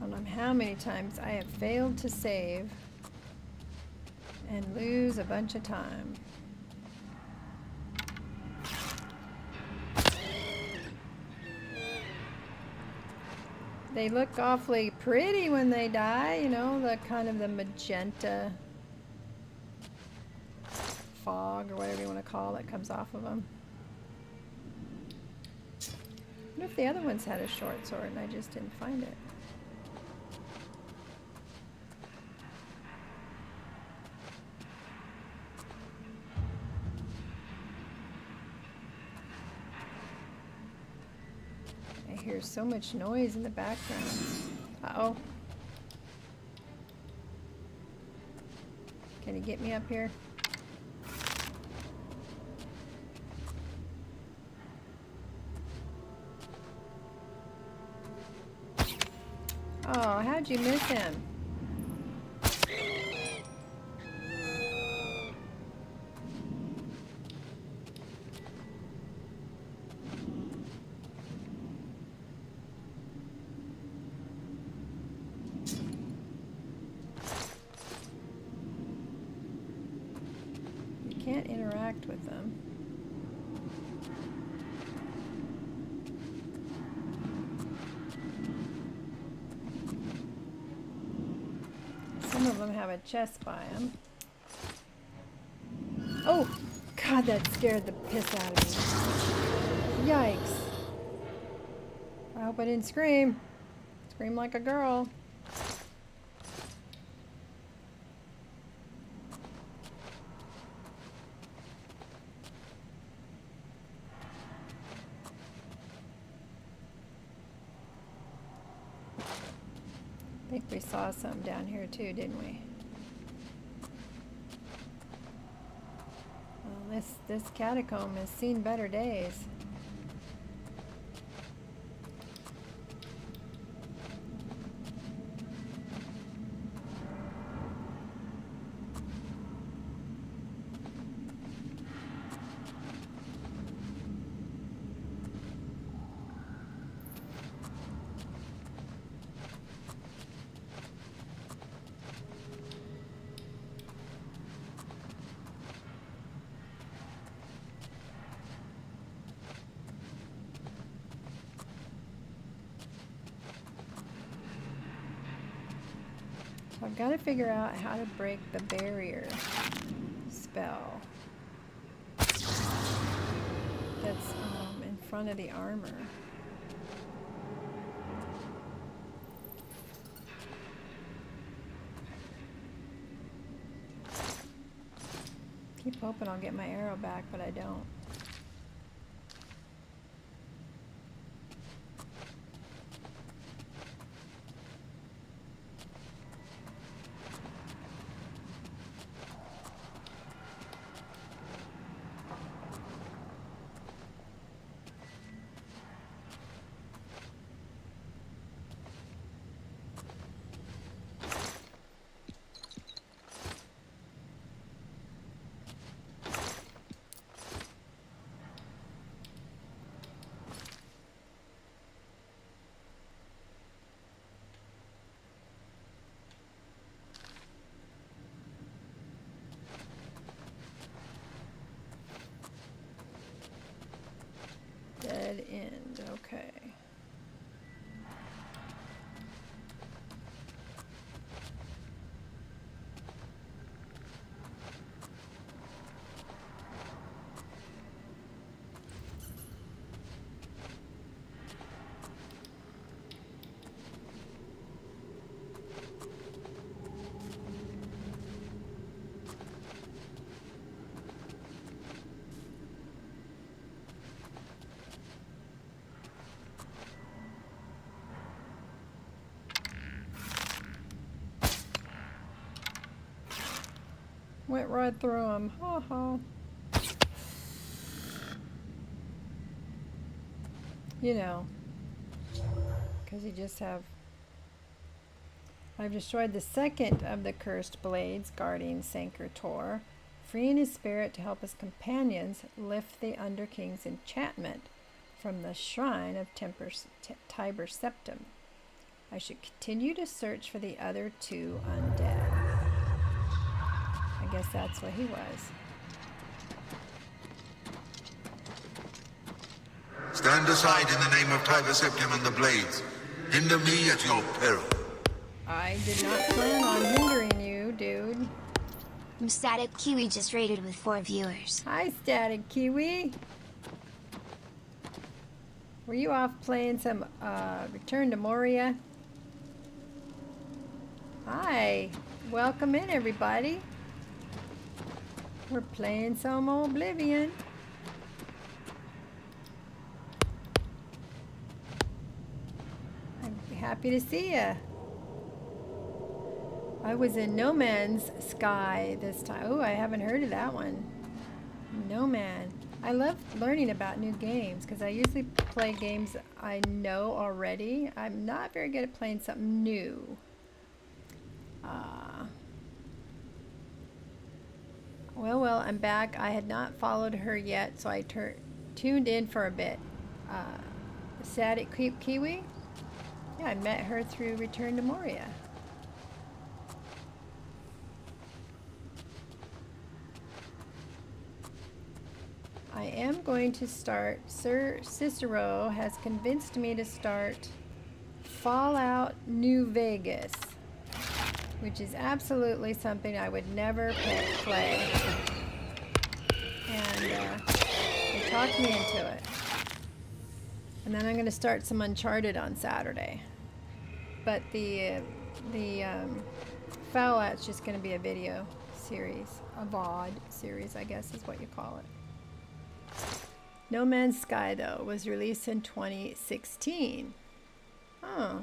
Speaker 2: I don't know how many times I have failed to save and lose a bunch of time. They look awfully pretty when they die, you know, the kind of the magenta fog or whatever you want to call it comes off of them. I wonder if the other ones had a short sword and I just didn't find it. I hear so much noise in the background. Uh-oh. Can you get me up here? Oh, how'd you miss him? You can't interact with them. Some of them have a chest by them. Oh, God, that scared the piss out of me. Yikes. I hope I didn't scream. Scream like a girl. I think we saw some down here too, didn't we? Well, this catacomb has seen better days. So I've got to figure out how to break the barrier spell that's in front of the armor. Keep hoping I'll get my arrow back, but I don't. the end. Okay. Went right through him. Ha ha. You know, because you just have... I've destroyed the second of the cursed blades guarding Sancre-Tor, freeing his spirit to help his companions lift the Underking's enchantment from the shrine of Tiber Septim. I should continue to search for the other two undead. I guess that's what he was.
Speaker 7: Stand aside in the name of Tiber Septim and the Blades. Hinder me at your peril.
Speaker 2: I did not plan on hindering you, dude.
Speaker 14: I'm Static Kiwi, just rated with 4 viewers.
Speaker 2: Hi, Static Kiwi. Were you off playing some Return to Moria? Hi. Welcome in, everybody. We're playing some Oblivion. I'm happy to see ya. I was in No Man's Sky this time. Oh, I haven't heard of that one. No Man. I love learning about new games because I usually play games I know already. I'm not very good at playing something new. Well, I'm back. I had not followed her yet, so I tuned in for a bit. Static Kiwi? Yeah, I met her through Return to Moria. I am going to start. Sir Cicero has convinced me to start Fallout New Vegas, which is absolutely something I would never play. And they talked me into it. And then I'm going to start some Uncharted on Saturday. But the Fallout's just going to be a video series, a VOD series, I guess is what you call it. No Man's Sky, though, was released in 2016. Huh.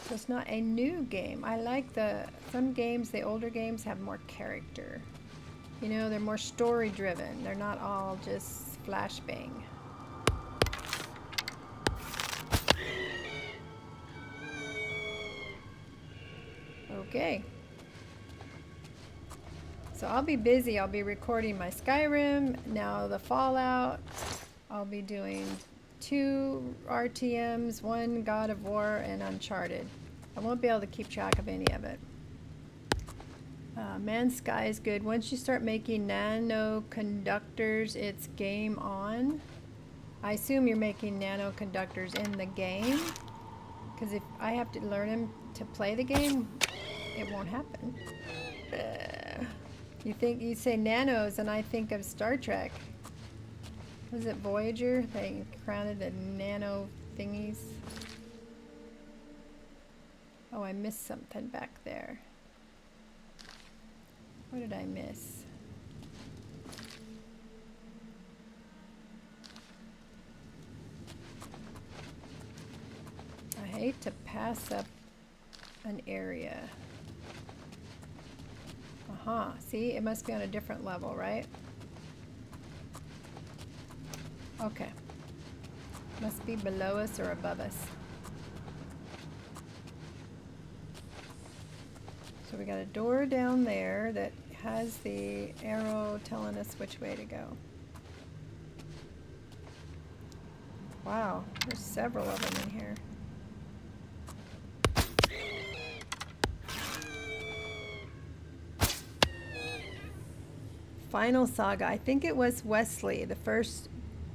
Speaker 2: So it's not a new game. I like some games, the older games have more character. You know, they're more story driven. They're not all just flashbang. Okay. So I'll be busy. I'll be recording my Skyrim, now the Fallout. I'll be doing 2 RTMs, 1 God of War, and Uncharted. I won't be able to keep track of any of it. Man's Sky is good. Once you start making nano conductors, it's game on. I assume you're making nano conductors in the game, because if I have to learn them to play the game, it won't happen. You say nanos, and I think of Star Trek. Was it Voyager? They crowned the nano thingies. Oh, I missed something back there. What did I miss? I hate to pass up an area. Aha, see, it must be on a different level, right? Okay. Must be below us or above us. So we got a door down there that has the arrow telling us which way to go. Wow, there's several of them in here. Final Saga. I think it was Wesley, the first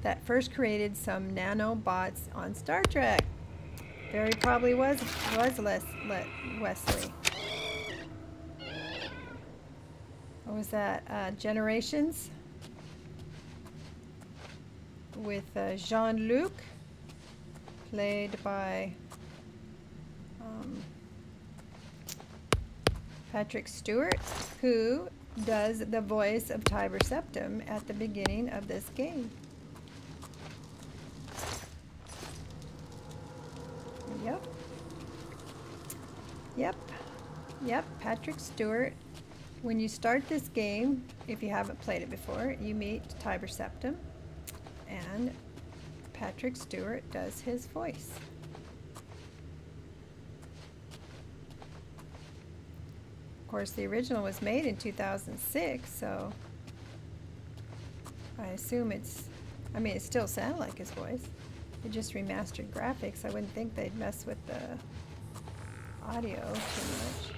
Speaker 2: that first created some nanobots on Star Trek. Very probably was Wesley. What was that? Generations? With Jean-Luc, played by Patrick Stewart, who does the voice of Tiber Septim at the beginning of this game. Yep, Patrick Stewart. When you start this game, if you haven't played it before, you meet Tiber Septim, and Patrick Stewart does his voice. Of course, the original was made in 2006, so I assume it still sounded like his voice. It just remastered graphics. I wouldn't think they'd mess with the audio too much.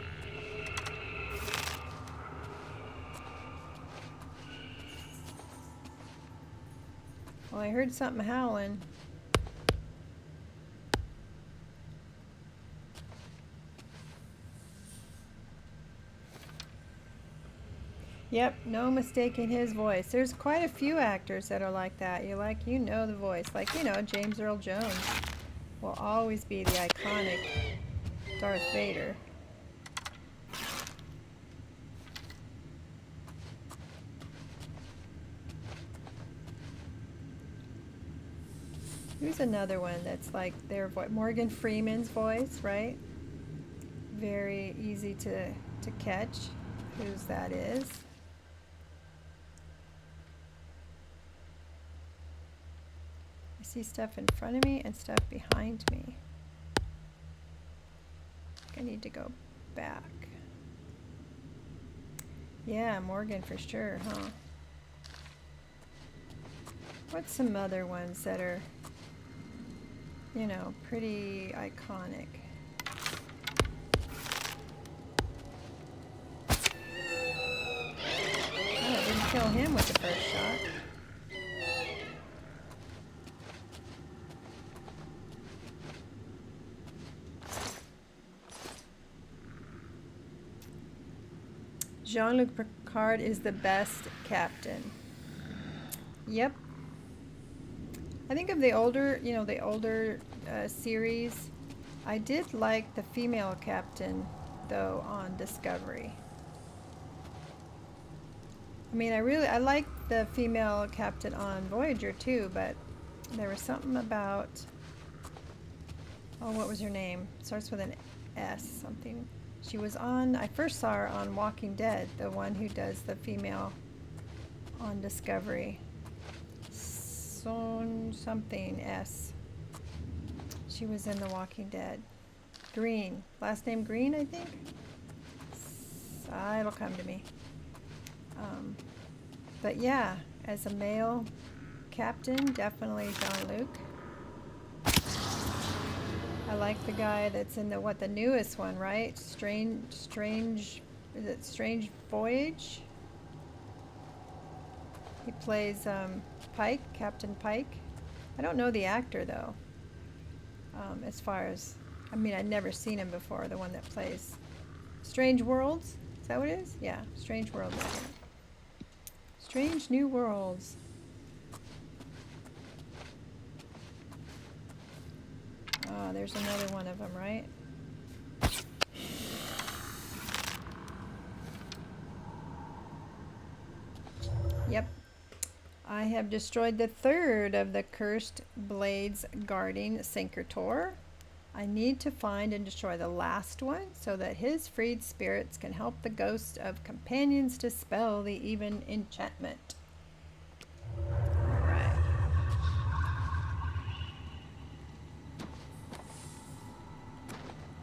Speaker 2: Well, I heard something howling. Yep, no mistaking his voice. There's quite a few actors that are like that. You know the voice. Like, James Earl Jones will always be the iconic Darth Vader. Here's another one that's like their voice. Morgan Freeman's voice, right? Very easy to catch whose that is. I see stuff in front of me and stuff behind me. I need to go back. Yeah, Morgan for sure, huh? What's some other ones that are, pretty iconic? Oh, I didn't kill him with the first shot. Jean-Luc Picard is the best captain. Yep. I think of the older, series. I did like the female captain, though, on Discovery. I liked the female captain on Voyager, too, but there was something about, what was her name? Starts with an S, something. She was on, I first saw her on Walking Dead, the one who does the female on Discovery. Something S. She was in The Walking Dead. Green. Last name Green, I think? It'll come to me. But yeah, as a male captain, definitely Jean-Luc. I like the guy that's in the newest one, right? Strange Voyage? He plays Pike, Captain Pike. I don't know the actor though. As far as, I'd never seen him before. The one that plays Strange Worlds. Is that what it is? Yeah, Strange Worlds. Strange New Worlds. Oh, there's another one of them, right? Yep. I have destroyed the third of the cursed blades guarding Sanctor. I need to find and destroy the last one so that his freed spirits can help the ghosts of companions dispel the even enchantment. Alright.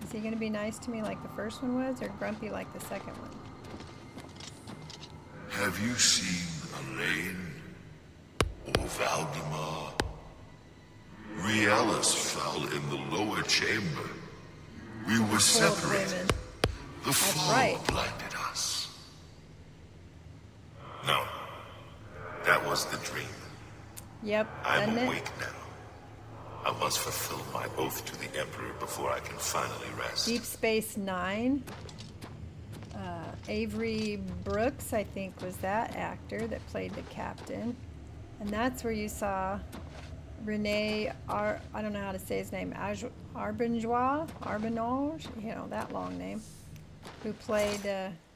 Speaker 2: Is he going to be nice to me like the first one was, or grumpy like the second one?
Speaker 7: Have you seen Elaine? Or Valdemar? Riellis fell in the lower chamber. We were separated. The fall blinded us. No, that was the dream.
Speaker 2: Yep,
Speaker 7: I'm
Speaker 2: doesn't it?
Speaker 7: awake now. I must fulfill my oath to the Emperor before I can finally rest.
Speaker 2: Deep Space Nine. Avery Brooks, I think, was that actor that played the captain. And that's where you saw Rene, I don't know how to say his name, Arbinage, you know, that long name, who played,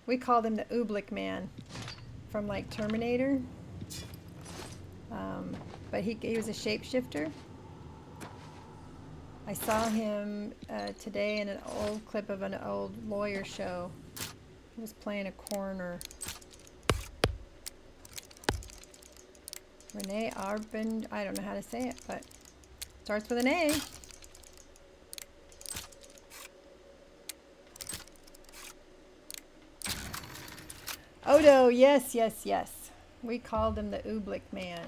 Speaker 2: we called him the Oblivion Man from like Terminator. But he was a shapeshifter. I saw him today in an old clip of an old lawyer show. He was playing a coroner. Rene Arbin, I don't know how to say it, but starts with an A. Odo, yes, yes, yes. We called him the Oblivion Man.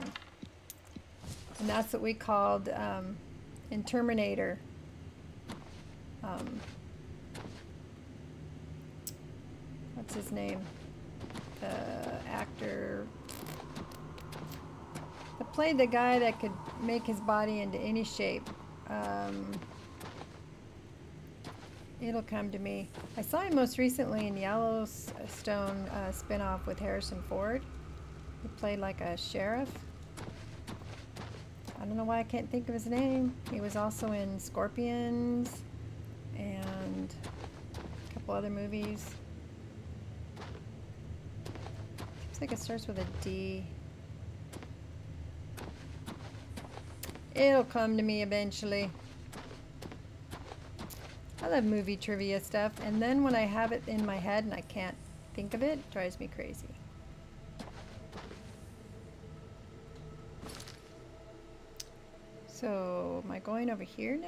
Speaker 2: And that's what we called in Terminator. What's his name? The actor that played the guy that could make his body into any shape. It'll come to me. I saw him most recently in Yellowstone spinoff with Harrison Ford. He played like a sheriff. I don't know why I can't think of his name. He was also in Scorpions and a couple other movies. Looks like it starts with a D. It'll come to me eventually. I love movie trivia stuff, and then when I have it in my head and I can't think of it, it drives me crazy. So, am I going over here now?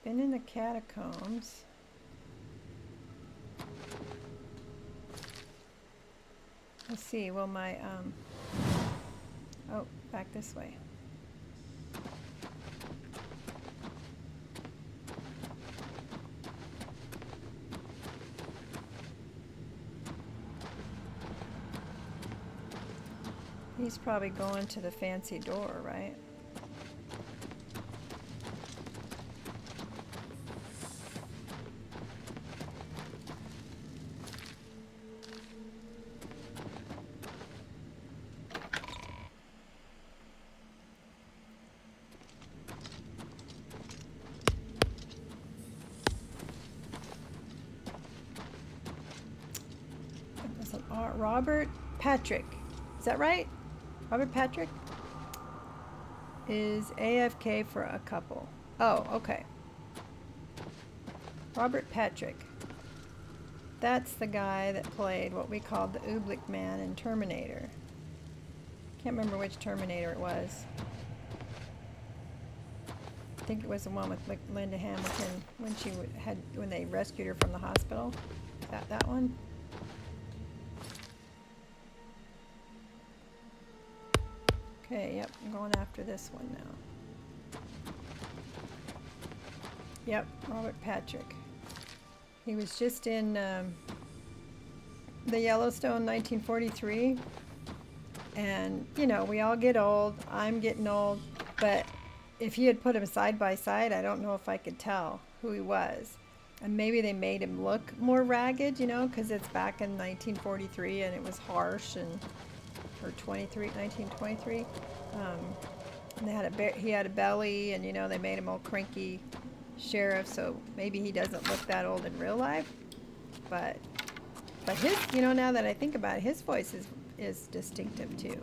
Speaker 2: Been in the catacombs. Let's see, will my, oh, back this way. He's probably going to the fancy door, right? Robert Patrick. Is that right? Robert Patrick is AFK for a couple. Oh, okay. Robert Patrick. That's the guy that played what we called the Oblivion Man in Terminator. Can't remember which Terminator it was. I think it was the one with Linda Hamilton when they rescued her from the hospital. That one? Okay, yep, I'm going after this one now. Yep, Robert Patrick. He was just in the Yellowstone 1943. And, you know, we all get old. I'm getting old. But if you had put him side by side, I don't know if I could tell who he was. And maybe they made him look more ragged, you know, because it's back in 1943 and it was harsh and... or 1923. And they had he had a belly, and you know they made him all cranky sheriff. So maybe he doesn't look that old in real life, but his, you know, now that I think about it, his voice is distinctive too.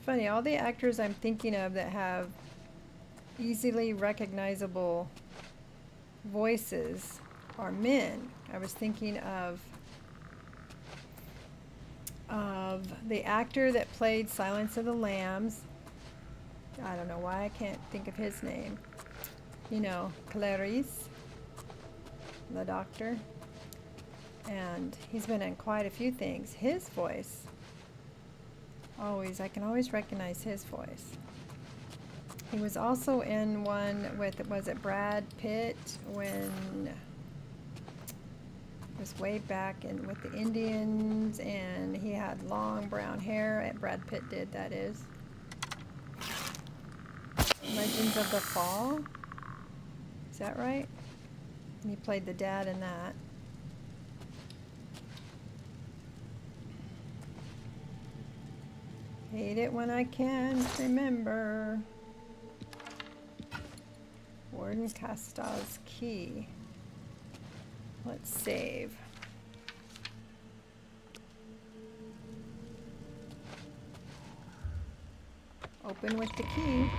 Speaker 2: Funny, all the actors I'm thinking of that have easily recognizable voices are men. I was thinking of the actor that played Silence of the Lambs, I don't know why I can't think of his name. You know, Clarice, the doctor. And he's been in quite a few things. His voice, I can always recognize his voice. He was also in one with, was it Brad Pitt, when it was way back in with the Indians, and he had long brown hair. Brad Pitt did, that is. Legends of the Fall? Is that right? And he played the dad in that. Hate it when I can't remember. Warden Castal's key. Let's save. Open with the key.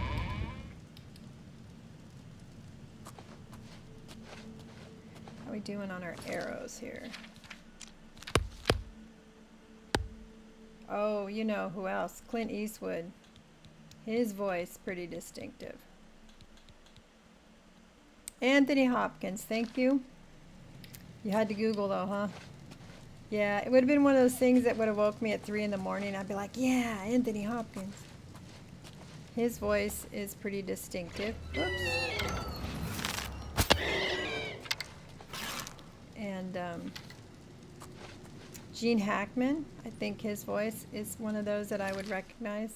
Speaker 2: How are we doing on our arrows here? Oh, you know who else? Clint Eastwood. His voice, pretty distinctive. Anthony Hopkins, thank you. You had to Google though, huh? Yeah, it would have been one of those things that would have woke me at 3 in the morning. I'd be like, yeah, Anthony Hopkins. His voice is pretty distinctive. Whoops. And Gene Hackman, I think his voice is one of those that I would recognize.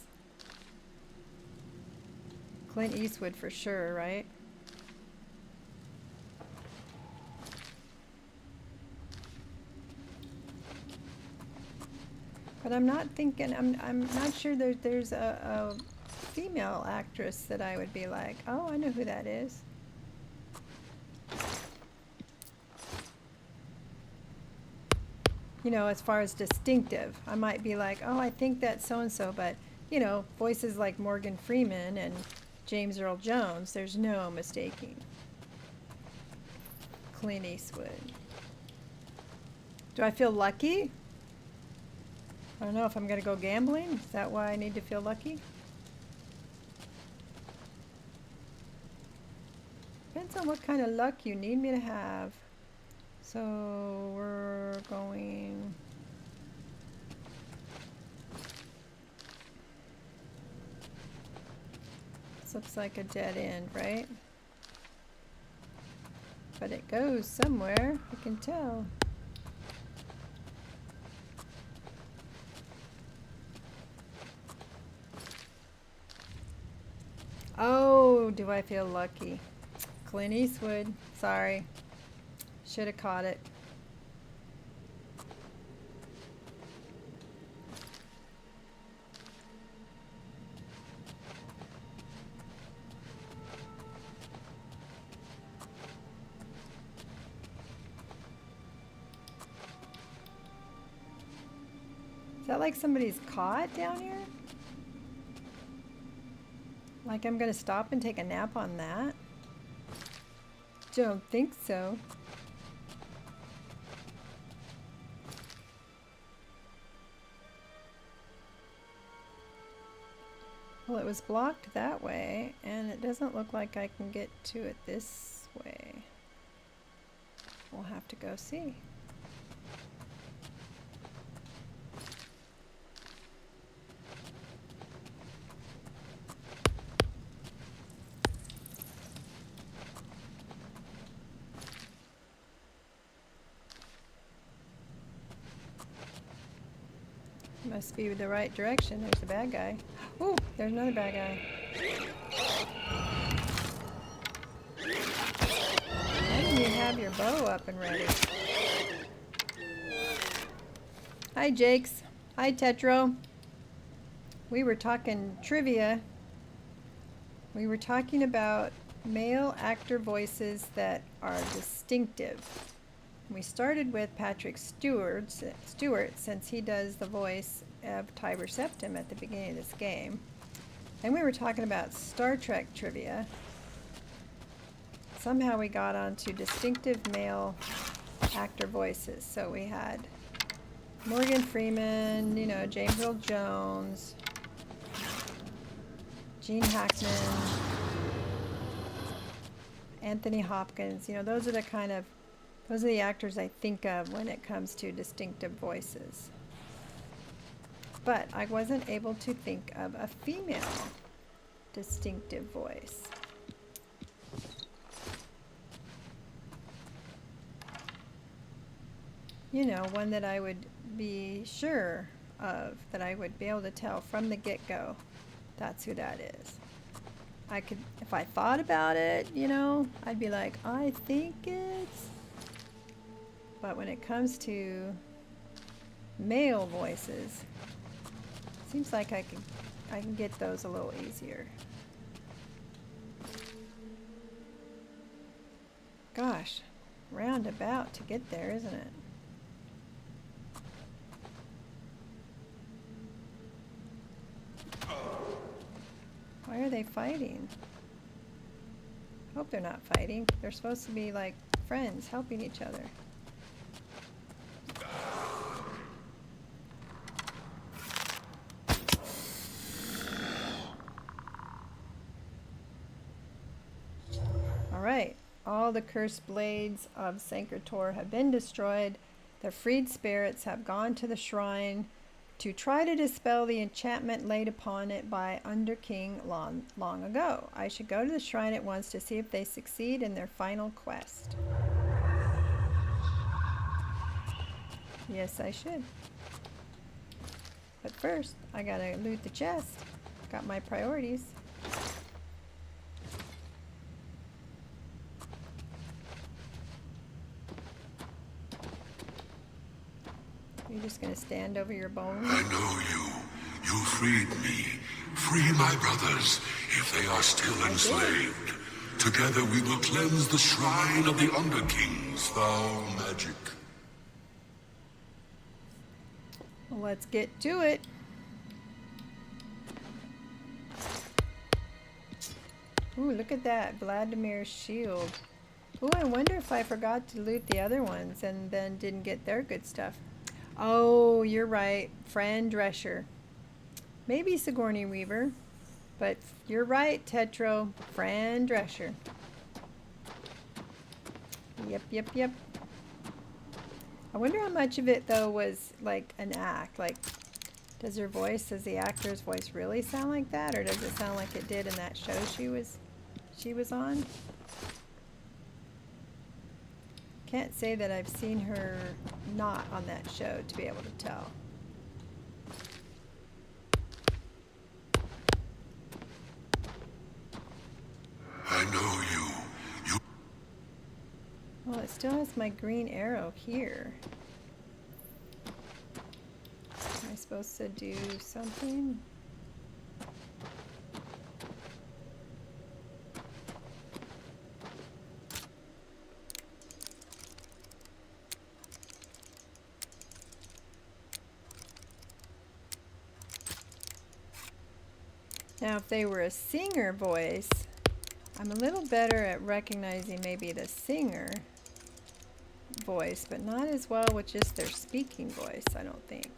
Speaker 2: Clint Eastwood for sure, right? But I'm not thinking, I'm not sure there's a female actress that I would be like, oh, I know who that is. You know, as far as distinctive, I might be like, oh, I think that's so-and-so, but, you know, voices like Morgan Freeman and James Earl Jones, there's no mistaking. Clint Eastwood. Do I feel lucky? I don't know if I'm going to go gambling. Is that why I need to feel lucky? Depends on what kind of luck you need me to have. So we're going... This looks like a dead end, right? But it goes somewhere, I can tell. Oh, do I feel lucky? Clint Eastwood. Sorry. Should have caught it. Is that like somebody's cot down here? Like I'm gonna stop and take a nap on that? Don't think so. Well, it was blocked that way, and it doesn't look like I can get to it this way. We'll have to go see. Must be the right direction. There's the bad guy. Ooh, there's another bad guy. Why didn't you have your bow up and ready? Hi, Jakes. Hi, Tetro. We were talking trivia. We were talking about male actor voices that are distinctive. We started with Patrick Stewart, since he does the voice of Tiber Septim at the beginning of this game. And we were talking about Star Trek trivia. Somehow we got onto distinctive male actor voices. So we had Morgan Freeman, you know, James Earl Jones, Gene Hackman, Anthony Hopkins. You know, those are the actors I think of when it comes to distinctive voices. But I wasn't able to think of a female distinctive voice. You know, one that I would be sure of, that I would be able to tell from the get-go, that's who that is. I could, if I thought about it, you know, I'd be like, I think it's... But when it comes to male voices, it seems like I can get those a little easier. Gosh, roundabout to get there, isn't it? Why are they fighting? Hope they're not fighting. They're supposed to be like friends, helping each other. Alright, all the cursed blades of Sankator have been destroyed. The freed spirits have gone to the shrine to try to dispel the enchantment laid upon it by Underking long ago. I should go to the shrine at once to see if they succeed in their final quest. Yes, I should. But first, I gotta loot the chest. Got my priorities. You're just gonna stand over your bones?
Speaker 7: I know you. You freed me. Free my brothers, if they are still enslaved. Together we will cleanse the shrine of the Underking's foul magic.
Speaker 2: Well, let's get to it. Ooh, look at that. Vladimir's shield. Ooh, I wonder if I forgot to loot the other ones and then didn't get their good stuff. Oh, you're right. Fran Drescher. Maybe Sigourney Weaver. But you're right, Tetro. Fran Drescher. Yep. I wonder how much of it, though, was like an act. Like, does the actor's voice really sound like that? Or does it sound like it did in that show she was on? Can't say that I've seen her not on that show to be able to tell.
Speaker 7: I know you.
Speaker 2: Well, it still has my green arrow here. Am I supposed to do something? Now, if they were a singer voice, I'm a little better at recognizing maybe the singer voice, but not as well with just their speaking voice, I don't think.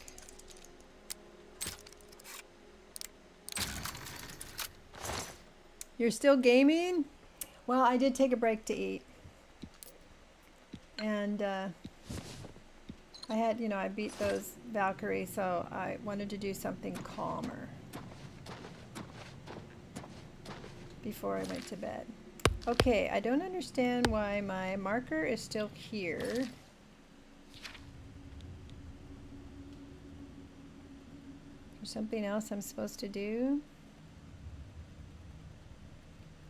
Speaker 2: You're still gaming? Well, I did take a break to eat. And I had, I beat those Valkyrie, so I wanted to do something calmer before I went to bed. Okay, I don't understand why my marker is still here. There's something else I'm supposed to do.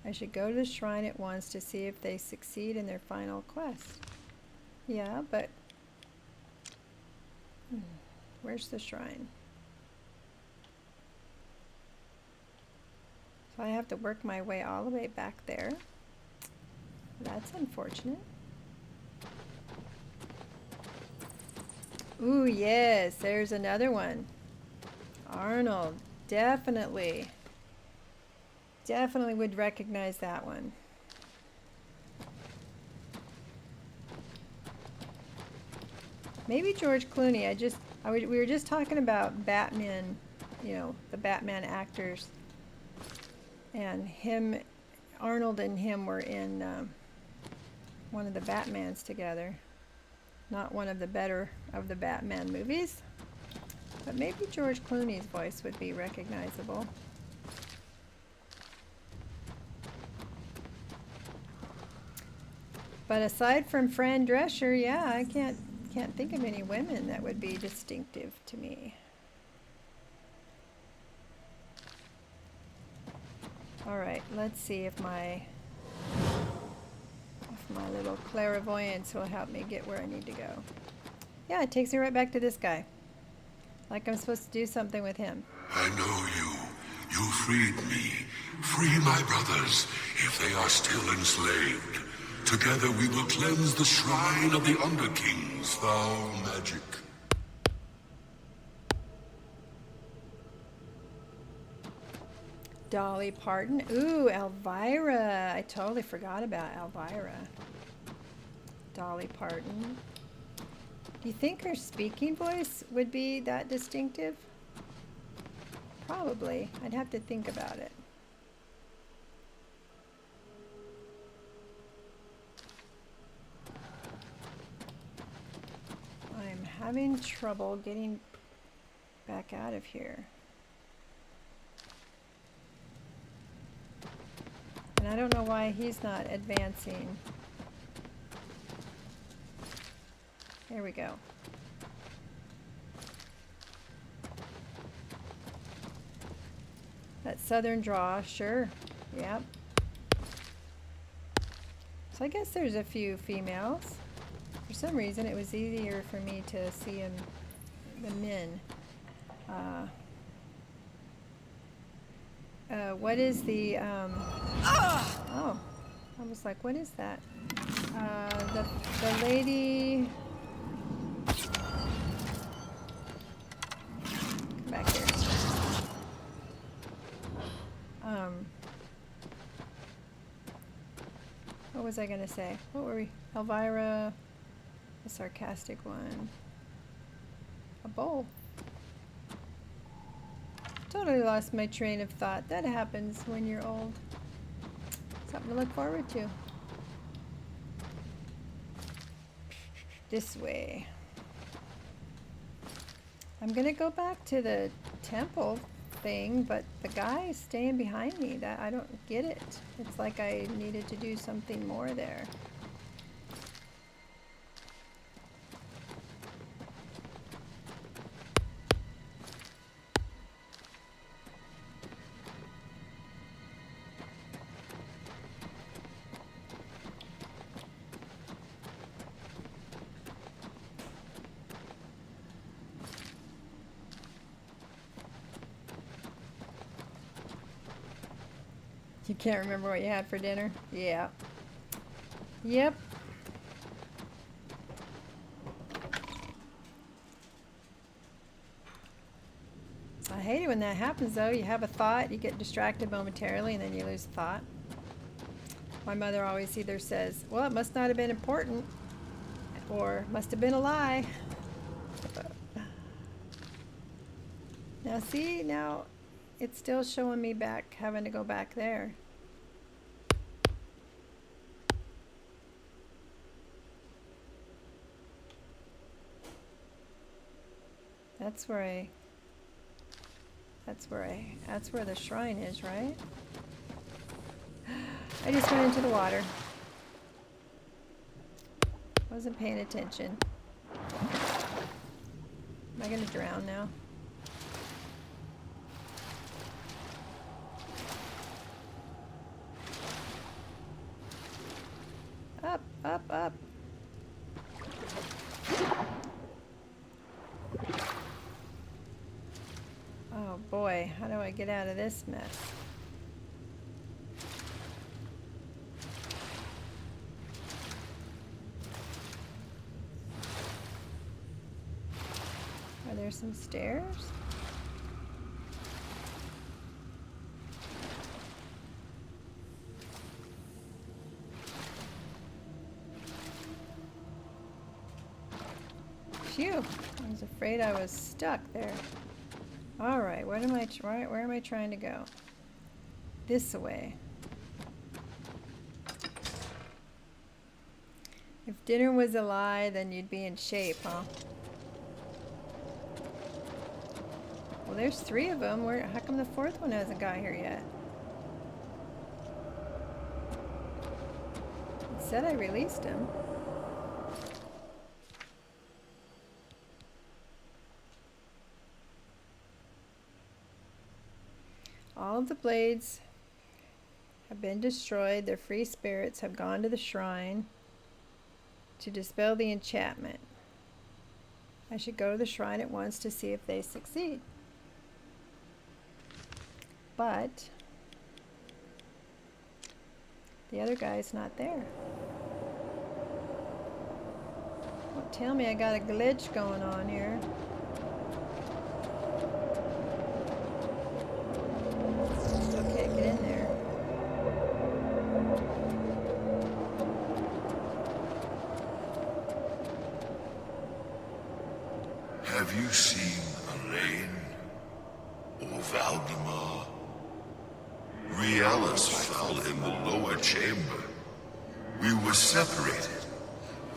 Speaker 2: I should go to the shrine at once to see if they succeed in their final quest. Yeah, but where's the shrine? So I have to work my way all the way back there. That's unfortunate. Ooh, yes, there's another one. Arnold, definitely would recognize that one. Maybe George Clooney. We were just talking about Batman, the Batman actors. And him, Arnold and him were in one of the Batmans together. Not one of the better of the Batman movies, but maybe George Clooney's voice would be recognizable. But aside from Fran Drescher, yeah, I can't think of any women that would be distinctive to me. All right, let's see if my little clairvoyance will help me get where I need to go. Yeah, it takes me right back to this guy. Like I'm supposed to do something with him.
Speaker 7: I know you. You freed me. Free my brothers, if they are still enslaved. Together we will cleanse the shrine of the Underking's foul magic.
Speaker 2: Dolly Parton. Ooh, Elvira. I totally forgot about Elvira. Dolly Parton. Do you think her speaking voice would be that distinctive? Probably. I'd have to think about it. I'm having trouble getting back out of here. And I don't know why he's not advancing. There we go. That southern draw, sure. Yep. So I guess there's a few females. For some reason it was easier for me to see them, the men. What is the, oh, I was like, what is that? The lady, come back here. What was I gonna say? What were we? Elvira, a sarcastic one. A bowl. Totally lost my train of thought. That happens when you're old. Something to look forward to. This way. I'm gonna go back to the temple thing, but the guy is staying behind me. That I don't get it. It's like I needed to do something more there. You can't remember what you had for dinner? Yeah. Yep. I hate it when that happens though. You have a thought, you get distracted momentarily, and then you lose the thought. My mother always either says, well, it must not have been important, or must have been a lie. Now see, now it's still showing me back, having to go back there. That's where the shrine is, right? I just went into the water. Wasn't paying attention. Am I gonna drown now? Up, up, up. Oh boy, how do I get out of this mess? Are there some stairs? Phew, I was afraid I was stuck there. All right, where am I trying to go? this way. If dinner was a lie, then you'd be in shape, huh? Well, there's 3 of them. How come the 4th one hasn't got here yet? It said I released him. All of the blades have been destroyed. Their free spirits have gone to the shrine to dispel the enchantment. I should go to the shrine at once to see if they succeed. But the other guy's not there. Don't tell me I got a glitch going on here. Okay, get in there.
Speaker 7: Have you seen Elaine or Valdemar? Riellis fell in the lower chamber. We were separated.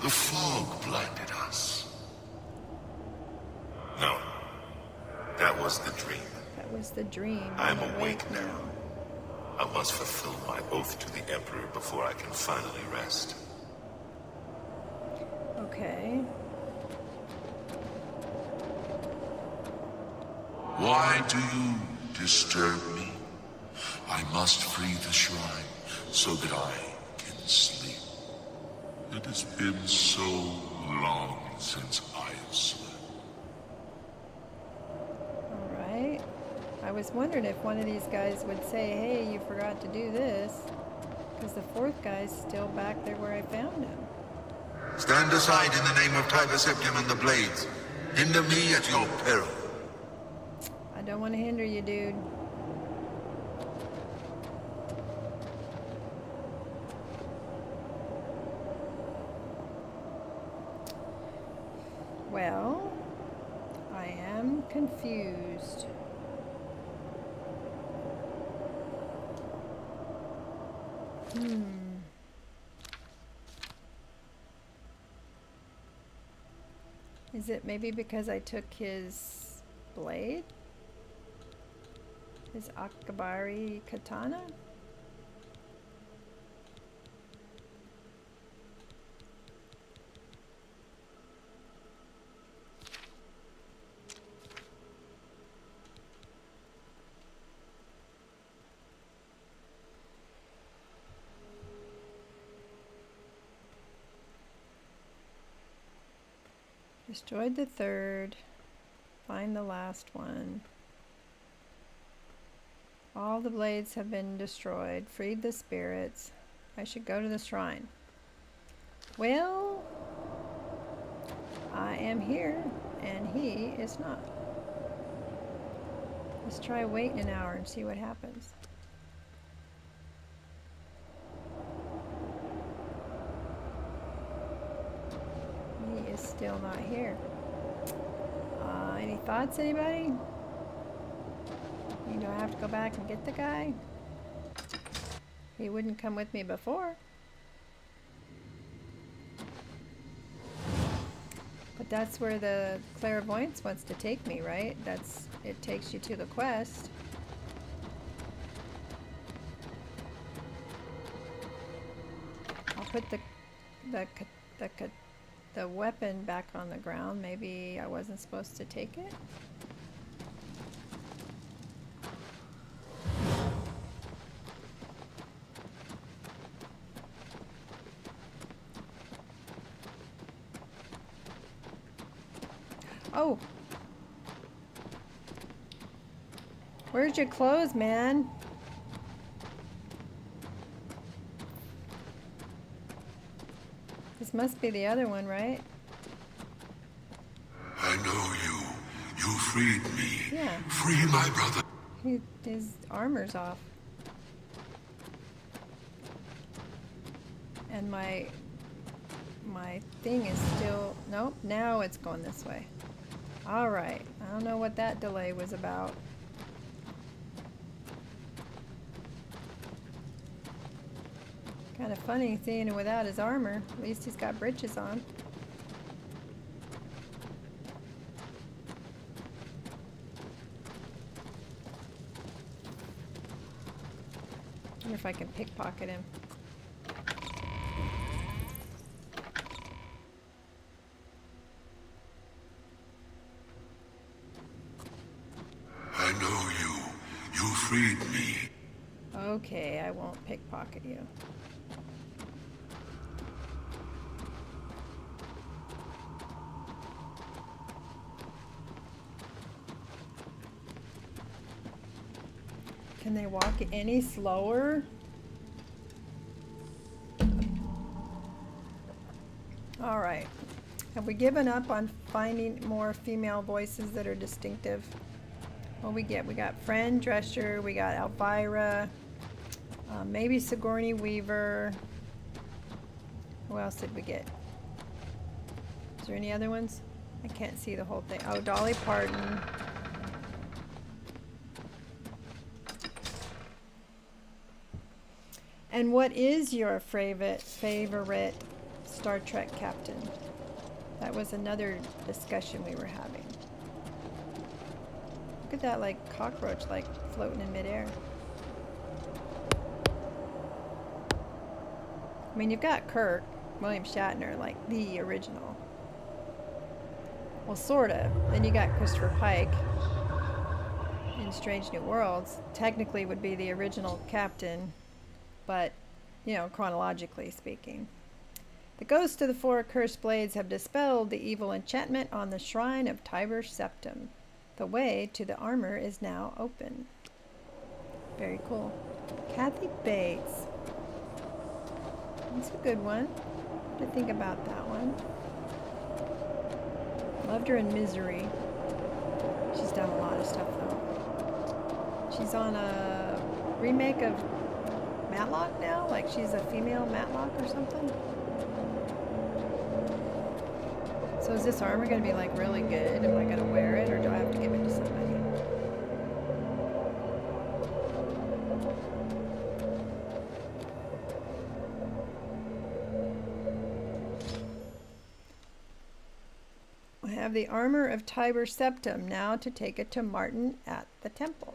Speaker 7: The fog blinded us. No, that was the dream.
Speaker 2: That was the dream.
Speaker 7: I'm awake now. I must fulfill my oath to the Emperor before I can finally rest.
Speaker 2: Okay.
Speaker 7: Why do you disturb me? I must free the shrine so that I can sleep. It has been so long since I have slept.
Speaker 2: Alright. I was wondering if one of these guys would say, hey, you forgot to do this. Because the 4th guy's still back there where I found him.
Speaker 7: Stand aside in the name of Tiber Septim and the Blades. Hinder me at your peril.
Speaker 2: I don't want to hinder you, dude. Well, I am confused. Is it maybe because I took his blade? His Akabari katana? Destroyed the 3rd. Find the last one. All the blades have been destroyed. Freed the spirits. I should go to the shrine. Well, I am here, and he is not. Let's try waiting an hour and see what happens. He is still not here. Any thoughts, anybody? Do I have to go back and get the guy? He wouldn't come with me before. But that's where the clairvoyance wants to take me, right? It takes you to the quest. I'll put the weapon back on the ground. Maybe I wasn't supposed to take it. Oh. Where's your clothes, man? This must be the other one, right?
Speaker 7: I know you. You freed me.
Speaker 2: Yeah.
Speaker 7: Free my brother.
Speaker 2: His armor's off. And my thing is still... Nope, now it's going this way. Alright, I don't know what that delay was about. Kind of funny seeing him without his armor. At least he's got breeches on. I wonder if I can pickpocket him.
Speaker 7: I know you. You freed me.
Speaker 2: Okay, I won't pickpocket you. Can they walk any slower? All right. Have we given up on finding more female voices that are distinctive? What we get? We got Fran Drescher, we got Elvira, maybe Sigourney Weaver. Who else did we get? Is there any other ones? I can't see the whole thing. Oh, Dolly Parton. And what is your favorite Star Trek captain? That was another discussion we were having. Look at that, like, cockroach, like, floating in midair. I mean, you've got Kirk, William Shatner, like, the original. Well, sorta. Then you got Christopher Pike in Strange New Worlds. Technically would be the original captain, but, you know, chronologically speaking. The ghosts of the four accursed blades have dispelled the evil enchantment on the shrine of Tiber Septim. The way to the armor is now open. Very cool. Kathy Bates. That's a good one. What do you think about that one? Loved her in Misery. She's done a lot of stuff though. She's on a remake of Matlock now? Like she's a female Matlock or something? So is this armor going to be like really good? Am I going to wear it or do I have to give it to somebody? I have the armor of Tiber Septim now to take it to Martin at the temple.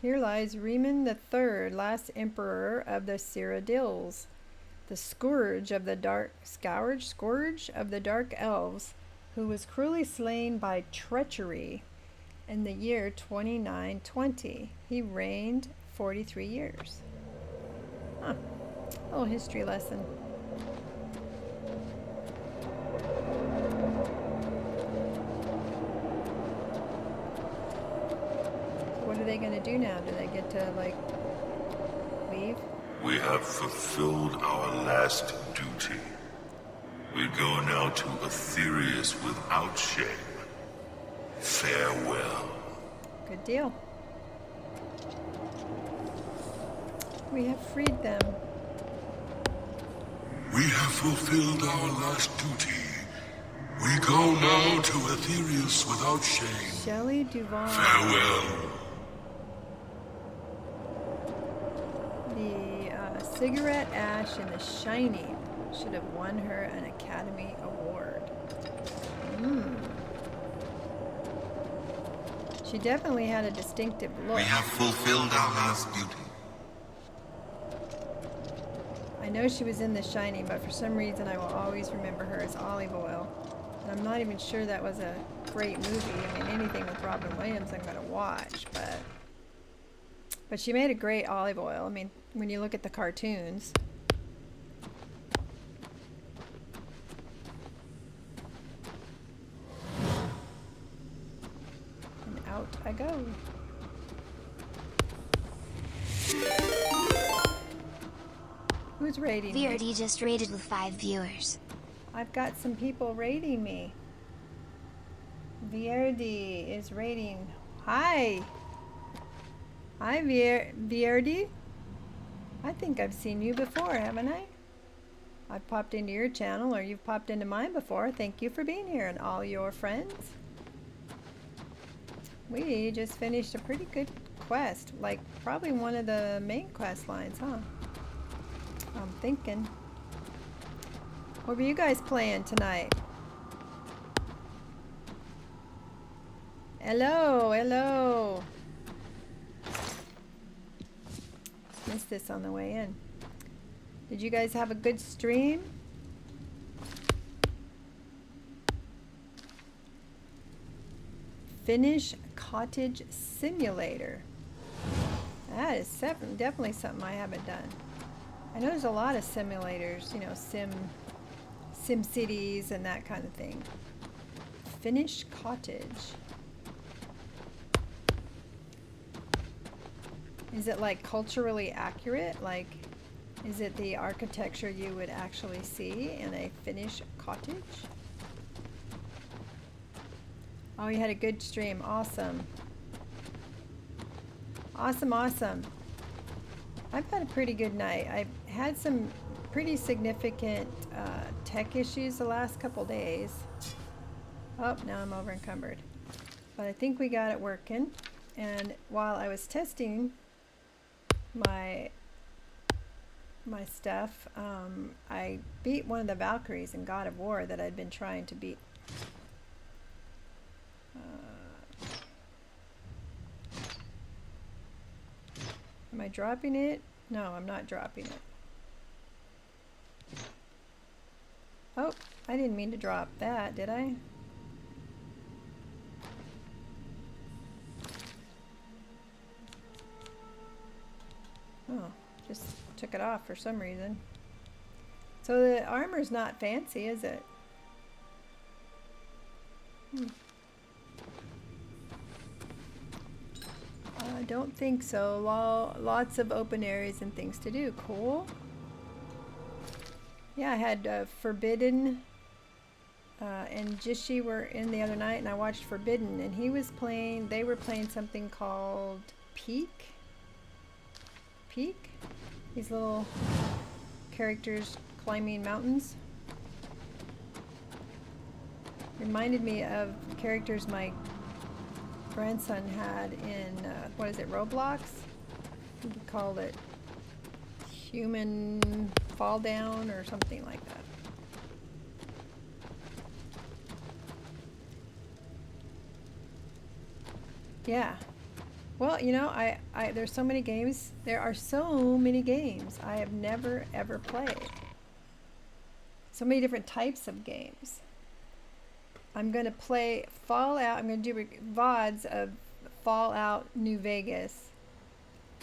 Speaker 2: Here lies Reman III, last emperor of the Cyrodiils, the scourge of the dark elves, who was cruelly slain by treachery in the year 2920. He reigned 43 years. Huh. A little history lesson. What are they going to do now? Do they get to, like, leave?
Speaker 7: We have fulfilled our last duty. We go now to Aetherius without shame. Farewell.
Speaker 2: Good deal. We have freed them.
Speaker 7: We have fulfilled our last duty. We go now to Aetherius without shame.
Speaker 2: Shelley Duvall.
Speaker 7: Farewell.
Speaker 2: The cigarette ash in The Shining should have won her an Academy Award. She definitely had a distinctive look.
Speaker 7: We have fulfilled our last duty.
Speaker 2: I know she was in The Shining, but for some reason I will always remember her as Olive Oil. And I'm not even sure that was a great movie. I mean, anything with Robin Williams I'm going to watch, but she made a great Olive Oil. I mean, when you look at the cartoons. And out I go. Who's rating me?
Speaker 14: VRD just rated with 5 viewers.
Speaker 2: I've got some people rating me. VRD is rating. Hi! Hi, VRD. I think I've seen you before, haven't I? I've popped into your channel, or you've popped into mine before. Thank you for being here and all your friends. We just finished a pretty good quest. Like, probably one of the main quest lines, huh? I'm thinking. What were you guys playing tonight? Hello, hello. Missed this on the way in. Did you guys have a good stream? Finnish Cottage Simulator. That is definitely something I haven't done. I know there's a lot of simulators, you know, Sim Cities and that kind of thing. Finnish Cottage. Is it like culturally accurate? Like, is it the architecture you would actually see in a Finnish cottage? Oh, you had a good stream. Awesome. Awesome, awesome. I've had a pretty good night. I've had some pretty significant tech issues the last couple days. Oh, now I'm over encumbered. But I think we got it working. And while I was testing my stuff, I beat one of the Valkyries in God of War that I'd been trying to beat. Am I dropping it? No, I'm not dropping it. Oh, I didn't mean to drop that, did I? Oh, just took it off for some reason. So the armor's not fancy, is it? I don't think so. Lots of open areas and things to do. Cool. Yeah, I had Forbidden and Jishi were in the other night, and I watched Forbidden, and they were playing something called Peak. These little characters climbing mountains. Reminded me of characters my grandson had in, what is it, Roblox? I think he called it Human Fall Down or something like that. Yeah. Well, you know, there's so many games. There are so many games I have never ever played. So many different types of games. I'm going to play Fallout. I'm going to do VODs of Fallout New Vegas.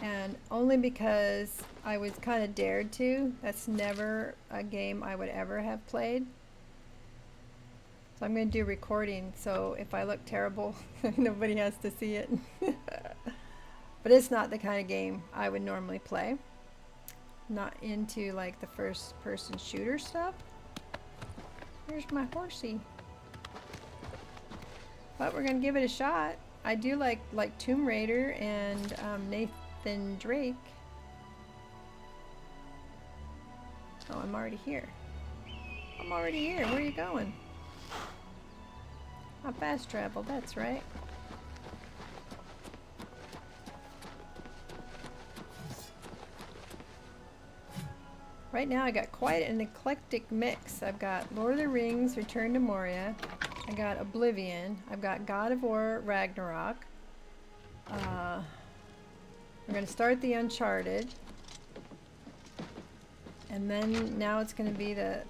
Speaker 2: And only because I was kind of dared to. That's never a game I would ever have played. So I'm going to do recording, so if I look terrible, nobody has to see it. But it's not the kind of game I would normally play. Not into like the first person shooter stuff. Here's my horsey. But we're going to give it a shot. I do like Tomb Raider and Nathan Drake. Oh, I'm already here. I'm already here. Where are you going? I fast travel, that's right. Right now I got quite an eclectic mix. I've got Lord of the Rings, Return to Moria. I got Oblivion. I've got God of War, Ragnarok. We're going to start the Uncharted. And then now it's going to be the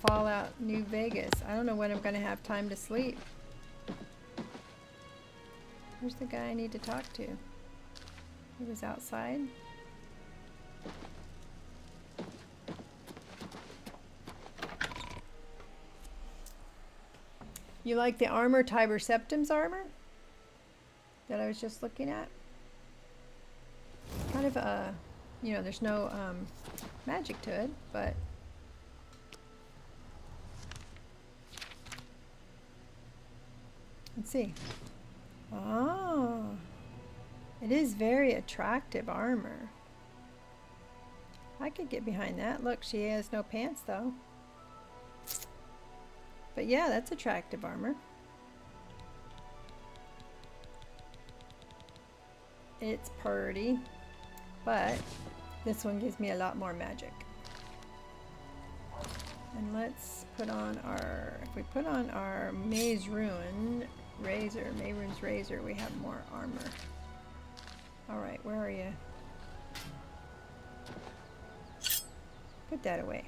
Speaker 2: Fallout New Vegas. I don't know when I'm going to have time to sleep. Where's the guy I need to talk to? He was outside. You like the armor, Tiber Septim's armor? That I was just looking at? Kind of you know, there's no magic to it, but let's see. Oh, it is very attractive armor. I could get behind that. Look, she has no pants though. But yeah, that's attractive armor. It's pretty, but this one gives me a lot more magic. And let's put on our, if we put on our Maze Ruin Razor, Mayrune's Razor, we have more armor. Alright, where are you? Put that away.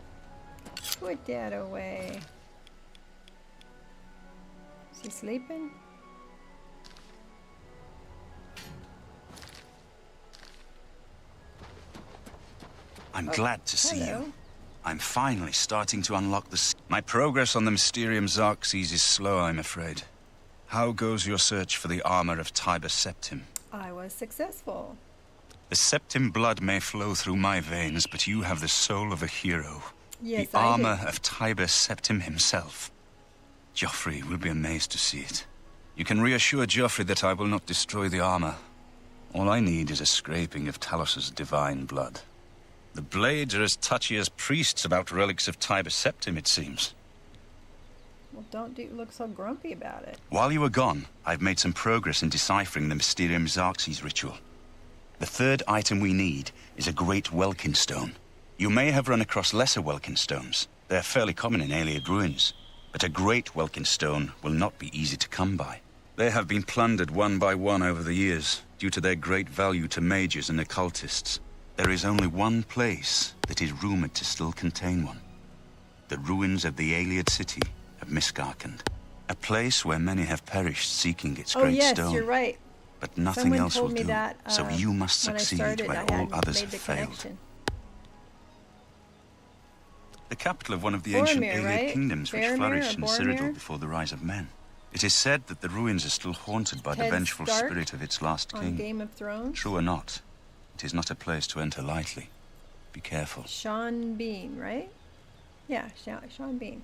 Speaker 2: Put that away. Is he sleeping?
Speaker 6: I'm glad to see
Speaker 2: hello.
Speaker 6: you. I'm finally starting to unlock my progress on the Mysterium Xerxes is slow, I'm afraid. How goes your search for the armor of Tiber Septim?
Speaker 2: I was successful.
Speaker 6: The Septim blood may flow through my veins, but you have the soul of a hero.
Speaker 2: Yes,
Speaker 6: the armor
Speaker 2: I do.
Speaker 6: of Tiber Septim himself. Joffrey will be amazed to see it. You can reassure Joffrey that I will not destroy the armor. All I need is a scraping of Talos's divine blood. The blades are as touchy as priests about relics of Tiber Septim, it seems.
Speaker 2: Well, don't look so grumpy about it.
Speaker 6: While you were gone, I've made some progress in deciphering the Mysterium Xerxes ritual. The third item we need is a great Welkin stone. You may have run across lesser Welkin stones. They're fairly common in Ayleid ruins. But a great Welkin stone will not be easy to come by. They have been plundered one by one over the years, due to their great value to mages and occultists. There is only one place that is rumored to still contain one. The ruins of the Ayleid city of Miskarkand. A place where many have perished seeking its
Speaker 2: Oh
Speaker 6: great
Speaker 2: yes,
Speaker 6: stone.
Speaker 2: you're right.
Speaker 6: But nothing
Speaker 2: Someone
Speaker 6: else will
Speaker 2: told me
Speaker 6: do,
Speaker 2: that,
Speaker 6: so you must
Speaker 2: when I
Speaker 6: succeed
Speaker 2: started,
Speaker 6: where
Speaker 2: I
Speaker 6: all
Speaker 2: hadn't
Speaker 6: others
Speaker 2: made
Speaker 6: have
Speaker 2: the
Speaker 6: failed.
Speaker 2: connection.
Speaker 6: The capital of one of the ancient
Speaker 2: Boromir,
Speaker 6: Ayleid
Speaker 2: right?
Speaker 6: kingdoms which
Speaker 2: Faramir
Speaker 6: flourished
Speaker 2: or
Speaker 6: in Cyrodiil
Speaker 2: Boromir?
Speaker 6: before the rise of men. It is said that the ruins are still haunted by the
Speaker 2: Ted
Speaker 6: vengeful
Speaker 2: Stark
Speaker 6: spirit of its last
Speaker 2: on
Speaker 6: king.
Speaker 2: Game of Thrones.
Speaker 6: True or not, it is not a place to enter lightly. Be careful.
Speaker 2: Sean Bean, right? Yeah, Sean Bean.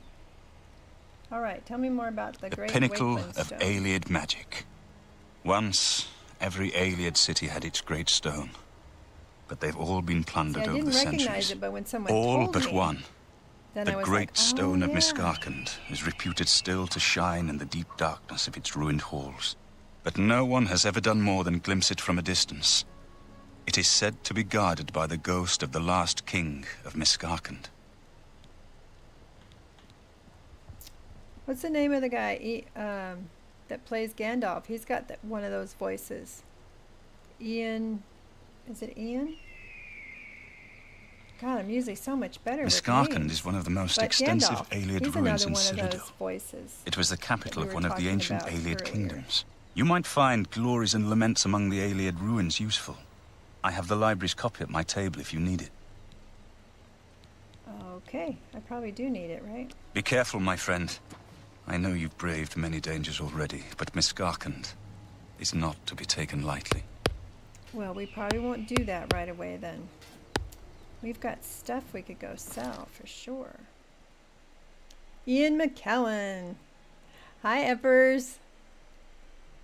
Speaker 2: All right, tell me more about the Great
Speaker 6: Pinnacle
Speaker 2: Wakeland
Speaker 6: of
Speaker 2: Stone.
Speaker 6: Ayleid magic. Once, every Ayleid city had its great stone. But they've all been plundered
Speaker 2: See, I
Speaker 6: over
Speaker 2: didn't
Speaker 6: the
Speaker 2: recognize
Speaker 6: centuries.
Speaker 2: it, but when someone
Speaker 6: All
Speaker 2: told
Speaker 6: but
Speaker 2: me,
Speaker 6: one.
Speaker 2: then I
Speaker 6: The
Speaker 2: was
Speaker 6: great
Speaker 2: like, oh,
Speaker 6: stone of
Speaker 2: yeah.
Speaker 6: Miskarkand is reputed still to shine in the deep darkness of its ruined halls. But no one has ever done more than glimpse it from a distance. It is said to be guarded by the ghost of the last king of Miskarkand.
Speaker 2: What's the name of the guy that plays Gandalf? He's got one of those voices. Ian, is it Ian? God, I'm usually so much better with
Speaker 6: Miskarkand
Speaker 2: names.
Speaker 6: is one of the most
Speaker 2: But
Speaker 6: extensive
Speaker 2: Gandalf,
Speaker 6: Ayleid
Speaker 2: he's
Speaker 6: ruins
Speaker 2: another
Speaker 6: in
Speaker 2: one of
Speaker 6: Cyrodiil.
Speaker 2: those voices.
Speaker 6: It was the capital
Speaker 2: that we
Speaker 6: of
Speaker 2: were
Speaker 6: one of the
Speaker 2: talking
Speaker 6: ancient
Speaker 2: about
Speaker 6: Ayleid
Speaker 2: earlier.
Speaker 6: kingdoms. You might find glories and laments among the Ayleid ruins useful. I have the library's copy at my table if you need it.
Speaker 2: Okay, I probably do need it, right?
Speaker 6: Be careful, my friend. I know you've braved many dangers already, but Miskarkand is not to be taken lightly.
Speaker 2: Well, we probably won't do that right away then. We've got stuff we could go sell for sure. Ian McKellen. Hi, Eppers.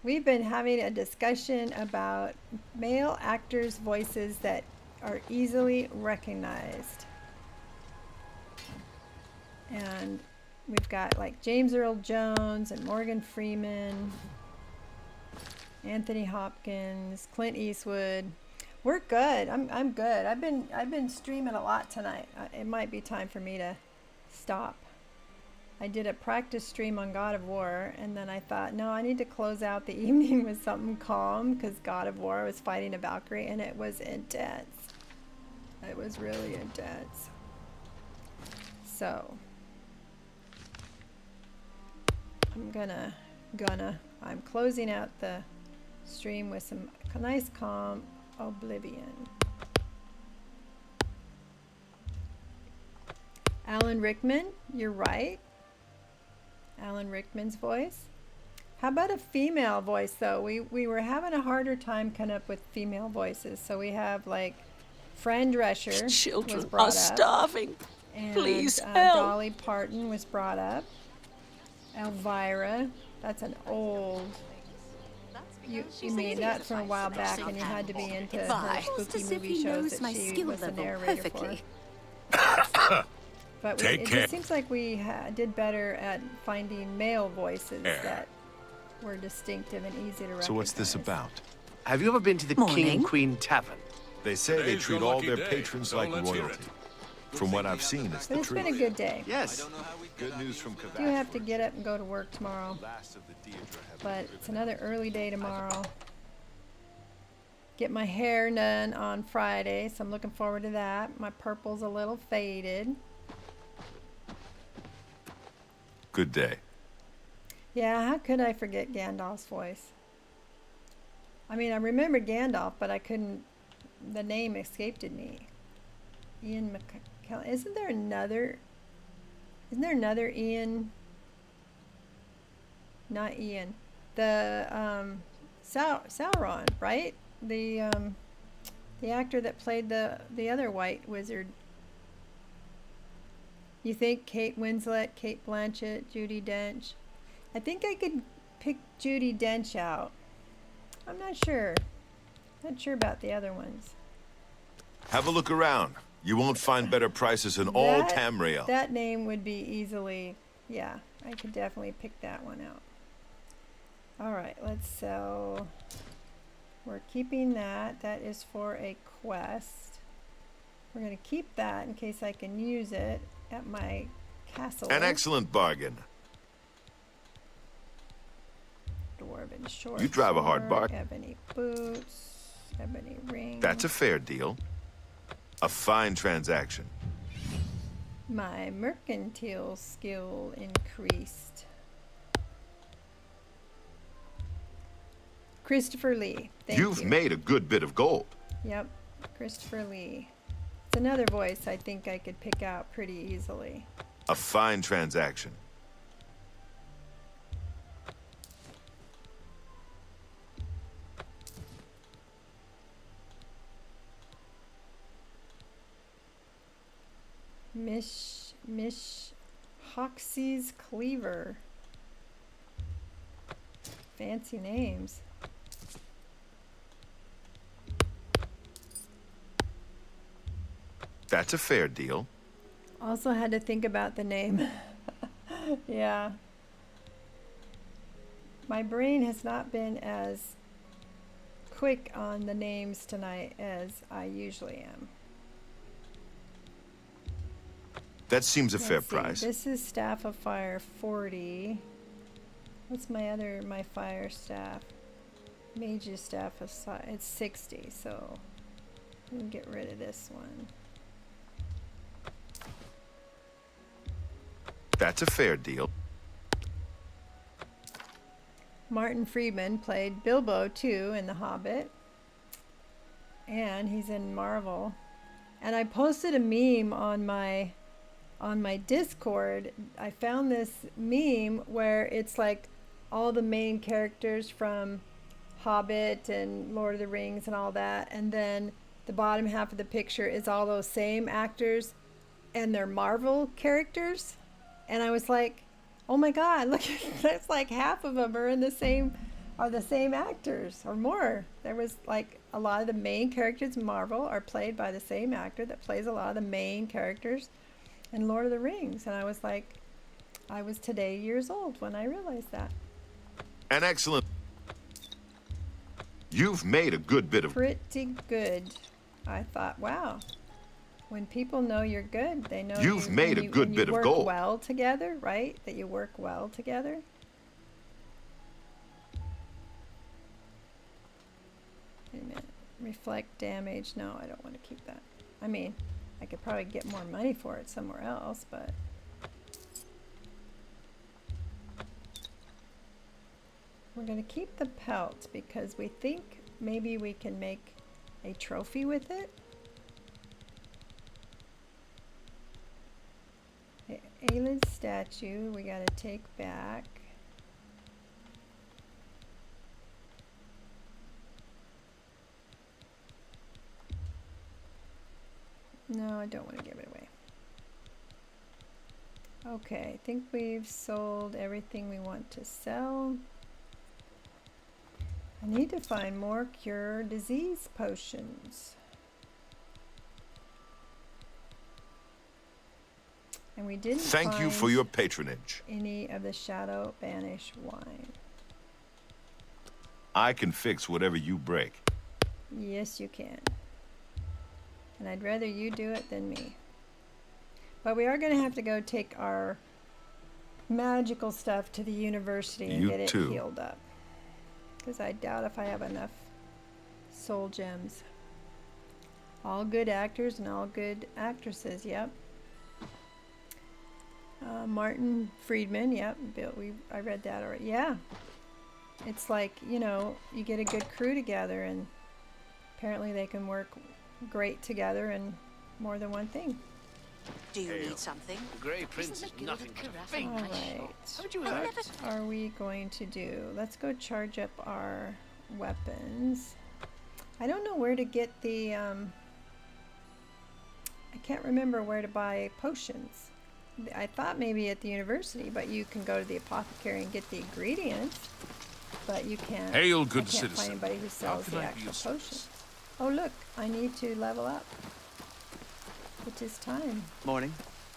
Speaker 2: We've been having a discussion about male actors' voices that are easily recognized. And we've got like James Earl Jones and Morgan Freeman, Anthony Hopkins, Clint Eastwood. We're good. I'm good. I've been streaming a lot tonight. It might be time for me to stop. I did a practice stream on God of War, and then I thought, no, I need to close out the evening with something calm because God of War was fighting a Valkyrie, and it was intense. It was really intense. So I'm closing out the stream with some nice calm Oblivion. Alan Rickman, you're right. Alan Rickman's voice. How about a female voice though? We were having a harder time coming up with female voices. So we have like Fran Drescher
Speaker 3: Children
Speaker 2: was brought
Speaker 3: are
Speaker 2: up.
Speaker 3: starving.
Speaker 2: And,
Speaker 3: Please help.
Speaker 2: Dolly Parton was brought up. Elvira, that's an old. You mean that from a while back when you had to be into her spooky movie shows that she was the narrator for. But it just seems like we did better at finding male voices that were distinctive and easy to recognize.
Speaker 10: So what's this about?
Speaker 9: Have you ever been to the King
Speaker 12: Morning.
Speaker 9: and Queen Tavern?
Speaker 15: They say they
Speaker 5: Today's
Speaker 15: treat
Speaker 5: your
Speaker 15: all
Speaker 5: lucky
Speaker 15: their
Speaker 5: day,
Speaker 15: patrons
Speaker 5: so
Speaker 15: like
Speaker 5: let's hear
Speaker 15: royalty.
Speaker 5: it.
Speaker 15: From what I've seen, it's
Speaker 2: But
Speaker 15: the
Speaker 2: it's
Speaker 15: truth.
Speaker 2: been a good day.
Speaker 9: Yes.
Speaker 15: Good news from Kavath.
Speaker 2: Do have to get up and go to work tomorrow,
Speaker 15: Last of the Deirdre have
Speaker 2: but it's another early day tomorrow. Get my hair done on Friday, so I'm looking forward to that. My purple's a little faded.
Speaker 15: Good day.
Speaker 2: Yeah, how could I forget Gandalf's voice? I mean, I remembered Gandalf, but I couldn't, the name escaped me. Ian McKellen. Isn't there another Ian? Not Ian. The, Sauron, right? The actor that played the other white wizard. You think Kate Winslet, Kate Blanchett, Judi Dench? I think I could pick Judi Dench out. I'm not sure. Not sure about the other ones.
Speaker 15: Have a look around. You won't find better prices in all Tamriel.
Speaker 2: That name would be easily, yeah, I could definitely pick that one out. All right, let's sell. We're keeping that. That is for a quest. We're going to keep that in case I can use it at my castle.
Speaker 15: An excellent bargain.
Speaker 2: Dwarven short
Speaker 15: You drive a hard
Speaker 2: sword,
Speaker 15: bark.
Speaker 2: Ebony boots, ebony ring.
Speaker 15: That's a fair deal. A fine transaction.
Speaker 2: My mercantile skill increased. Christopher Lee. Thank you.
Speaker 15: You've made a good bit of gold.
Speaker 2: Yep, Christopher Lee. It's another voice I think I could pick out pretty easily.
Speaker 15: A fine transaction.
Speaker 2: Mish Hoxie's Cleaver. Fancy names.
Speaker 15: That's a fair deal.
Speaker 2: Also had to think about the name. Yeah. My brain has not been as quick on the names tonight as I usually am.
Speaker 15: That seems a fair
Speaker 2: Let's see.
Speaker 15: price.
Speaker 2: This is Staff of Fire 40. What's my fire staff? Mage's Staff of it's 60, so we can get rid of this one.
Speaker 15: That's a fair deal.
Speaker 2: Martin Freeman played Bilbo too in The Hobbit. And he's in Marvel. And I posted a meme on my Discord. I found this meme where it's like all the main characters from Hobbit and Lord of the Rings and all that, and then the bottom half of the picture is all those same actors and they're Marvel characters. And I was like, oh my god, look, that's like half of them are the same actors or more. There was like a lot of the main characters in Marvel are played by the same actor that plays a lot of the main characters in Lord of the Rings. And I was like, I was today years old when I realized that.
Speaker 15: An excellent. You've made a good bit of.
Speaker 2: Pretty good. I thought, wow. When people know you're good, they know
Speaker 15: You've made a good bit of
Speaker 2: work
Speaker 15: gold.
Speaker 2: well together, right? That you work well together. Wait a minute. Reflect damage. No, I don't want to keep that. I mean, I could probably get more money for it somewhere else, but we're going to keep the pelt because we think maybe we can make a trophy with it. Aelid's statue we got to take back. No, I don't want to give it away. Okay, I think we've sold everything we want to sell. I need to find more cure disease potions. And we didn't
Speaker 15: Thank you for your patronage.
Speaker 2: any of the Shadow Banish wine.
Speaker 15: I can fix whatever you break.
Speaker 2: Yes, you can. And I'd rather you do it than me. But we are going to have to go take our magical stuff to the university and get it healed up. Because I doubt if I have enough soul gems. All good actors and all good actresses, yep. Martin Friedman, yep. I read that already. Yeah. It's like, you know, you get a good crew together and apparently they can work great together in more than one thing.
Speaker 12: Do you need something?
Speaker 9: The Grey Prince is nothing but a fake.
Speaker 2: All right.
Speaker 9: How'd you have it?
Speaker 2: What are we going to do? Let's go charge up our weapons. I don't know where to get the, I can't remember where to buy potions. I thought maybe at the university, but you can go to the apothecary and get the ingredients. But you can't.
Speaker 5: Hail, good
Speaker 2: I can't
Speaker 5: citizen.
Speaker 2: find anybody who sells the actual potions. Oh look, I need to level up. It is time.
Speaker 9: Morning.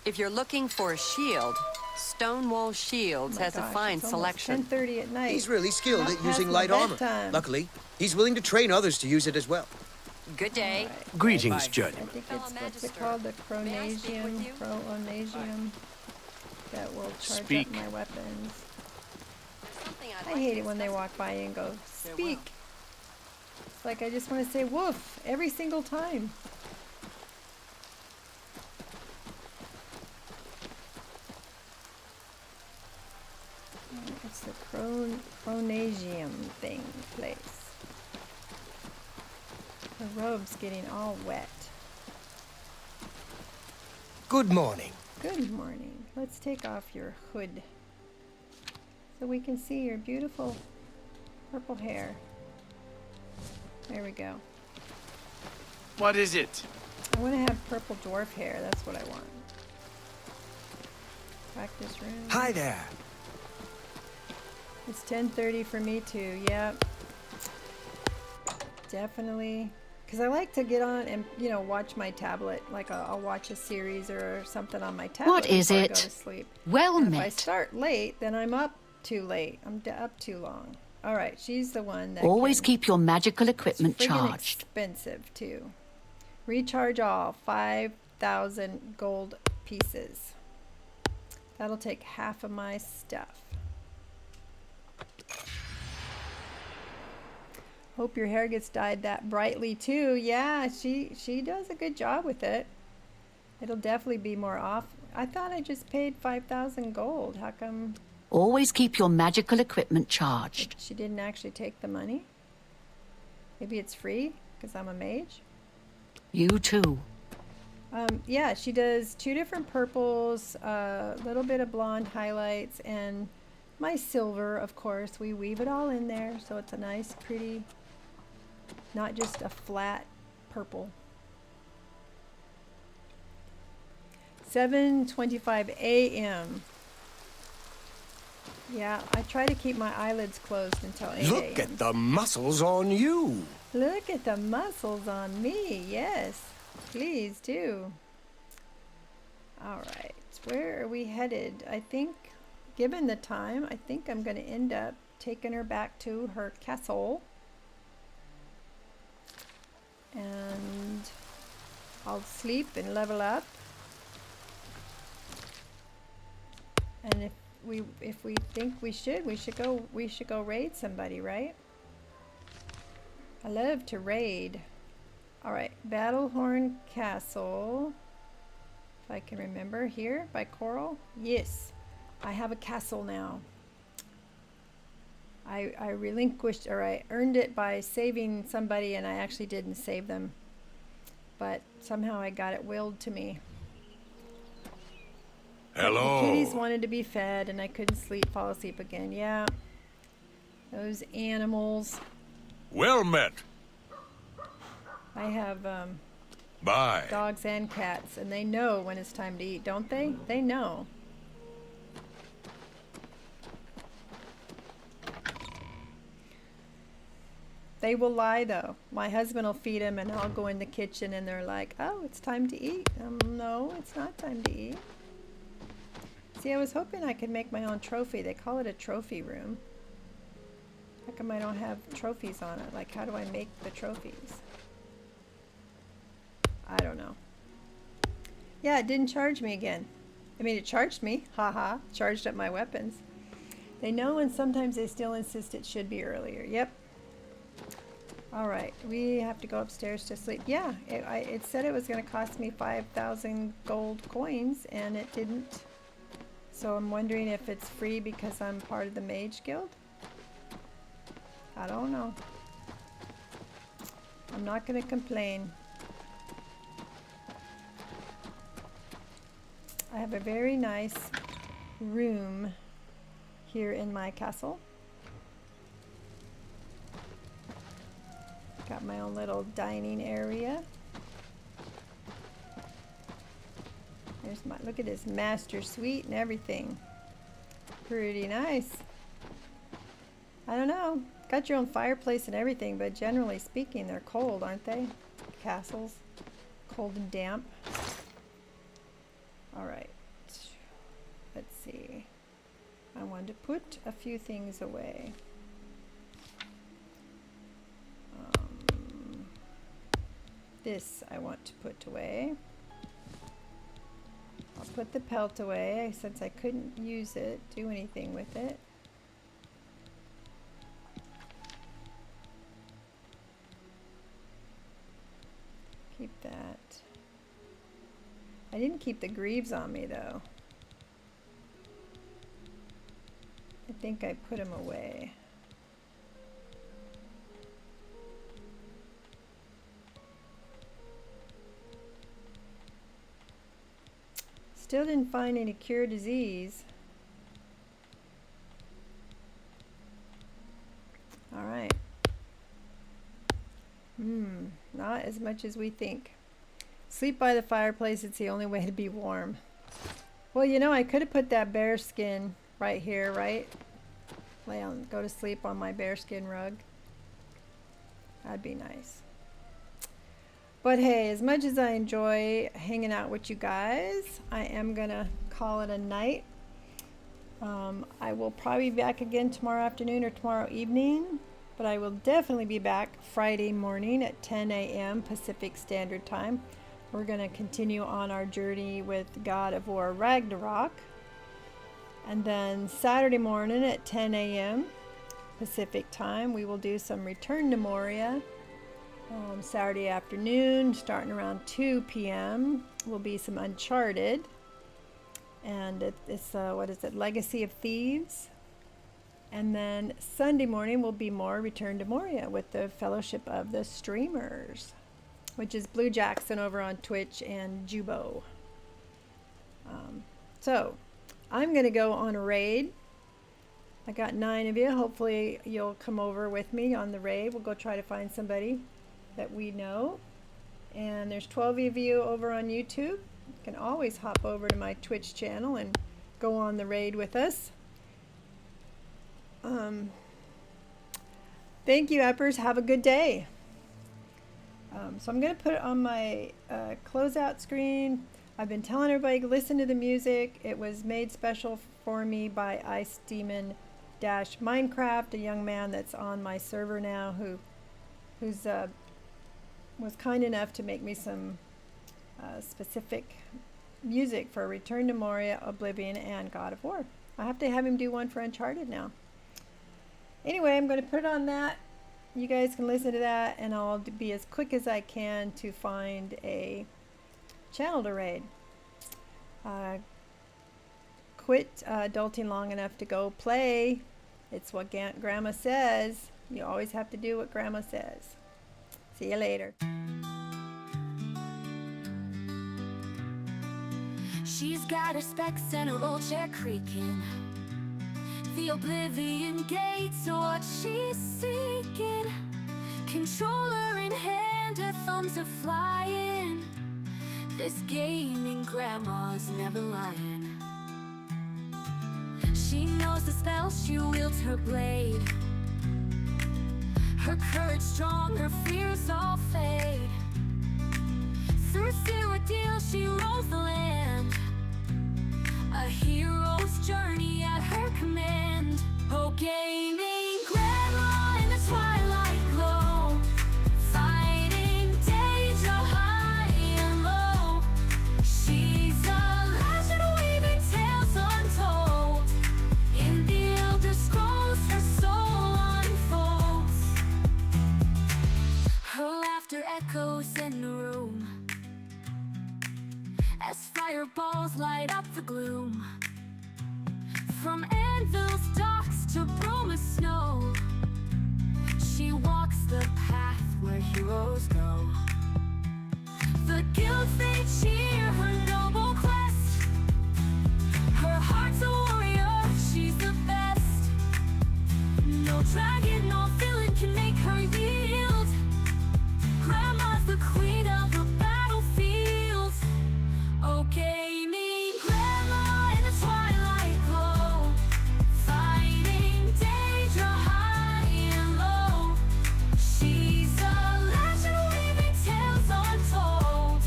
Speaker 3: If you're looking for a shield, Stonewall Shields has a fine selection.
Speaker 2: 10:30 at night.
Speaker 11: He's really skilled
Speaker 2: Not
Speaker 11: at using
Speaker 2: past
Speaker 11: light
Speaker 2: my
Speaker 11: armor.
Speaker 2: bedtime.
Speaker 11: Luckily, he's willing to train others to use it as well.
Speaker 3: Good day.
Speaker 9: Greetings,
Speaker 2: I
Speaker 9: journeyman.
Speaker 2: think it's, what's it called? The Chronasium that will charge up my weapons. I hate it when they walk by and go, speak. It's like I just want to say woof every single time. It's the Chronasium thing place. The robe's getting all wet.
Speaker 11: Good morning.
Speaker 2: Good morning. Let's take off your hood so we can see your beautiful purple hair. There we go.
Speaker 9: What is it?
Speaker 2: I want to have purple dwarf hair. That's what I want. Practice room.
Speaker 11: Hi there.
Speaker 2: It's 10:30 for me too. Yep. Definitely. Because I like to get on and, you know, watch my tablet. Like I'll watch a series or something on my tablet.
Speaker 8: What is
Speaker 2: before I
Speaker 8: it?
Speaker 2: go to sleep.
Speaker 8: Well
Speaker 2: and
Speaker 8: met.
Speaker 2: if I start late, then I'm up too late. I'm up too long. All right, she's the one that
Speaker 8: Always
Speaker 2: can,
Speaker 8: keep your magical equipment
Speaker 2: it's friggin'
Speaker 8: charged.
Speaker 2: Expensive too. Recharge all 5,000 gold pieces. That'll take half of my stuff. Hope your hair gets dyed that brightly too. Yeah, she does a good job with it. It'll definitely be more off. I thought I just paid 5,000 gold. How come
Speaker 8: Always keep your magical equipment charged.
Speaker 2: she didn't actually take the money? Maybe it's free because I'm a mage.
Speaker 8: You too.
Speaker 2: Yeah, she does 2 different purples, a little bit of blonde highlights, and my silver, of course. We weave it all in there, so it's a nice, pretty, not just a flat purple. 7:25 a.m. Yeah, I try to keep my eyelids closed until 8 a.m.
Speaker 11: Look at the muscles on you.
Speaker 2: Look at the muscles on me. Yes, please do. All right, where are we headed? I think, given the time, I think I'm going to end up taking her back to her castle. And I'll sleep and level up. And if we think we should go raid somebody, right? I love to raid. All right, Battlehorn Castle. If I can remember, here by Coral. Yes, I have a castle now. I relinquished, or I earned it by saving somebody, and I actually didn't save them, but somehow I got it willed to me.
Speaker 5: Hello.
Speaker 2: The kitties wanted to be fed, and I couldn't fall asleep again. Yeah, those animals.
Speaker 5: Well met.
Speaker 2: I have
Speaker 5: Bye.
Speaker 2: dogs and cats, and they know when it's time to eat, don't they? They know. They will lie, though. My husband will feed them, and I'll go in the kitchen, and they're like, oh, it's time to eat. No, it's not time to eat. See, I was hoping I could make my own trophy. They call it a trophy room. How come I don't have trophies on it? Like, how do I make the trophies? I don't know. Yeah, it didn't charge me again. I mean, it charged me. Haha. Charged up my weapons. They know, and sometimes they still insist it should be earlier. Yep. Alright, we have to go upstairs to sleep. Yeah, it said it was going to cost me 5,000 gold coins, and it didn't. So I'm wondering if it's free because I'm part of the Mage Guild? I don't know. I'm not going to complain. I have a very nice room here in my castle. Got my own little dining area. There's my, look at this master suite and everything. Pretty nice. I don't know. Got your own fireplace and everything, but generally speaking, they're cold, aren't they? Castles. Cold and damp. Alright. Let's see. I wanted to put a few things away. This I want to put away. I'll put the pelt away since I couldn't use it, do anything with it. Keep that. I didn't keep the greaves on me though. I think I put them away. Still didn't find any cure disease. All right. Not as much as we think. Sleep by the fireplace, it's the only way to be warm. Well, you know, I could have put that bear skin right here, right? Lay on, go to sleep on my bearskin rug. That'd be nice. But hey, as much as I enjoy hanging out with you guys, I am gonna call it a night. I will probably be back again tomorrow afternoon or tomorrow evening, but I will definitely be back Friday morning at 10 a.m. Pacific Standard Time. We're gonna continue on our journey with God of War Ragnarok. And then Saturday morning at 10 a.m. Pacific Time, we will do some Return to Moria. Saturday afternoon, starting around 2 p.m., will be some Uncharted. And it's, what is it, Legacy of Thieves. And then Sunday morning will be more Return to Moria with the Fellowship of the Streamers, which is Blue Jackson over on Twitch and Jubo. So, I'm going to go on a raid. I got 9 of you. Hopefully you'll come over with me on the raid. We'll go try to find somebody that we know. And there's 12 of you over on YouTube. You can always hop over to my Twitch channel and go on the raid with us. Thank you, Uppers. Have a good day. So I'm going to put it on my closeout screen. I've been telling everybody to listen to the music. It was made special for me by Ice Demon Minecraft, a young man that's on my server now who's was kind enough to make me some specific music for Return to Moria, Oblivion, and God of War. I have to have him do one for Uncharted now. Anyway, I'm going to put it on that. You guys can listen to that, and I'll be as quick as I can to find a channel to raid. Quit adulting long enough to go play. It's what Grandma says. You always have to do what Grandma says. See you later.
Speaker 1: She's got her specs and her old chair creaking. The Oblivion gates are what she's seeking. Controller in hand, her thumbs are flying. This gaming grandma's never lying. She knows the spell, she wields her blade. Her courage strong, her fears all fade. Through fear ordeal, she rolls the land. A hero's journey at her command. Oh, gaming grandma. echoes in the room as fireballs light up the gloom. From Anvil's docks to Broma's snow, she walks the path where heroes go. The guilds, they cheer her noble quest. Her heart's a warrior, she's the best. No dragon, no villain can make her yield. Grandma's the queen of the battlefield. Okay, me, Grandma in the twilight glow, fighting danger high and low. She's a legend weaving tales untold.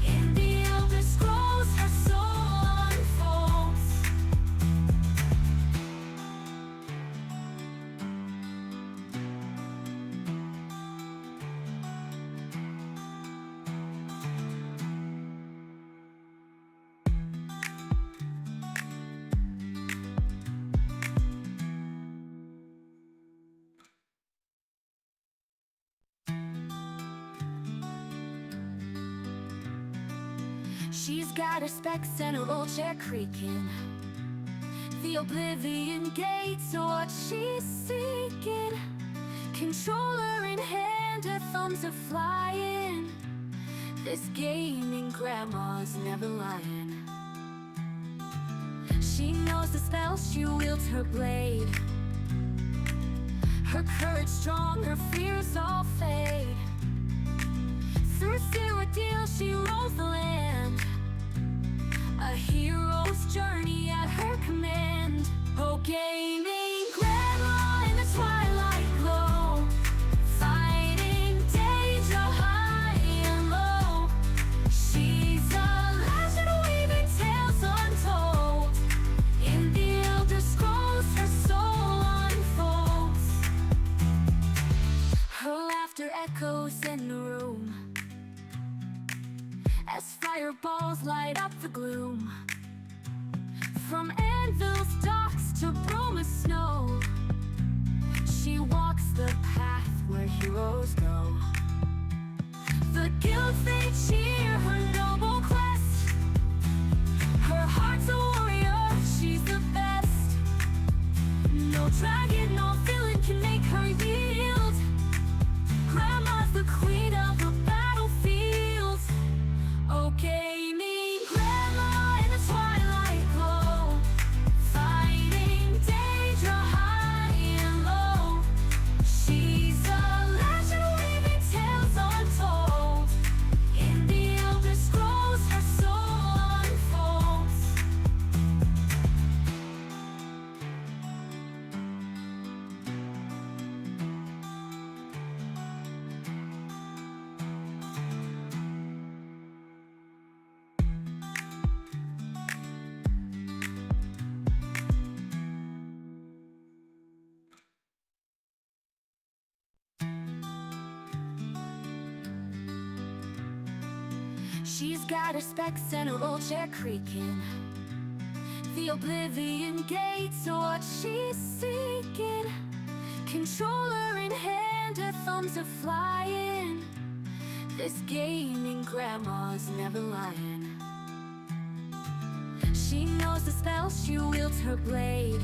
Speaker 1: In the Elder Scrolls, her soul unfolds. She's got her specs and her old chair creaking. The Oblivion gates are what she's seeking. Controller in hand, her thumbs are flying. This gaming grandma's never lying. She knows the spells, she wields her blade. Her courage strong, her fears all fade. Through zero ordeal, she rolls the land. A hero's journey at her command. Oh, gaming grandma in the twilight glow, fighting danger high and low. She's a legend weaving tales untold. In the Elder Scrolls, her soul unfolds. Her laughter echoes in the room as fireballs light up the gloom. From Anvil's docks to Broma's snow, she walks the path where heroes go. The guilds, they cheer her noble quest. Her heart's a warrior, she's the best. No dragon, no villain can make her yield. Grandma's the queen of the battlefield. Okay, me, Grandma in the twilight glow, fighting danger high and low. She's a legend weaving tales untold. In the Elder Scrolls, her soul unfolds. She's got her specs and her old chair creaking. The Oblivion gates are what she's seeking. Controller in hand, her thumbs are flying. This gaming grandma's never lying. She knows the spells, she wields her blade.